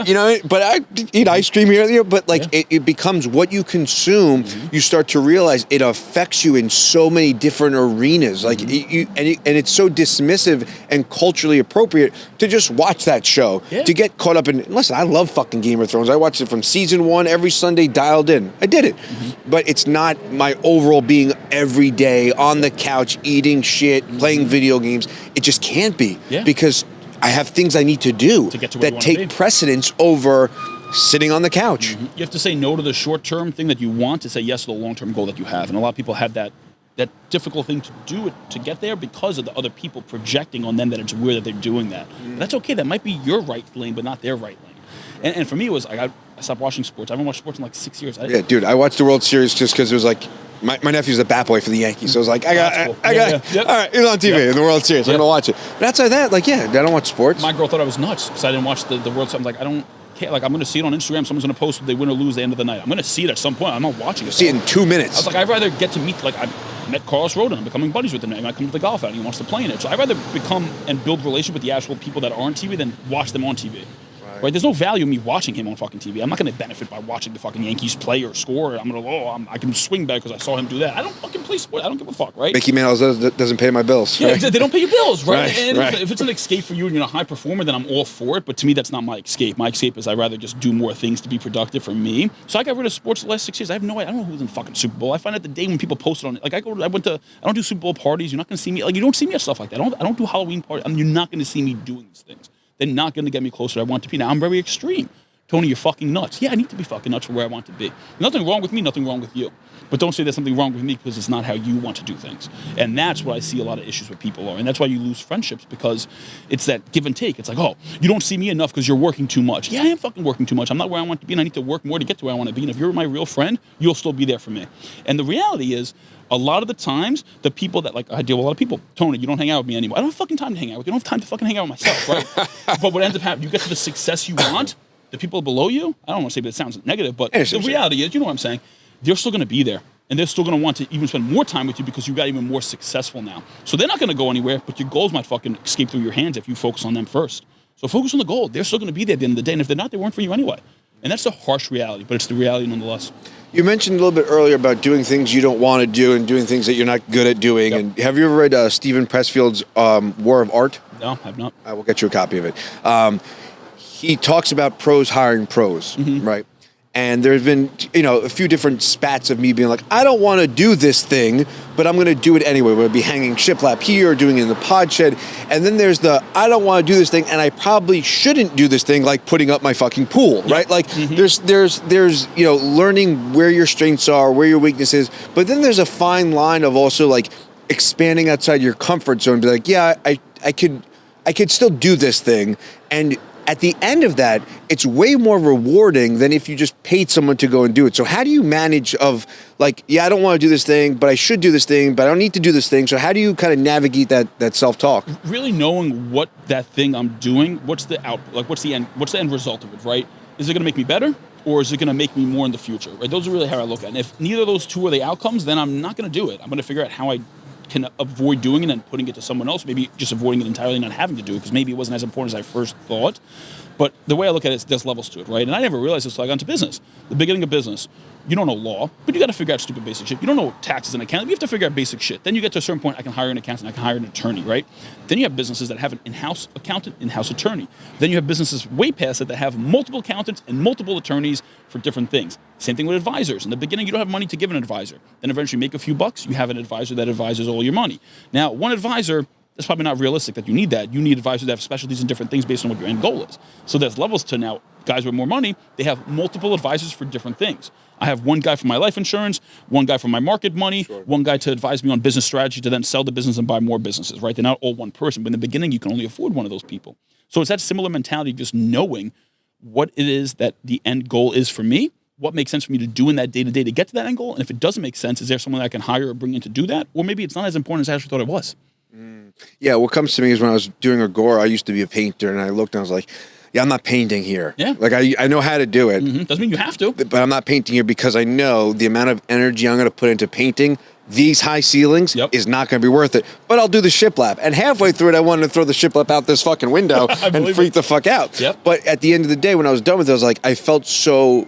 But I eat ice cream here. But it becomes what you consume. Mm-hmm. You start to realize it affects you in so many different arenas. Mm-hmm. And it's so dismissive and culturally appropriate to just watch that show. Yeah. To get caught up in. Listen, I love fucking Game of Thrones. I watched it from season 1 every Sunday, dialed in. I did it. Mm-hmm. But it's not my overall being every day on the couch eating shit, playing video games. It just can't be. Yeah. Because I have things I need to do that take precedence over sitting on the couch. Mm-hmm. You have to say no to the short-term thing that you want to say yes to the long-term goal that you have. And a lot of people have that difficult thing to do it to get there because of the other people projecting on them that it's weird that they're doing that. Mm-hmm. That's okay. That might be your right lane, but not their right lane. And for me, it was I stopped watching sports. I haven't watched sports in 6 years. Dude, I watched the World Series just because it was my nephew's a bat boy for the Yankees, so I was like, I got, Yep. all right, it's on TV in the World Series. I'm gonna watch it. But outside that, I don't watch sports. My girl thought I was nuts because I didn't watch the World Series. I'm like, I don't care. I'm going to see it on Instagram. Someone's going to post if they win or lose at the end of the night. I'm going to see it at some point. I'm not watching it. See it in 2 minutes. I was like, I'd rather get to meet. I met Carlos Rodon. I'm becoming buddies with him. I come to the golf out and he wants to play in it. So I'd rather become and build relationship with the actual people that are on TV than watch them on TV. Right? There's no value in me watching him on fucking TV. I'm not going to benefit by watching the fucking Yankees play or score. I'm going to, I can swing back because I saw him do that. I don't fucking play sport. I don't give a fuck, right? Mickey Mantle doesn't pay my bills. Yeah, right? They don't pay your bills, right? And right. If it's an escape for you and you're a high performer, then I'm all for it. But to me, that's not my escape. My escape is I'd rather just do more things to be productive for me. So I got rid of sports the last 6 years. I have no idea. I don't know who's in fucking Super Bowl. I find out the day when people post it on it. I don't do Super Bowl parties. You're not going to see me. You don't see me at stuff like that. I don't do Halloween parties. You're not going to see me doing these things. They're not going to get me closer to where I want to be. Now, I'm very extreme. Tony, you're fucking nuts. Yeah, I need to be fucking nuts for where I want to be. Nothing wrong with me, nothing wrong with you. But don't say there's something wrong with me because it's not how you want to do things. And that's what I see a lot of issues with people are. And that's why you lose friendships, because it's that give and take. It's like, oh, you don't see me enough because you're working too much. Yeah, I am fucking working too much. I'm not where I want to be, and I need to work more to get to where I want to be. And if you're my real friend, you'll still be there for me. And the reality is, a lot of the times, the people that, I deal with a lot of people, Tony, you don't hang out with me anymore. I don't have fucking time to hang out with you. I don't have time to fucking hang out with myself, right? But what ends up happening, you get to the success you want, the people below you, I don't want to say that it sounds negative, but the reality is, you know what I'm saying, they're still going to be there. And they're still going to want to even spend more time with you because you got even more successful now. So they're not going to go anywhere, but your goals might fucking escape through your hands if you focus on them first. So focus on the goal. They're still going to be there at the end of the day. And if they're not, they weren't for you anyway. And that's the harsh reality, but it's the reality nonetheless. You mentioned a little bit earlier about doing things you don't want to do and doing things that you're not good at doing. Yep. And have you ever read Stephen Pressfield's War of Art? No, I have not. I will get you a copy of it. He talks about pros hiring pros, right? And there's been, a few different spats of me being like, I don't want to do this thing, but I'm going to do it anyway. We'll be hanging shiplap here, doing it in the pod shed. And then there's the, I don't want to do this thing, and I probably shouldn't do this thing, like putting up my fucking pool, right? Like there's learning where your strengths are, where your weakness is. But then there's a fine line of also like expanding outside your comfort zone and be like, yeah, I could still do this thing. And at the end of that, it's way more rewarding than if you just paid someone to go and do it. So how do you manage of like, yeah, I don't want to do this thing, but I should do this thing, but I don't need to do this thing. So how do you kind of navigate that self-talk? Really knowing what that thing I'm doing, what's the end result of it, right? Is it going to make me better, or is it going to make me more in the future? Right? Those are really how I look at it. And if neither of those two are the outcomes, then I'm not going to do it. I'm going to figure out how I can avoid doing it and putting it to someone else, maybe just avoiding it entirely, not having to do it, because maybe it wasn't as important as I first thought. But the way I look at it is there's levels to it, right? And I never realized this until I got into business. The beginning of business, you don't know law, but you got to figure out stupid basic shit. You don't know taxes and accounting. You have to figure out basic shit. Then you get to a certain point, I can hire an accountant, I can hire an attorney, right? Then you have businesses that have an in-house accountant, in-house attorney. Then you have businesses way past it that have multiple accountants and multiple attorneys for different things. Same thing with advisors. In the beginning, you don't have money to give an advisor. Then eventually you make a few bucks, you have an advisor that advises all your money. Now, one advisor, it's probably not realistic that you need that. You need advisors that have specialties in different things based on what your end goal is. So there's levels to now guys with more money, they have multiple advisors for different things. I have one guy for my life insurance, one guy for my market money, one guy to advise me on business strategy to then sell the business and buy more businesses, right? They're not all one person, but in the beginning, you can only afford one of those people. So it's that similar mentality, just knowing what it is that the end goal is for me, what makes sense for me to do in that day-to-day to get to that end goal, and if it doesn't make sense, is there someone that I can hire or bring in to do that? Or maybe it's not as important as I actually thought it was. Yeah, what comes to me is when I was doing Agora, I used to be a painter, and I looked and I was like, yeah, I'm not painting here. Yeah. Like, I know how to do it. Mm-hmm. Doesn't mean you have to. But I'm not painting here because I know the amount of energy I'm going to put into painting these high ceilings is not going to be worth it. But I'll do the shiplap. And halfway through it, I wanted to throw the shiplap out this fucking window and freak the fuck out. Yep. But at the end of the day, when I was done with it, I was like, I felt so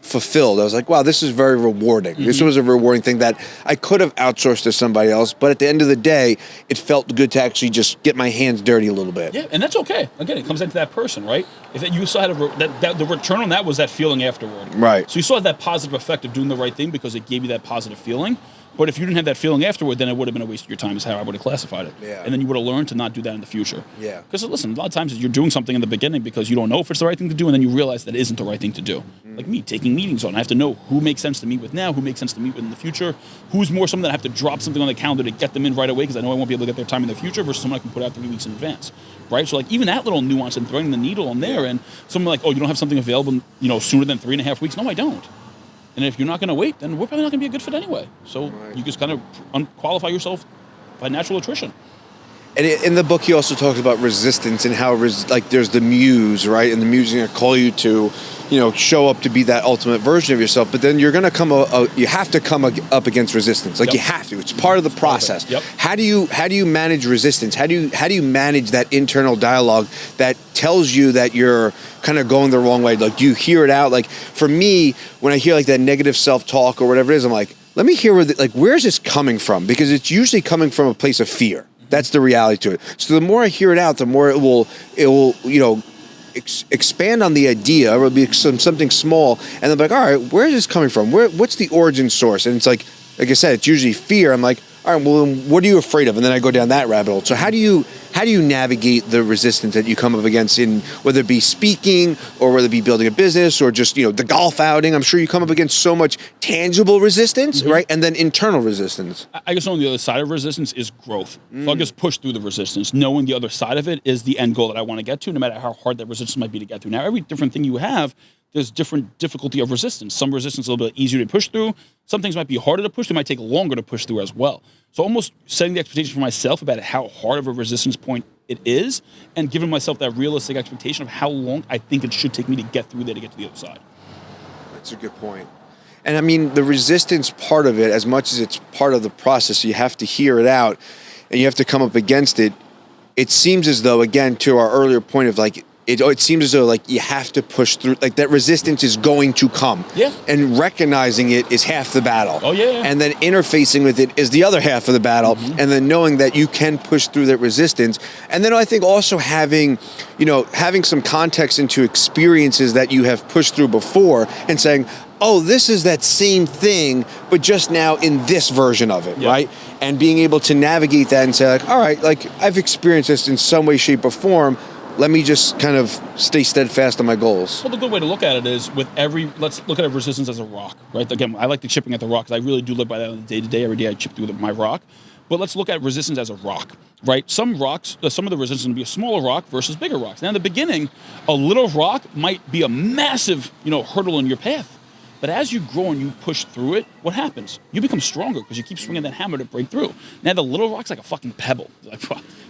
fulfilled. I was like, wow, this is very rewarding. Mm-hmm. This was a rewarding thing that I could have outsourced to somebody else, but at the end of the day, it felt good to actually just get my hands dirty a little bit. Yeah, and that's okay. Again, it comes down to that person, right? If you saw the return on that was that feeling afterward. Right. So you saw that positive effect of doing the right thing because it gave you that positive feeling. But if you didn't have that feeling afterward, then it would have been a waste of your time is how I would have classified it. Yeah. And then you would have learned to not do that in the future. Yeah. Because listen, a lot of times you're doing something in the beginning because you don't know if it's the right thing to do, and then you realize that it isn't the right thing to do. Like me, taking meetings on. I have to know who makes sense to meet with now, who makes sense to meet with in the future, who's more someone that I have to drop something on the calendar to get them in right away because I know I won't be able to get their time in the future versus someone I can put out 3 weeks in advance. Right? So like even that little nuance and threading the needle on there, and someone like, oh, you don't have something available, sooner than 3.5 weeks. No, I don't. And if you're not going to wait, then we're probably not going to be a good fit anyway. So you just kind of unqualify yourself by natural attrition. And in the book, he also talks about resistance and how, there's the muse, right? And the muse is going to call you to, show up to be that ultimate version of yourself. But then you're going to you have to come up against resistance. Like you have to. It's part of the process. Yep. How do you manage resistance? How do you manage that internal dialogue that tells you that you're kind of going the wrong way? Like, do you hear it out? Like, for me, when I hear like that negative self-talk or whatever it is, I'm like, let me hear where's this coming from? Because it's usually coming from a place of fear. That's the reality to it. So the more I hear it out, the more it will expand on the idea. Or it'll be something small, and I'm like, all right, where is this coming from? What's the origin source? And it's like I said, it's usually fear. I'm like, all right, well, what are you afraid of? And then I go down that rabbit hole. So how do you navigate the resistance that you come up against in whether it be speaking or whether it be building a business or just, the golf outing? I'm sure you come up against so much tangible resistance, right? And then internal resistance. I guess on the other side of resistance is growth. So I'll just push through the resistance. Knowing the other side of it is the end goal that I want to get to, no matter how hard that resistance might be to get through. Now, every different thing you have, there's different difficulty of resistance. Some resistance is a little bit easier to push through. Some things might be harder to push. They might take longer to push through as well. So almost setting the expectation for myself about how hard of a resistance point it is and giving myself that realistic expectation of how long I think it should take me to get through there to get to the other side. That's a good point. And I mean, the resistance part of it, as much as it's part of the process, you have to hear it out and you have to come up against it. It seems as though, again, to our earlier point of it seems as though you have to push through, that resistance is going to come. Yeah. And recognizing it is half the battle. Oh, yeah. And then interfacing with it is the other half of the battle. Mm-hmm. And then knowing that you can push through that resistance. And then I think also having some context into experiences that you have pushed through before and saying, oh, this is that same thing, but just now in this version of it, right? And being able to navigate that and say all right, I've experienced this in some way, shape, or form. Let me just kind of stay steadfast on my goals. Well, the good way to look at it is let's look at resistance as a rock, right? Again, I like the chipping at the rock because I really do live by that on the day-to-day. Every day I chip through my rock. But let's look at resistance as a rock, right? Some rocks, some of the resistance is going to be a smaller rock versus bigger rocks. Now, in the beginning, a little rock might be a massive, hurdle in your path. But as you grow and you push through it, what happens? You become stronger because you keep swinging that hammer to break through. Now, the little rock's like a fucking pebble. Like,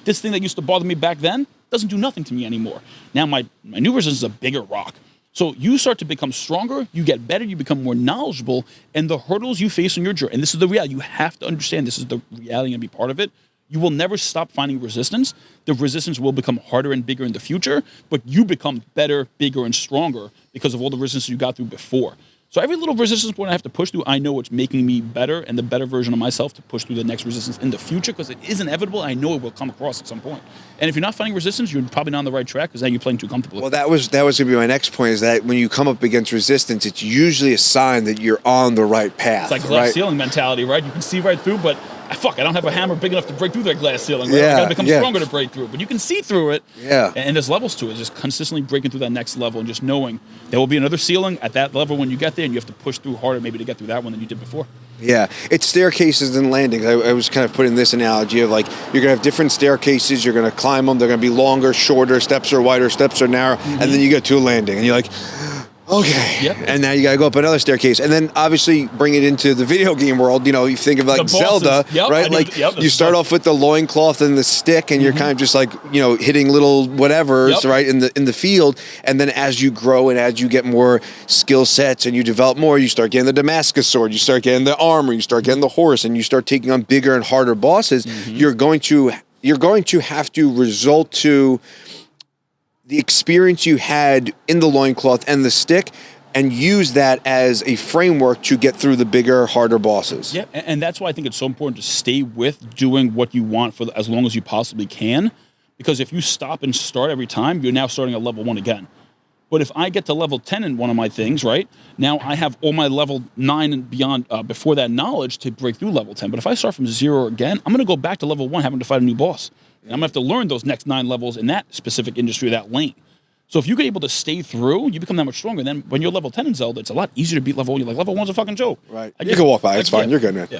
this thing that used to bother me back then doesn't do nothing to me anymore. Now, my new resistance is a bigger rock. So you start to become stronger, you get better, you become more knowledgeable, and the hurdles you face on your journey, and this is the reality, you have to understand this is the reality and be part of it. You will never stop finding resistance. The resistance will become harder and bigger in the future, but you become better, bigger, and stronger because of all the resistance you got through before. So every little resistance point I have to push through, I know it's making me better and the better version of myself to push through the next resistance in the future because it is inevitable. I know it will come across at some point. And if you're not finding resistance, you're probably not on the right track because now you're playing too comfortably. Well, that was going to be my next point, is that when you come up against resistance, it's usually a sign that you're on the right path. It's like glass ceiling mentality, right? You can see right through, but I don't have a hammer big enough to break through that glass ceiling. Right? Yeah, I got to become stronger to break through it. But you can see through it. Yeah. And there's levels to it. Just consistently breaking through that next level and just knowing there will be another ceiling at that level when you get there, and you have to push through harder maybe to get through that one than you did before. Yeah, it's staircases and landings. I was kind of putting this analogy of like you're going to have different staircases, you're going to climb them, they're going to be longer, shorter, steps are wider, steps are narrow, and then you get to a landing and you're like, okay. Yep. And now you got to go up another staircase. And then obviously bring it into the video game world. You think of like Zelda, right? Like you start off with the loincloth and the stick and you're kind of just like, hitting little whatevers, right, in the field. And then as you grow and as you get more skill sets and you develop more, you start getting the Damascus sword, you start getting the armor, you start getting the horse, and you start taking on bigger and harder bosses. You're going to have to resort to the experience you had in the loincloth and the stick and use that as a framework to get through the bigger, harder bosses. Yeah, and that's why I think it's so important to stay with doing what you want for as long as you possibly can, because if you stop and start every time, you're now starting at level 1 again. But if I get to level 10 in one of my things, right, now I have all my level 9 and beyond before that knowledge to break through level 10. But if I start from 0 again, I'm going to go back to level 1 having to fight a new boss. And I'm going to have to learn those next 9 levels in that specific industry, that lane. So if you get able to stay through, you become that much stronger. Then when you're level 10 in Zelda, it's a lot easier to beat level 1. You're like, level 1's a fucking joke. Right. You can walk by. It's fine. You're good, man. Yeah.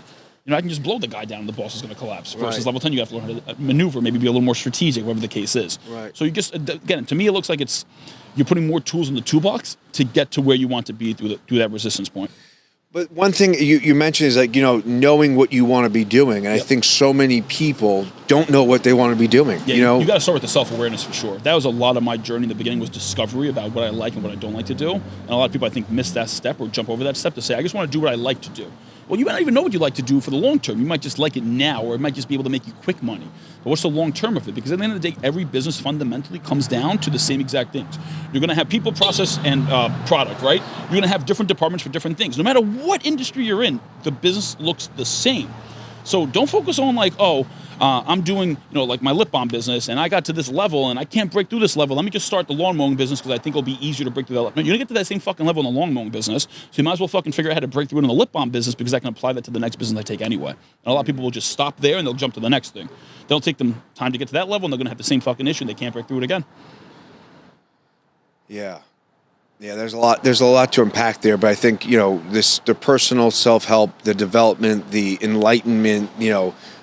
I can just blow the guy down and the boss is going to collapse. Versus level 10, you have to learn how to maneuver, maybe be a little more strategic, whatever the case is. Right. So you just, again, to me, it looks like you're putting more tools in the toolbox to get to where you want to be through that resistance point. But one thing you mentioned is like, knowing what you want to be doing. And I think so many people don't know what they want to be doing. Yeah, you got to start with the self-awareness for sure. That was a lot of my journey in the beginning, was discovery about what I like and what I don't like to do. And a lot of people, I think, miss that step or jump over that step to say, I just want to do what I like to do. Well, you might not even know what you like to do for the long term. You might just like it now, or it might just be able to make you quick money. But what's the long term of it? Because at the end of the day, every business fundamentally comes down to the same exact things. You're going to have people, process, and product, right? You're going to have different departments for different things. No matter what industry you're in, the business looks the same. So don't focus on like, I'm doing, like my lip balm business, and I got to this level, and I can't break through this level. Let me just start the lawn mowing business because I think it'll be easier to break through that level. No, you're going to get to that same fucking level in the lawn mowing business, so you might as well fucking figure out how to break through it in the lip balm business because I can apply that to the next business I take anyway. And a lot of people will just stop there, and they'll jump to the next thing. They'll take them time to get to that level, and they're going to have the same fucking issue, and they can't break through it again. Yeah. Yeah, there's a lot to unpack there, but I think, the personal self-help, the development, the enlightenment,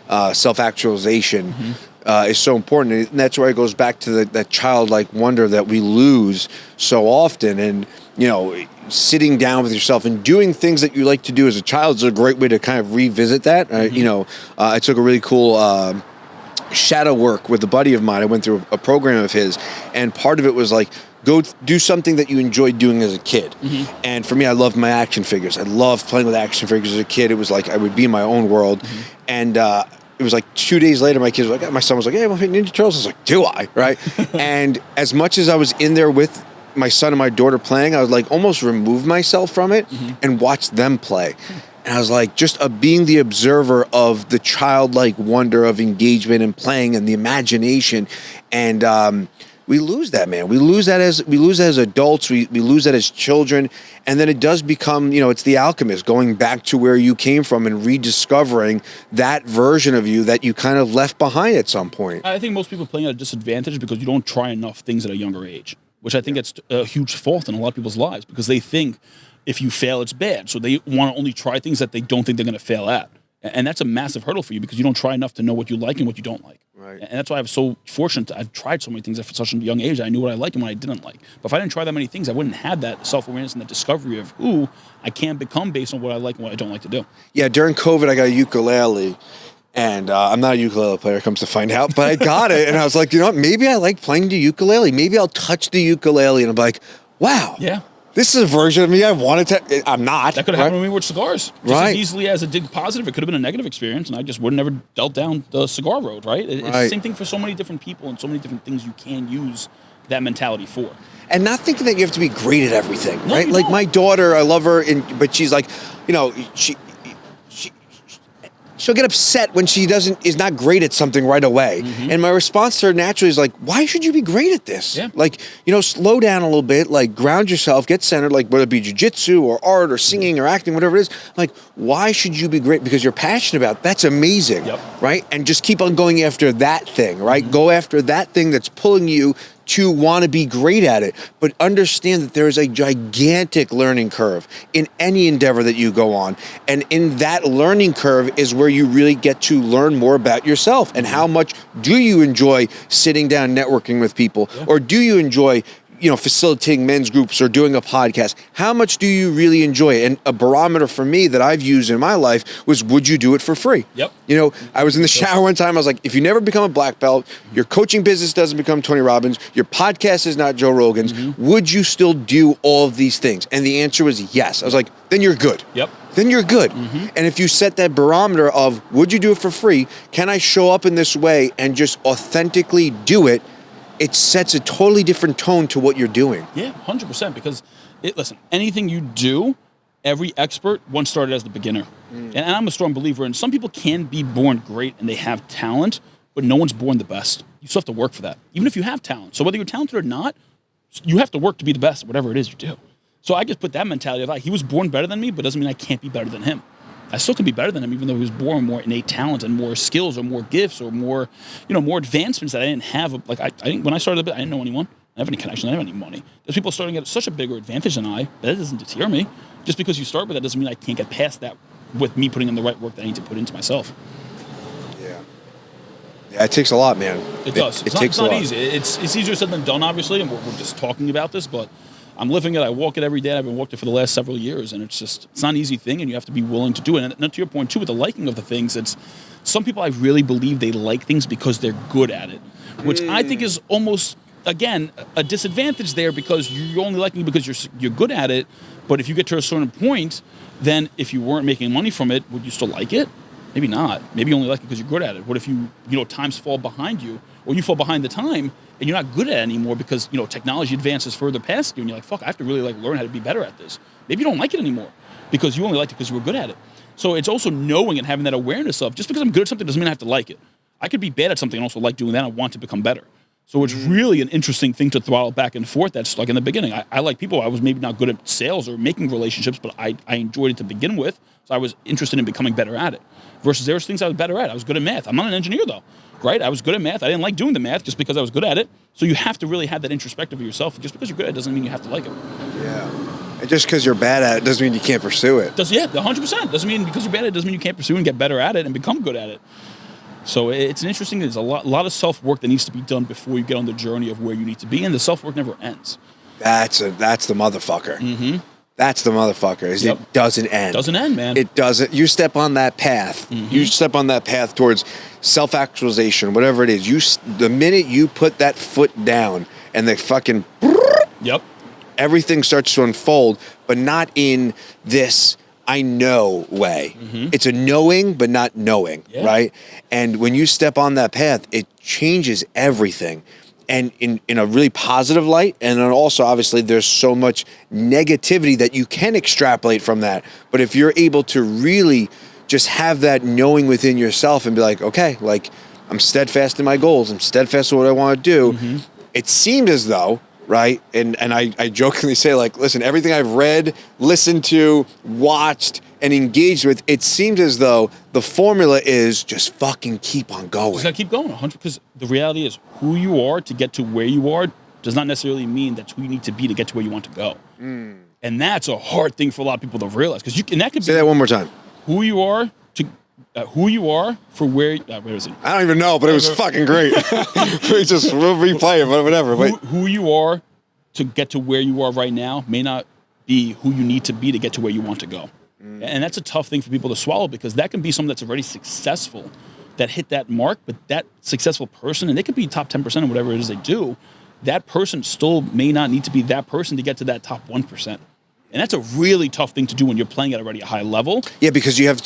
self-actualization is so important. And that's where it goes back to that childlike wonder that we lose so often. And, sitting down with yourself and doing things that you like to do as a child is a great way to kind of revisit that. I took a really cool shadow work with a buddy of mine. I went through a program of his, and part of it was like, go do something that you enjoyed doing as a kid. And for me, I loved my action figures. I loved playing with action figures as a kid. It was like I would be in my own world. And it was like 2 days later, my son was like, hey, I want to play Ninja Turtles. I was like, do I? Right? And as much as I was in there with my son and my daughter playing, I would like almost remove myself from it and watch them play. And I was like, just being the observer of the childlike wonder of engagement and playing and the imagination. And we lose that, man. We lose that as adults. We lose that as children. And then it does become, it's the alchemist, going back to where you came from and rediscovering that version of you that you kind of left behind at some point. I think most people are playing at a disadvantage because you don't try enough things at a younger age, which I think that's a huge fault in a lot of people's lives, because they think if you fail, it's bad. So they want to only try things that they don't think they're going to fail at. And that's a massive hurdle for you because you don't try enough to know what you like and what you don't like. Right. And that's why I'm so fortunate. I've tried so many things at such a young age. I knew what I liked and what I didn't like. But if I didn't try that many things, I wouldn't have that self-awareness and that discovery of who I can become based on what I like and what I don't like to do. Yeah, during COVID, I got a ukulele. And I'm not a ukulele player, comes to find out, but I got it. And I was like, you know what? Maybe I like playing the ukulele. Maybe I'll touch the ukulele. And I'm like, wow. Yeah. This is a version of me I wanted to. I'm not. That could have happened to me with cigars. Just Right. as easily as it did positive, it could have been a negative experience, and I just would never dealt down the cigar road, right? It's the Right. same thing for so many different people and so many different things you can use that mentality for. And not thinking that you have to be great at everything, No, right? you Like don't. my daughter, I love her, but she's like, you know, she'll get upset when she is not great at something right away. And my response to her naturally is like, why should you be great at this? Yeah. Like, you know, slow down a little bit, like ground yourself, get centered, like whether it be jujitsu or art or singing or acting, whatever it is. Like, why should you be great? Because you're passionate about it. That's amazing, Yep. right? And just keep on going after that thing, right? Go after that thing that's pulling you to want to be great at it, but understand that there is a gigantic learning curve in any endeavor that you go on. And in that learning curve is where you really get to learn more about yourself and how much do you enjoy sitting down networking with people, or do you enjoy, you know, facilitating men's groups or doing a podcast? How much do you really enjoy it? And a barometer for me that I've used in my life was, would you do it for free? Yep. You know, I was in the shower one time. I was like, if you never become a black belt, your coaching business doesn't become Tony Robbins, your podcast is not Joe Rogan's, would you still do all of these things? And the answer was yes. I was like, then you're good. Yep. Then you're good. And if you set that barometer of, would you do it for free? Can I show up in this way and just authentically do it? It sets a totally different tone to what you're doing. Yeah, 100%. Because, listen, anything you do, every expert once started as the beginner. And I'm a strong believer in some people can be born great and they have talent, but no one's born the best. You still have to work for that, even if you have talent. So whether you're talented or not, you have to work to be the best at whatever it is you do. So I just put that mentality of, like, he was born better than me, but doesn't mean I can't be better than him. I still can be better than him, even though he was born more innate talent and more skills or more gifts or more, you know, more advancements that I didn't have. Like I didn't, when I started a bit, I didn't know anyone. I didn't have any connection. I didn't have any money. There's people starting at such a bigger advantage than I. That doesn't deter me. Just because you start with that doesn't mean I can't get past that with me putting in the right work that I need to put into myself. Yeah, it takes a lot, man. It does. It takes it's not a lot. easy. It's easier said than done, obviously, and we're just talking about this, but I'm living it. I walk it every day. I've been walking it for the last several years, and it's not an easy thing, and you have to be willing to do it. And to your point, too, with the liking of the things, it's some people I really believe they like things because they're good at it, which I think is almost, again, a disadvantage there because you're only liking it because you're good at it. But if you get to a certain point, then if you weren't making money from it, would you still like it? Maybe not. Maybe you only like it because you're good at it. What if times fall behind you, or you fall behind the time and you're not good at it anymore because, technology advances further past you and you're like, fuck, I have to really learn how to be better at this. Maybe you don't like it anymore because you only liked it because you were good at it. So it's also knowing and having that awareness of, just because I'm good at something doesn't mean I have to like it. I could be bad at something and also like doing that and want to become better. So it's really an interesting thing to throttle back and forth. That's like in the beginning. I like people. I was maybe not good at sales or making relationships, but I enjoyed it to begin with. So I was interested in becoming better at it. Versus there's things I was better at. I was good at math. I'm not an engineer though, right? I was good at math. I didn't like doing the math just because I was good at it. So you have to really have that introspective of yourself. Just because you're good at it doesn't mean you have to like it. Yeah. And just because you're bad at it doesn't mean you can't pursue it. 100%. Doesn't mean because you're bad at it doesn't mean you can't pursue and get better at it and become good at it. So it's an interesting, there's a lot of self-work that needs to be done before you get on the journey of where you need to be, and the self-work never ends. That's the motherfucker. Mm-hmm. That's the motherfucker. It doesn't end. Doesn't end, man. It doesn't. You step on that path. Mm-hmm. You step on that path towards self-actualization, whatever it is. The minute you put that foot down and the fucking everything starts to unfold, but not in this I know way. Mm-hmm. It's a knowing, but not knowing, right? And when you step on that path, it changes everything. And in a really positive light, and then also, obviously, there's so much negativity that you can extrapolate from that. But if you're able to really just have that knowing within yourself and be like, okay, like, I'm steadfast in my goals, I'm steadfast in what I want to do, it seemed as though, right? And I jokingly say, like, listen, everything I've read, listened to, watched, and engaged with, it seems as though the formula is just fucking keep on going. Just gotta keep going, 100%. Because the reality is, who you are to get to where you are does not necessarily mean that's who you need to be to get to where you want to go. And that's a hard thing for a lot of people to realize. Because and that could say that one more time. Who you are to who you are for where is it? I don't even know, but it was fucking great. We'll replay it, but whatever. Who you are to get to where you are right now may not be who you need to be to get to where you want to go. And that's a tough thing for people to swallow, because that can be someone that's already successful, that hit that mark, but that successful person, and they could be top 10% of whatever it is they do, that person still may not need to be that person to get to that top 1%. And that's a really tough thing to do when you're playing at already a high level. Yeah, because you have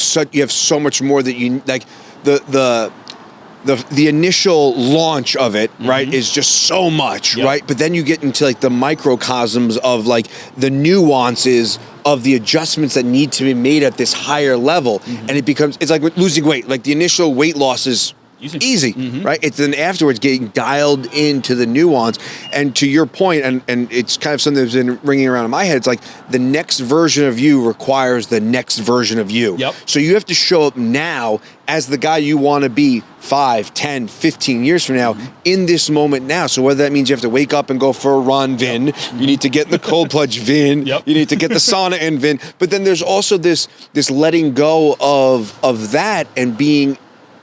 so much more that you like. The initial launch of it, right, is just so much, right? But then you get into like the microcosms of like the nuances of the adjustments that need to be made at this higher level, and it's like with losing weight. Like the initial weight loss is easy, right? It's then afterwards getting dialed into the nuance. And to your point, and it's kind of something that's been ringing around in my head, it's like the next version of you requires the next version of you. Yep. So you have to show up now as the guy you want to be 5, 10, 15 years from now in this moment now. So whether that means you have to wake up and go for a run, Vin, you need to get in the cold plunge, Vin, you need to get the sauna in, Vin. But then there's also this letting go of that and being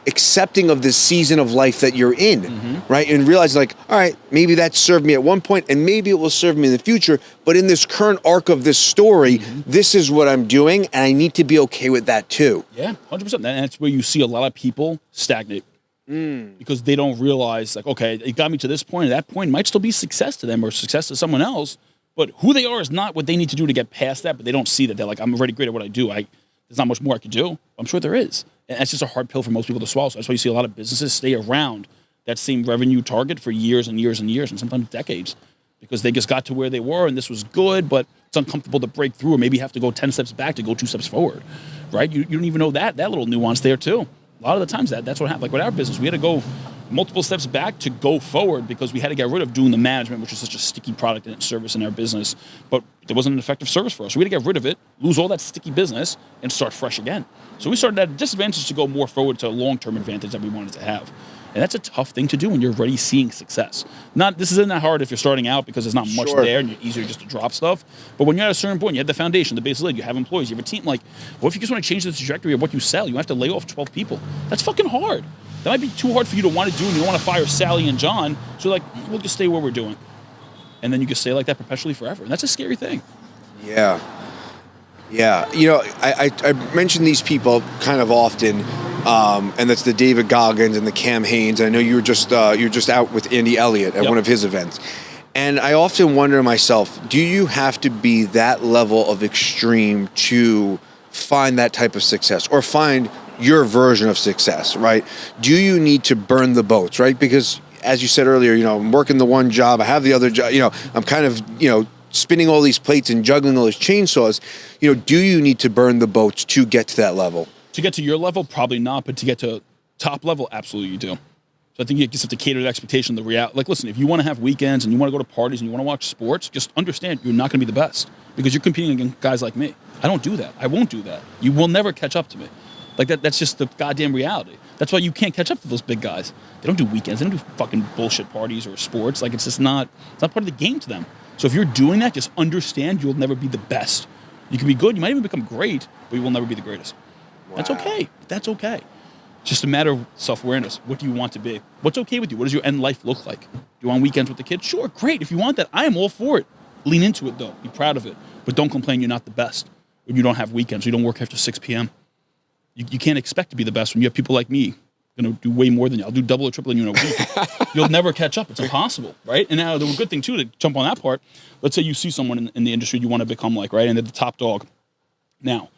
accepting of this season of life that you're in, right? And realizing like, all right, maybe that served me at one point and maybe it will serve me in the future, but in this current arc of this story, this is what I'm doing and I need to be okay with that too. Yeah, 100%. And that's where you see a lot of people stagnate because they don't realize like, okay, it got me to this point, and that point might still be success to them or success to someone else, but who they are is not what they need to do to get past that, but they don't see that. They're like, I'm already great at what I do. There's not much more I could do. I'm sure there is. And that's just a hard pill for most people to swallow. So that's why you see a lot of businesses stay around that same revenue target for years and years and years, and sometimes decades, because they just got to where they were and this was good, but it's uncomfortable to break through, or maybe you have to go 10 steps back to go 2 steps forward, right? You don't even know that little nuance there too. A lot of the times that's what happened. Like with our business, we had to go multiple steps back to go forward because we had to get rid of doing the management, which is such a sticky product and service in our business, but there wasn't an effective service for us. So we had to get rid of it, lose all that sticky business, and start fresh again. So we started at a disadvantage to go more forward to a long-term advantage that we wanted to have. And that's a tough thing to do when you're already seeing success. This isn't that hard if you're starting out because there's not much there and you're easier just to drop stuff. But when you're at a certain point, you have the foundation, the base lid, you have employees, you have a team. Like, what if you just want to change the trajectory of what you sell? You have to lay off 12 people. That's fucking hard. That might be too hard for you to want to do, and you don't want to fire Sally and John. So like, we'll just stay where we're doing. And then you can stay like that perpetually forever. And that's a scary thing. Yeah. Yeah. You know, I mention these people kind of often, and that's the David Goggins and the Cam Hanes. I know you're just out with Andy Elliott at one of his events. And I often wonder to myself, do you have to be that level of extreme to find that type of success or find your version of success, right? Do you need to burn the boats, right? Because as you said earlier, you know, I'm working the one job, I have the other job, you know, I'm kind of, you know, spinning all these plates and juggling all these chainsaws. You know, do you need to burn the boats to get to that level? To get to your level, probably not, but to get to top level, absolutely you do. So I think you just have to cater to the expectation, the reality. Like, listen, if you want to have weekends and you want to go to parties and you want to watch sports, just understand you're not going to be the best because you're competing against guys like me. I don't do that. I won't do that. You will never catch up to me. Like that's just the goddamn reality. That's why you can't catch up to those big guys. They don't do weekends. They don't do fucking bullshit parties or sports. Like it's not part of the game to them. So if you're doing that, just understand you'll never be the best. You can be good. You might even become great, but you will never be the greatest. Wow. That's okay. That's okay. It's just a matter of self-awareness. What do you want to be? What's okay with you? What does your end life look like? Do you want weekends with the kids? Sure, great. If you want that, I am all for it. Lean into it, though. Be proud of it. But don't complain you're not the best. When you don't have weekends, you don't work after 6 p.m. You can't expect to be the best when you have people like me going to do way more than you. I'll do double or triple than you in a week. You'll never catch up. It's impossible, right? And now the good thing, too, to jump on that part, let's say you see someone in the industry you want to become like, right? And they're the top dog. Now,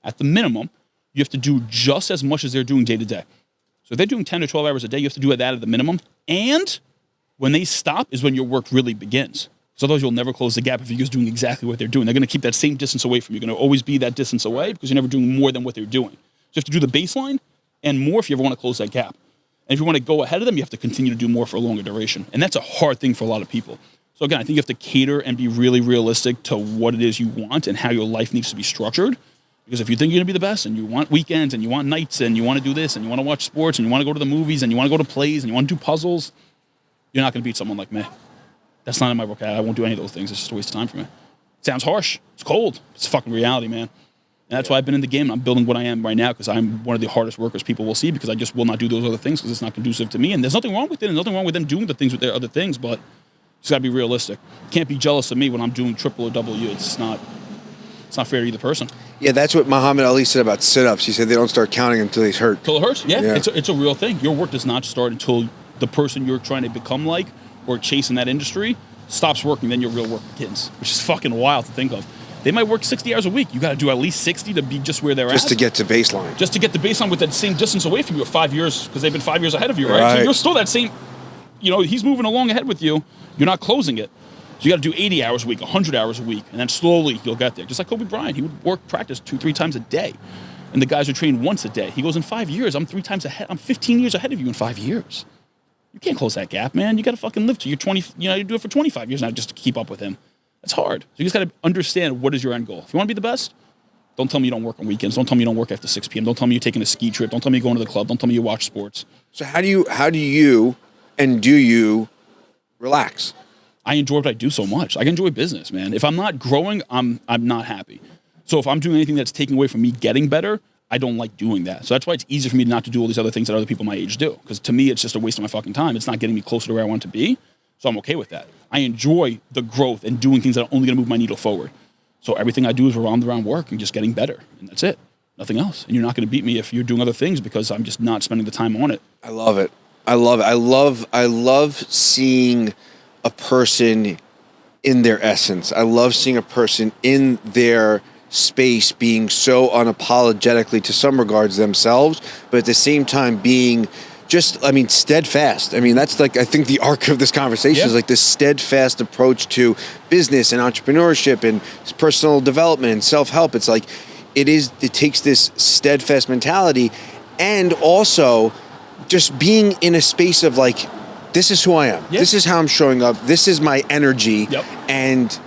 at the minimum, you have to do just as much as they're doing day to day. So if they're doing 10 to 12 hours a day, you have to do that at the minimum. And when they stop is when your work really begins. So otherwise you'll never close the gap if you're just doing exactly what they're doing. They're going to keep that same distance away from you. You're going to always be that distance away because you're never doing more than what they're doing. So you have to do the baseline and more if you ever want to close that gap. And if you want to go ahead of them, you have to continue to do more for a longer duration. And that's a hard thing for a lot of people. So again, I think you have to cater and be really realistic to what it is you want and how your life needs to be structured. Because if you think you're going to be the best and you want weekends and you want nights and you want to do this and you want to watch sports and you want to go to the movies and you want to go to plays and you want to do puzzles, you're not going to beat someone like me. That's not in my vocabulary. I won't do any of those things. It's just a waste of time for me. It sounds harsh. It's cold. It's fucking reality, man. And that's why I've been in the game and I'm building what I am right now because I'm one of the hardest workers people will see because I just will not do those other things because it's not conducive to me. And there's nothing wrong with it. And nothing wrong with them doing the things with their other things, but it's got to be realistic. Can't be jealous of me when I'm doing triple or double U. It's not fair to either person. Yeah, that's what Muhammad Ali said about sit-ups. He said they don't start counting until he's hurt. Until it hurts? Yeah. It's a real thing. Your work does not start until the person you're trying to become like or chasing that industry stops working, then your real work begins, which is fucking wild to think of. They might work 60 hours a week. You got to do at least 60 to be just where they're at. Just to get to baseline. Just to get the baseline with that same distance away from you at 5 years, because they've been 5 years ahead of you, right? So you're still that same, he's moving along ahead with you. You're not closing it. So you got to do 80 hours a week, 100 hours a week, and then slowly you'll get there. Just like Kobe Bryant. He would practice 2-3 times a day. And the guys would train once a day. He goes, in 5 years, I'm 3 times ahead. I'm 15 years ahead of you in 5 years. You can't close that gap, man. You got to fucking live to you're 20. You do it for 25 years now just to keep up with him. It's hard. So you just got to understand what is your end goal. If you want to be the best, don't tell me you don't work on weekends. Don't tell me you don't work after 6 p.m. Don't tell me you're taking a ski trip. Don't tell me you're going to the club. Don't tell me you watch sports. So how do you relax? I enjoy what I do so much. I enjoy business, man. If I'm not growing, I'm not happy. So if I'm doing anything that's taking away from me getting better, I don't like doing that. So that's why it's easier for me not to do all these other things that other people my age do. Because to me, it's just a waste of my fucking time. It's not getting me closer to where I want to be. So I'm okay with that. I enjoy the growth and doing things that are only going to move my needle forward. So everything I do is revolved around work and just getting better. And that's it. Nothing else. And you're not going to beat me if you're doing other things because I'm just not spending the time on it. I love it. I love seeing a person in their essence. I love seeing a person in their space being so unapologetically, to some regards, themselves, but at the same time being steadfast. That's like, I think the arc of this conversation is like this steadfast approach to business and entrepreneurship and personal development and self-help. It's like, it takes this steadfast mentality and also just being in a space of like, this is who I am. Yep. This is how I'm showing up. This is my energy. Yep. And,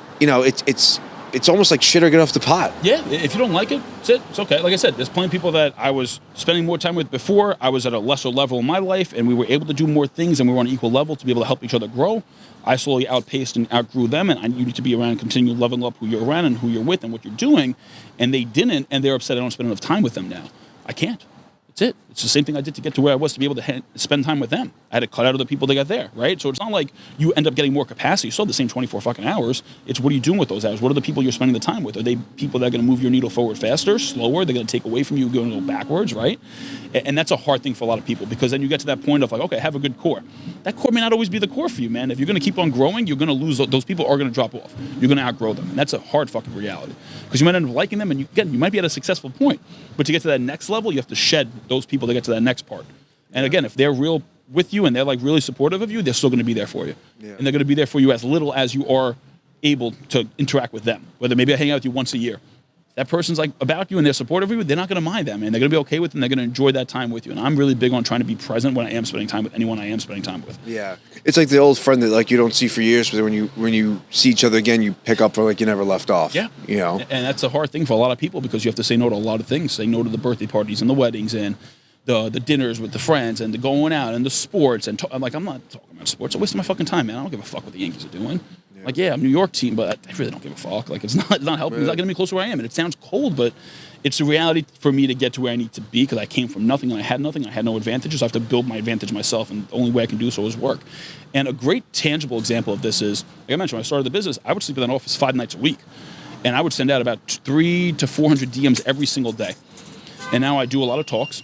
it's almost like shit or get off the pot. Yeah, if you don't like it, it's okay. Like I said, there's plenty of people that I was spending more time with before. I was at a lesser level in my life, and we were able to do more things, and we were on an equal level to be able to help each other grow. I slowly outpaced and outgrew them, and you need to be around and continue leveling up who you're around and who you're with and what you're doing. And they didn't, and they're upset I don't spend enough time with them now. I can't. That's it. It's the same thing I did to get to where I was to be able to spend time with them. I had to cut out of the people that got there, right? So it's not like you end up getting more capacity. You still have the same 24 fucking hours. It's what are you doing with those hours? What are the people you're spending the time with? Are they people that are going to move your needle forward faster, slower? They're going to take away from you, going to go backwards, right? And that's a hard thing for a lot of people because then you get to that point of like, okay, I have a good core. That core may not always be the core for you, man. If you're going to keep on growing, you're going to lose. Those people are going to drop off. You're going to outgrow them. And that's a hard fucking reality because you might end up liking them and you might be at a successful point. But to get to that next level, you have to shed those people to get to that next part. And again, if they're real with you and they're like really supportive of you, they're still going to be there for you. Yeah. And they're going to be there for you as little as you are able to interact with them. Whether maybe I hang out with you once a year. If that person's like about you and they're supportive of you, they're not going to mind that, man. They're going to be okay with it and they're going to enjoy that time with you. And I'm really big on trying to be present when I am spending time with anyone I am spending time with. Yeah. It's like the old friend that like you don't see for years, but when you see each other again, you pick up for like you never left off. Yeah. And that's a hard thing for a lot of people because you have to say no to a lot of things. Say no to the birthday parties and the weddings and the dinners with the friends and the going out and the sports and I'm not talking about sports. I'm wasting my fucking time, man. I don't give a fuck what the Yankees are doing. Yeah. Like, yeah, I'm New York team, but I really don't give a fuck. Like, it's not helping. Really? It's not getting me close to where I am. And it sounds cold, but it's a reality for me to get to where I need to be because I came from nothing and I had nothing. I had no advantages. I have to build my advantage myself, and the only way I can do so is work. And a great tangible example of this is, like I mentioned, when I started the business, I would sleep in an office 5 nights a week, and I would send out about 300 to 400 DMs every single day. And now I do a lot of talks.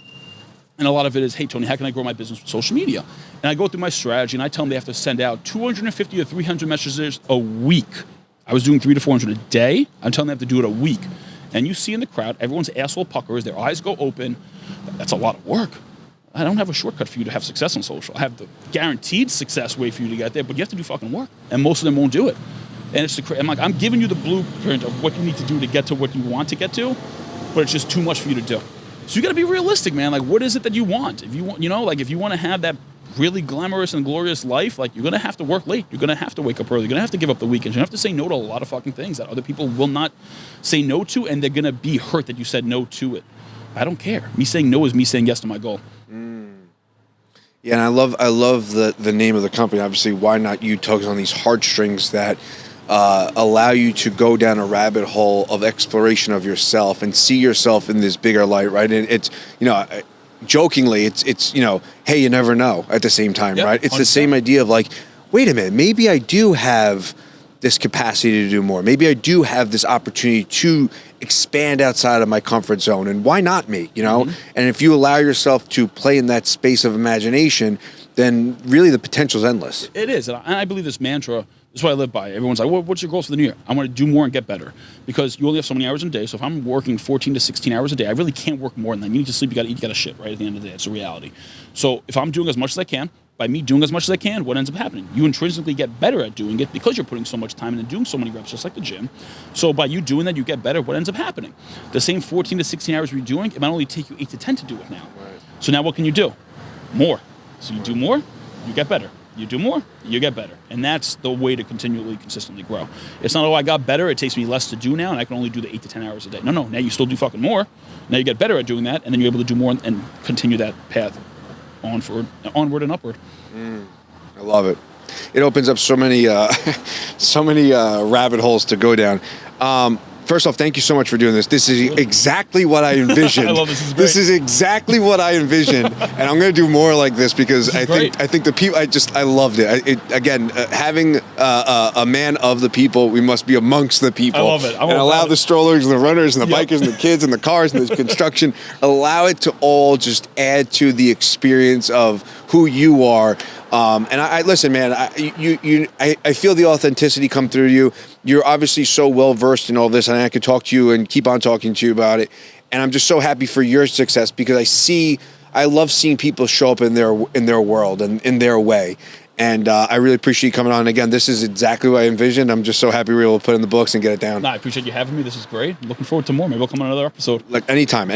And a lot of it is, hey, Tony, how can I grow my business with social media? And I go through my strategy, and I tell them they have to send out 250 to 300 messages a week. I was doing 300 to 400 a day. I'm telling them they have to do it a week. And you see in the crowd, everyone's asshole puckers, their eyes go open. That's a lot of work. I don't have a shortcut for you to have success on social. I have the guaranteed success way for you to get there, but you have to do fucking work. And most of them won't do it. And I'm giving you the blueprint of what you need to do to get to what you want to get to, but it's just too much for you to do. So you got to be realistic, man. Like, what is it that you want? If you want, if you want to have that really glamorous and glorious life, like, you're going to have to work late. You're going to have to wake up early. You're going to have to give up the weekends. You have to say no to a lot of fucking things that other people will not say no to, and they're going to be hurt that you said no to it. I don't care. Me saying no is me saying yes to my goal. Yeah, and I love the name of the company. Obviously, why not you tugs on these heartstrings that allow you to go down a rabbit hole of exploration of yourself and see yourself in this bigger light, right? And it's, jokingly, it's hey, you never know at the same time, Yep, right? It's 100%. the same idea of like, wait a minute, maybe I do have this capacity to do more. Maybe I do have this opportunity to expand outside of my comfort zone, and why not me, And if you allow yourself to play in that space of imagination, then really the potential is endless. It is. And I believe this mantra, this is what I live by. Everyone's like, what's your goals for the new year? I want to do more and get better, because you only have so many hours in a day. So if I'm working 14 to 16 hours a day, I really can't work more than that. You need to sleep, you got to eat, you got to shit, right? At the end of the day, it's a reality. So if I'm doing as much as I can, by me doing as much as I can, what ends up happening? You intrinsically get better at doing it because you're putting so much time in and doing so many reps, just like the gym. So by you doing that, you get better. What ends up happening? The same 14 to 16 hours you're doing, it might only take you 8 to 10 to do it now. Right. So now what can you do? More. So you do more, you get better. You do more, you get better. And that's the way to continually, consistently grow. It's not, I got better, it takes me less to do now, and I can only do the 8 to 10 hours a day. No, now you still do fucking more. Now you get better at doing that, and then you're able to do more and continue that path onward and upward. I love it. It opens up so many rabbit holes to go down. First off, thank you so much for doing this. This is exactly what I envisioned. I love this. This is great. This is exactly what I envisioned, and I'm going to do more like this because I think the people. I loved it. Having a man of the people, we must be amongst the people. I love it. And allow the strollers and the runners and the bikers and the kids and the cars and the construction. Allow it to all just add to the experience of who you are. And I listen, man. I feel the authenticity come through you. You're obviously so well versed in all this, and I could talk to you and keep on talking to you about it. And I'm just so happy for your success because I love seeing people show up in their world and in their way. And I really appreciate you coming on. Again, this is exactly what I envisioned. I'm just so happy we were able to put it in the books and get it down. No, I appreciate you having me. This is great. I'm looking forward to more. Maybe we'll come on another episode. Like anytime.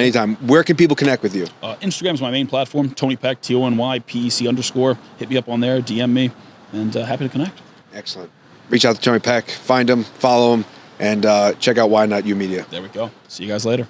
Where can people connect with you? Instagram's my main platform. Tony Peck, TonyPEC_. Hit me up on there. DM me, and happy to connect. Excellent. Reach out to Tony Peck. Find him. Follow him. And check out Why Not You Media. There we go. See you guys later.